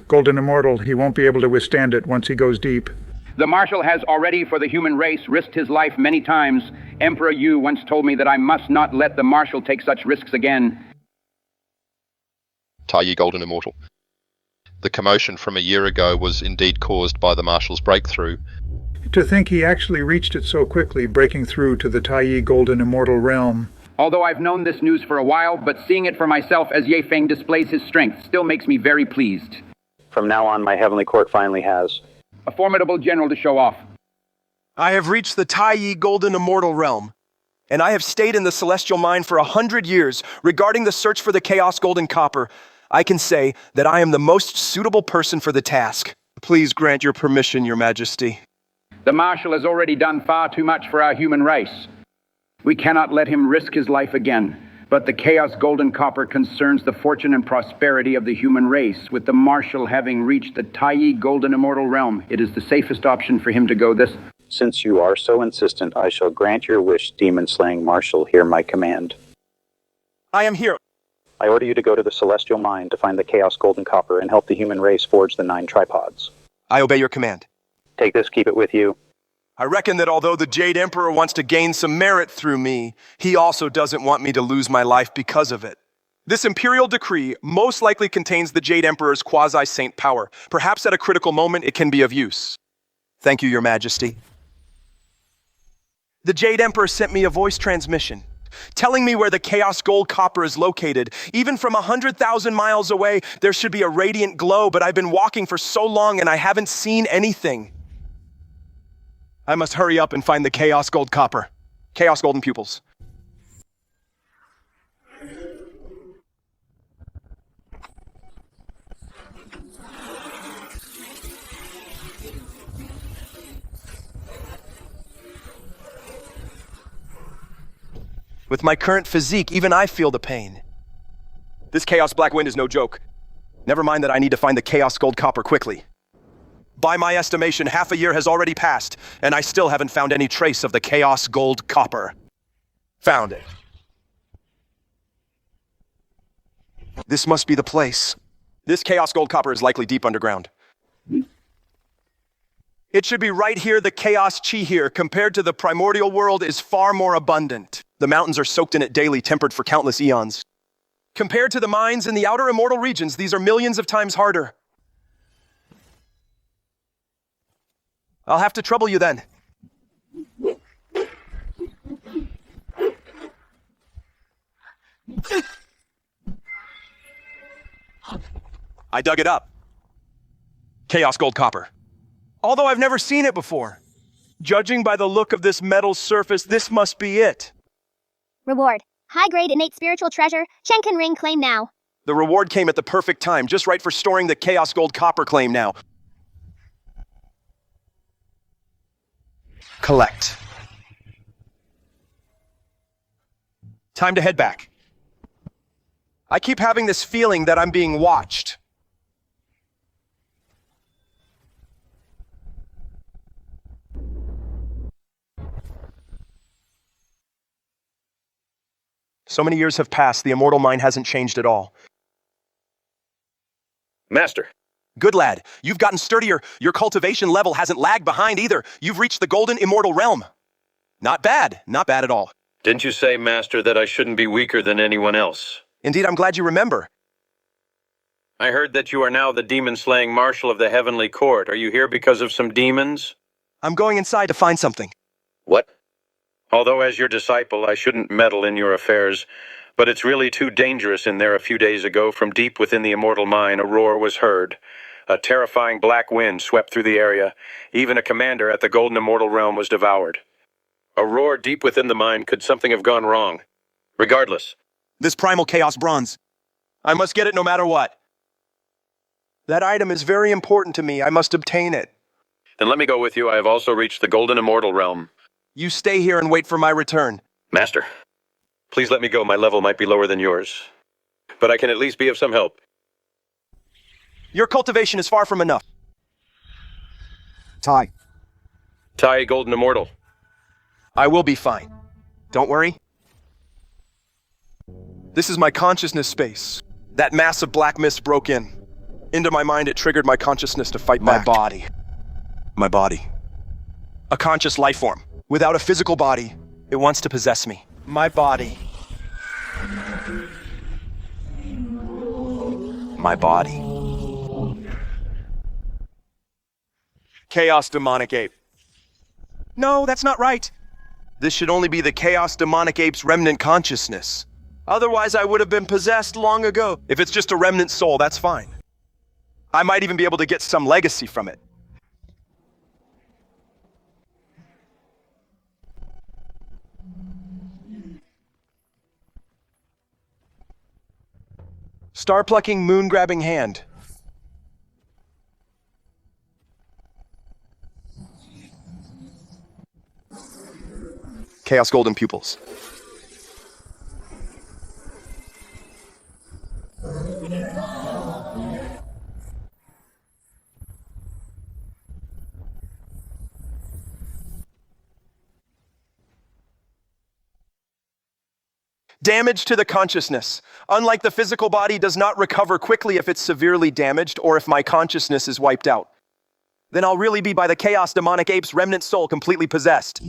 Speaker 21: Golden immortal, he won't be able to withstand it once he goes deep.
Speaker 5: The Marshal has already, for the human race, risked his life many times. Emperor Yu once told me that I must not let the Marshal take such risks again.
Speaker 6: Taiyi Golden Immortal. The commotion from a year ago was indeed caused by the Marshal's breakthrough.
Speaker 21: To think he actually reached it so quickly, breaking through to the Taiyi Golden Immortal realm.
Speaker 5: Although I've known this news for a while, but seeing it for myself as Ye Feng displays his strength still makes me very pleased.
Speaker 18: From now on, my heavenly court finally has
Speaker 5: a formidable general to show off.
Speaker 1: I have reached the Taiyi Golden Immortal realm, and I have stayed in the celestial mine for 100 years. Regarding the search for the Chaos Golden Copper, I can say that I am the most suitable person for the task. Please grant your permission, Your Majesty.
Speaker 5: The Marshal has already done far too much for our human race. We cannot let him risk his life again. But the Chaos Golden Copper concerns the fortune and prosperity of the human race. With the Marshal having reached the Taiyi Golden Immortal realm, it is the safest option for him to go this.
Speaker 18: Since you are so insistent, I shall grant your wish, demon-slaying Marshal. Hear my command.
Speaker 1: I am here.
Speaker 18: I order you to go to the Celestial Mine to find the Chaos Golden Copper and help the human race forge the 9 tripods.
Speaker 1: I obey your command.
Speaker 18: Take this, keep it with you.
Speaker 1: I reckon that although the Jade Emperor wants to gain some merit through me, he also doesn't want me to lose my life because of it. This imperial decree most likely contains the Jade Emperor's quasi-saint power. Perhaps at a critical moment it can be of use. Thank you, Your Majesty. The Jade Emperor sent me a voice transmission, telling me where the Chaos Gold Copper is located. Even from 100,000 miles away, there should be a radiant glow, but I've been walking for so long and I haven't seen anything. I must hurry up and find the Chaos Gold Copper. Chaos Golden Pupils. With my current physique, even I feel the pain. This Chaos Black Wind is no joke. Never mind that I need to find the Chaos Gold Copper quickly. By my estimation, half a year has already passed, and I still haven't found any trace of the Chaos Gold Copper. Found it. This must be the place. This Chaos Gold Copper is likely deep underground. It should be right here. The Chaos Chi here, compared to the primordial world, is far more abundant. The mountains are soaked in it daily, tempered for countless eons. Compared to the mines in the outer immortal regions, these are millions of times harder. I'll have to trouble you then. I dug it up. Chaos Gold Copper. Although I've never seen it before. Judging by the look of this metal surface, this must be it.
Speaker 2: Reward. High-grade innate spiritual treasure. Chenkin ring claim now.
Speaker 1: The reward came at the perfect time, just right for storing the Chaos Gold Copper claim now. Collect. Time to head back. I keep having this feeling that I'm being watched. So many years have passed, the immortal mine hasn't changed at all.
Speaker 22: Master.
Speaker 1: Good lad, you've gotten sturdier. Your cultivation level hasn't lagged behind either. You've reached the golden immortal realm. Not bad at all.
Speaker 22: Didn't you say, Master, that I shouldn't be weaker than anyone else?
Speaker 1: Indeed, I'm glad you remember.
Speaker 22: I heard that you are now the demon-slaying marshal of the heavenly court. Are you here because of some demons?
Speaker 1: I'm going inside to find something.
Speaker 22: What? Although as your disciple, I shouldn't meddle in your affairs, but it's really too dangerous in there. A few days ago, from deep within the immortal mine, a roar was heard. A terrifying black wind swept through the area. Even a commander at the golden immortal realm was devoured. A roar deep within the mine. Could something have gone wrong? Regardless.
Speaker 1: This primal chaos bronze. I must get it no matter what. That item is very important to me. I must obtain it.
Speaker 22: Then let me go with you. I have also reached the golden immortal realm.
Speaker 1: You stay here and wait for my return.
Speaker 22: Master, please let me go. My level might be lower than yours, but I can at least be of some help.
Speaker 1: Your cultivation is far from enough. Tai,
Speaker 22: golden immortal.
Speaker 1: I will be fine. Don't worry. This is my consciousness space. That mass of black mist broke in. Into my mind, it triggered my consciousness to fight back. My body. A conscious life form. Without a physical body, it wants to possess me. My body. My body. Chaos Demonic Ape. No, that's not right. This should only be the Chaos Demonic Ape's remnant consciousness. Otherwise, I would have been possessed long ago. If it's just a remnant soul, that's fine. I might even be able to get some legacy from it. Star-plucking, moon-grabbing hand. Chaos Golden Pupils. Damage to the consciousness. Unlike the physical body, does not recover quickly if it's severely damaged or if my consciousness is wiped out. Then I'll really be by the Chaos Demonic Ape's remnant soul completely possessed.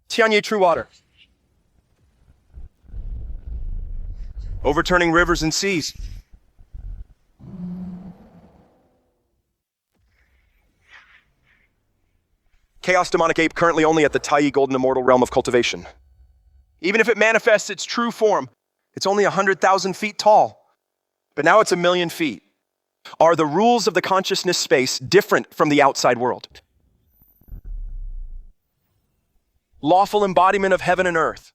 Speaker 1: Tianye True Water. Overturning rivers and seas. Chaos Demonic Ape currently only at the Tai Golden Immortal realm of cultivation. Even if it manifests its true form, it's only 100,000 feet tall. But now it's 1,000,000 feet. Are the rules of the consciousness space different from the outside world? Lawful embodiment of heaven and earth.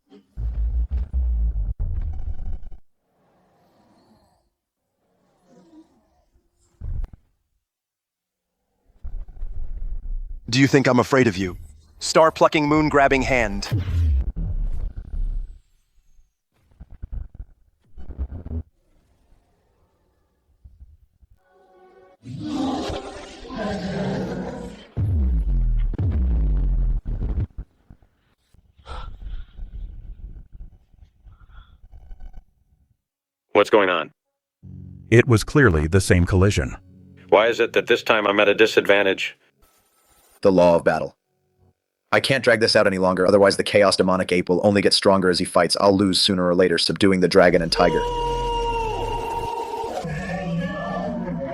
Speaker 1: Do you think I'm afraid of you? Star-plucking, moon-grabbing hand.
Speaker 22: What's going on?
Speaker 12: It was clearly the same collision.
Speaker 22: Why is it that this time I'm at a disadvantage?
Speaker 17: The law of battle. I can't drag this out any longer, otherwise the Chaos Demonic Ape will only get stronger as he fights. I'll lose sooner or later, subduing the dragon and tiger.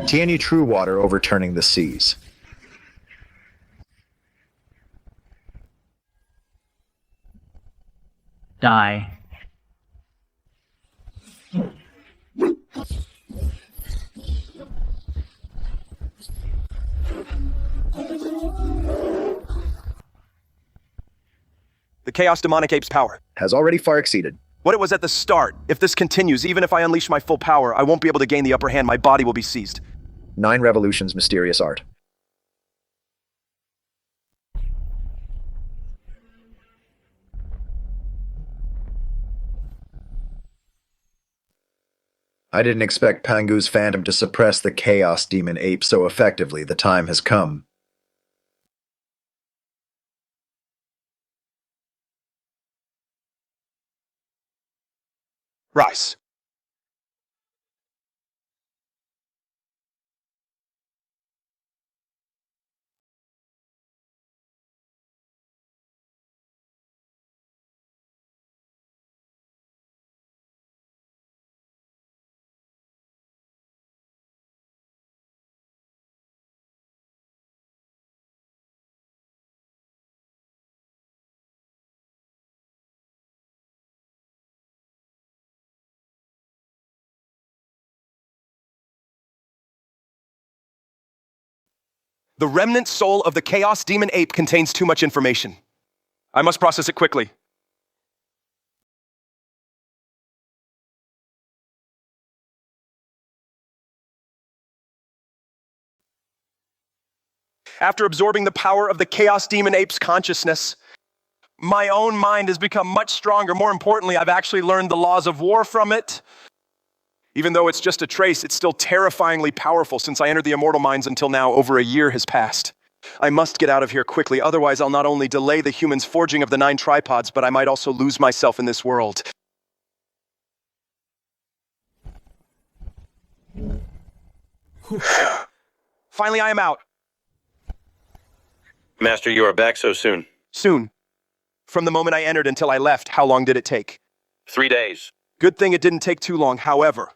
Speaker 17: Tianyi True Water overturning the seas.
Speaker 23: Die.
Speaker 1: The Chaos Demonic Ape's power
Speaker 17: has already far exceeded
Speaker 1: what it was at the start. If this continues, even if I unleash my full power, I won't be able to gain the upper hand. My body will be seized.
Speaker 17: 9 Revolutions Mysterious Art. I didn't expect Pangu's Phantom to suppress the Chaos Demon Ape so effectively. The time has come.
Speaker 1: Rise. The remnant soul of the Chaos Demon Ape contains too much information. I must process it quickly. After absorbing the power of the Chaos Demon Ape's consciousness, my own mind has become much stronger. More importantly, I've actually learned the laws of war from it. Even though it's just a trace, it's still terrifyingly powerful. Since I entered the Immortal Mines until now, over a year has passed. I must get out of here quickly, otherwise I'll not only delay the humans' forging of the 9 tripods, but I might also lose myself in this world. Finally, I am out.
Speaker 22: Master, you are back so soon.
Speaker 1: Soon. From the moment I entered until I left, how long did it take?
Speaker 22: 3 days.
Speaker 1: Good thing it didn't take too long, however.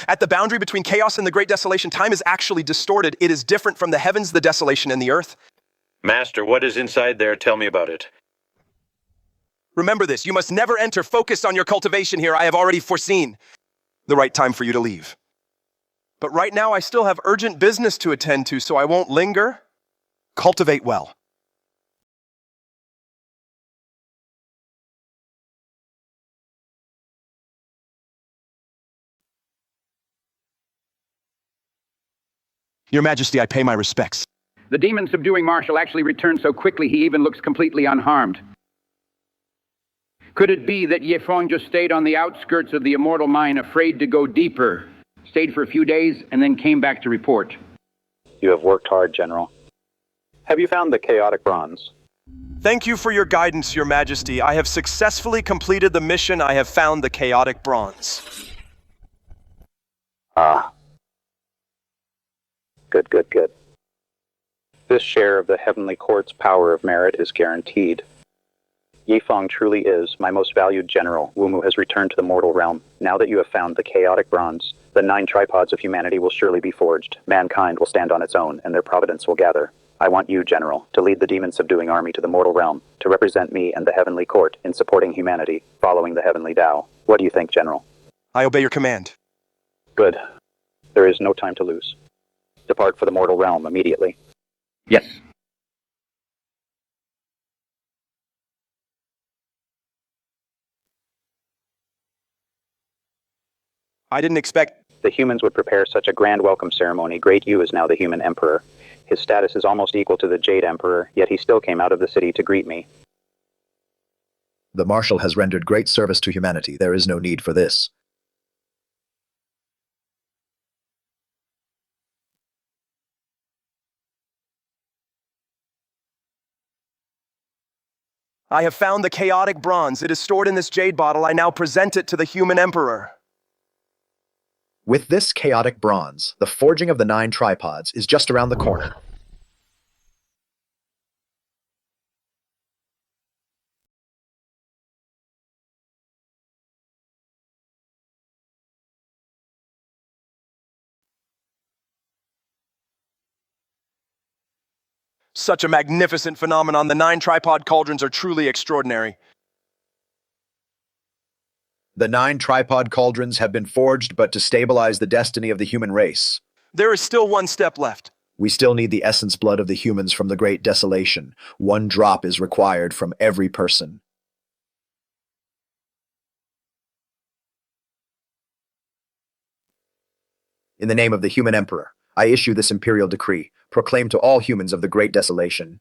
Speaker 1: At the boundary between chaos and the Great Desolation, time is actually distorted. It is different from the heavens, the desolation, and the earth.
Speaker 22: Master, what is inside there? Tell me about it.
Speaker 1: Remember this, you must never enter focused on your cultivation here. I have already foreseen the right time for you to leave. But right now I still have urgent business to attend to, so I won't linger. Cultivate well. Your Majesty, I pay my respects.
Speaker 5: The demon-subduing marshal actually returned so quickly he even looks completely unharmed. Could it be that Yefeng just stayed on the outskirts of the Immortal Mine, afraid to go deeper, stayed for a few days, and then came back to report?
Speaker 18: You have worked hard, General. Have you found the chaotic bronze?
Speaker 1: Thank you for your guidance, Your Majesty. I have successfully completed the mission. I have found the chaotic bronze.
Speaker 18: Ah. Good. This share of the Heavenly Court's power of merit is guaranteed. Yifeng truly is my most valued general. Wumu has returned to the mortal realm. Now that you have found the chaotic bronze, the 9 tripods of humanity will surely be forged. Mankind will stand on its own, and their providence will gather. I want you, General, to lead the demon-subduing army to the mortal realm, to represent me and the Heavenly Court in supporting humanity, following the Heavenly Tao. What do you think, General?
Speaker 1: I obey your command.
Speaker 18: Good. There is no time to lose. Depart for the mortal realm immediately.
Speaker 5: Yes.
Speaker 1: I didn't expect...
Speaker 18: The humans would prepare such a grand welcome ceremony. Great Yu is now the human emperor. His status is almost equal to the Jade Emperor, yet he still came out of the city to greet me.
Speaker 17: The Marshal has rendered great service to humanity. There is no need for this.
Speaker 1: I have found the chaotic bronze. It is stored in this jade bottle. I now present it to the human emperor.
Speaker 17: With this chaotic bronze, the forging of the 9 tripods is just around the corner.
Speaker 1: Such a magnificent phenomenon. The 9 tripod cauldrons are truly extraordinary.
Speaker 17: The 9 tripod cauldrons have been forged but to stabilize the destiny of the human race.
Speaker 1: There is still one step left.
Speaker 17: We still need the essence blood of the humans from the Great Desolation. 1 drop is required from every person. In the name of the human emperor, I issue this imperial decree, proclaim to all humans of the Great Desolation.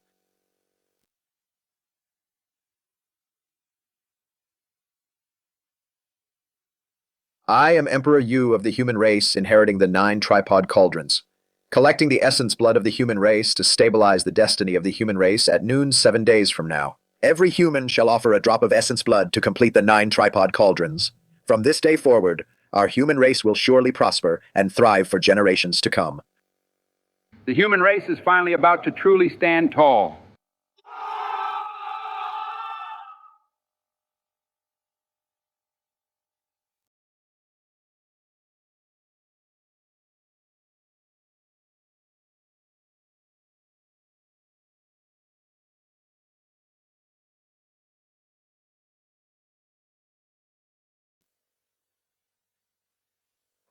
Speaker 17: I am Emperor Yu of the human race, inheriting the 9 tripod cauldrons, collecting the essence blood of the human race to stabilize the destiny of the human race at noon 7 days from now. Every human shall offer a drop of essence blood to complete the 9 tripod cauldrons. From this day forward, our human race will surely prosper and thrive for generations to come.
Speaker 5: The human race is finally about to truly stand tall.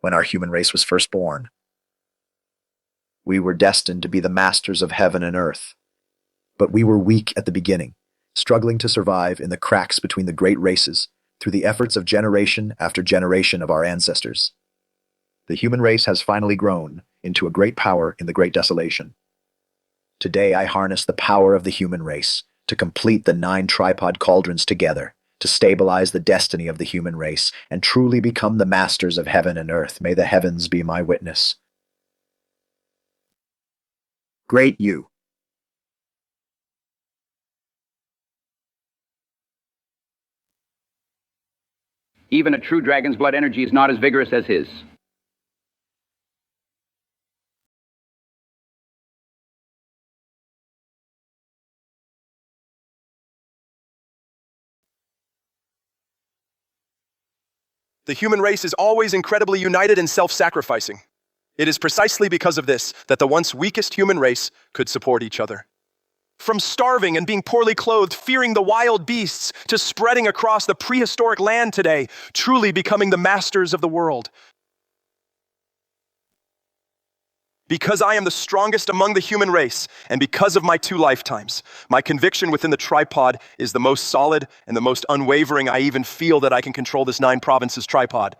Speaker 17: When our human race was first born, we were destined to be the masters of heaven and earth. But we were weak at the beginning, struggling to survive in the cracks between the great races through the efforts of generation after generation of our ancestors. The human race has finally grown into a great power in the Great Desolation. Today I harness the power of the human race to complete the 9 tripod cauldrons together, to stabilize the destiny of the human race and truly become the masters of heaven and earth. May the heavens be my witness. Great Yu.
Speaker 5: Even a true dragon's blood energy is not as vigorous as his.
Speaker 1: The human race is always incredibly united and self-sacrificing. It is precisely because of this that the once weakest human race could support each other. From starving and being poorly clothed, fearing the wild beasts, to spreading across the prehistoric land today, truly becoming the masters of the world. Because I am the strongest among the human race, and because of my 2 lifetimes, my conviction within the tripod is the most solid and the most unwavering. I even feel that I can control this 9 provinces tripod.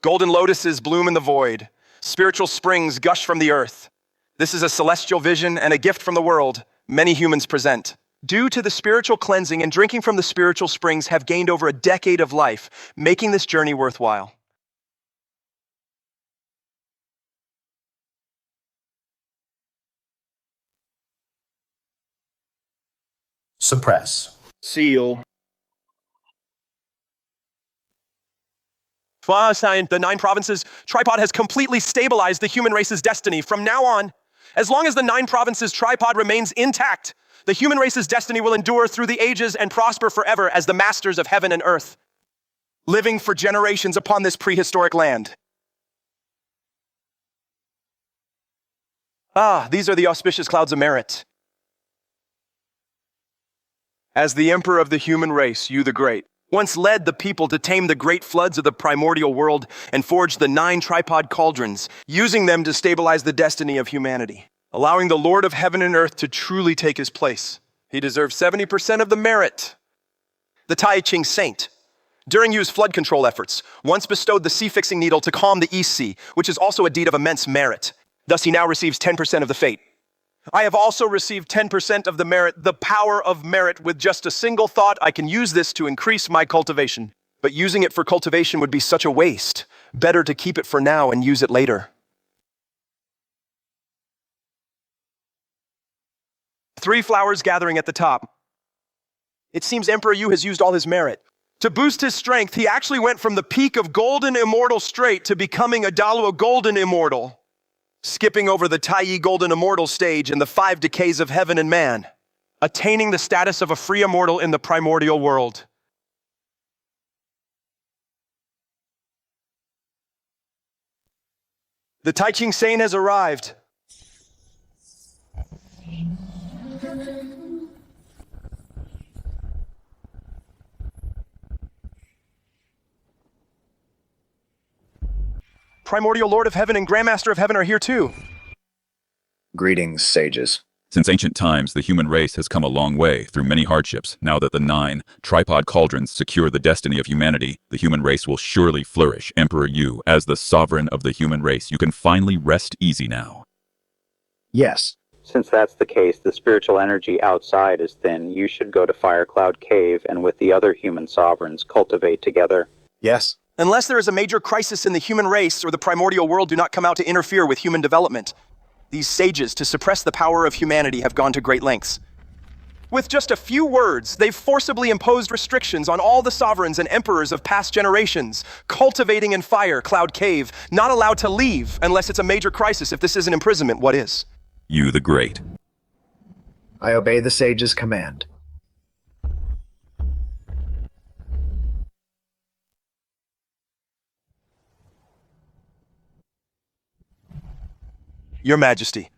Speaker 1: Golden lotuses bloom in the void. Spiritual springs gush from the earth. This is a celestial vision and a gift from the world many humans present. Due to the spiritual cleansing and drinking from the spiritual springs have gained over a decade of life, making this journey worthwhile.
Speaker 8: Suppress.
Speaker 7: Seal.
Speaker 1: The 9 provinces tripod has completely stabilized the human race's destiny. From now on, as long as the 9 provinces tripod remains intact, the human race's destiny will endure through the ages and prosper forever as the masters of heaven and earth, living for generations upon this prehistoric land. These are the auspicious clouds of merit. As the emperor of the human race, you the Great, once led the people to tame the great floods of the primordial world and forged the 9 tripod cauldrons, using them to stabilize the destiny of humanity, allowing the Lord of heaven and earth to truly take his place. He deserves 70% of the merit. The Tai Ching Saint, during Yu's flood control efforts, once bestowed the sea-fixing needle to calm the East Sea, which is also a deed of immense merit. Thus he now receives 10% of the fate. I have also received 10% of the merit, the power of merit. With just a single thought, I can use this to increase my cultivation. But using it for cultivation would be such a waste. Better to keep it for now and use it later. 3 flowers gathering at the top. It seems Emperor Yu has used all his merit. To boost his strength, he actually went from the peak of Golden Immortal straight to becoming a Dalua Golden Immortal, skipping over the Taiyi Golden Immortal stage and the 5 decays of heaven and man, attaining the status of a free immortal in the primordial world. The Tai Ching Sane has arrived. Primordial Lord of Heaven and Grandmaster of Heaven are here too.
Speaker 17: Greetings, sages.
Speaker 12: Since ancient times, the human race has come a long way through many hardships. Now that the 9 tripod cauldrons secure the destiny of humanity, the human race will surely flourish. Emperor Yu, as the sovereign of the human race, you can finally rest easy now.
Speaker 17: Yes.
Speaker 18: Since that's the case, the spiritual energy outside is thin. You should go to Firecloud Cave and with the other human sovereigns cultivate together.
Speaker 17: Yes.
Speaker 1: Unless there is a major crisis in the human race or the primordial world do not come out to interfere with human development. These sages, to suppress the power of humanity, have gone to great lengths. With just a few words, they've forcibly imposed restrictions on all the sovereigns and emperors of past generations, cultivating in Firecloud Cave, not allowed to leave unless it's a major crisis. If this isn't imprisonment, what is?
Speaker 12: You the Great.
Speaker 17: I obey the sage's command.
Speaker 1: Your Majesty,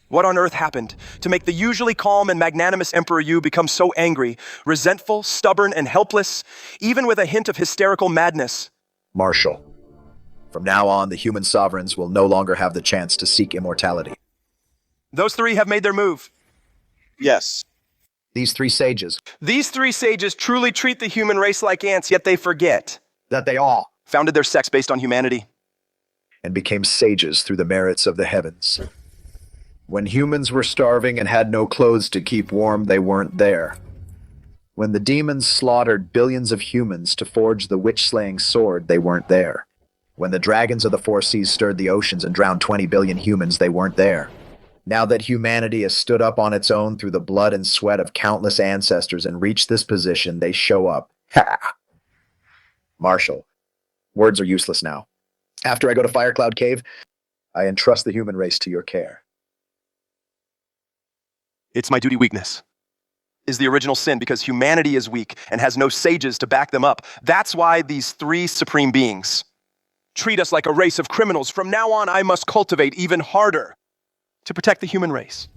Speaker 1: what on earth happened to make the usually calm and magnanimous Emperor Yu become so angry, resentful, stubborn, and helpless, even with a hint of hysterical madness?
Speaker 17: Marshal, from now on, the human sovereigns will no longer have the chance to seek immortality.
Speaker 1: Those 3 have made their move. Yes.
Speaker 17: These 3 sages.
Speaker 1: These 3 sages truly treat the human race like ants, yet they forget
Speaker 17: that they all
Speaker 1: founded their sects based on humanity
Speaker 17: and became sages through the merits of the heavens. When humans were starving and had no clothes to keep warm, they weren't there. When the demons slaughtered billions of humans to forge the witch-slaying sword, they weren't there. When the dragons of the 4 seas stirred the oceans and drowned 20 billion humans, they weren't there. Now that humanity has stood up on its own through the blood and sweat of countless ancestors and reached this position, they show up. Ha! Marshal, words are useless now. After I go to Firecloud Cave, I entrust the human race to your care.
Speaker 1: It's my duty weakness. Is the original sin because humanity is weak and has no sages to back them up. That's why these 3 supreme beings treat us like a race of criminals. From now on, I must cultivate even harder to protect the human race.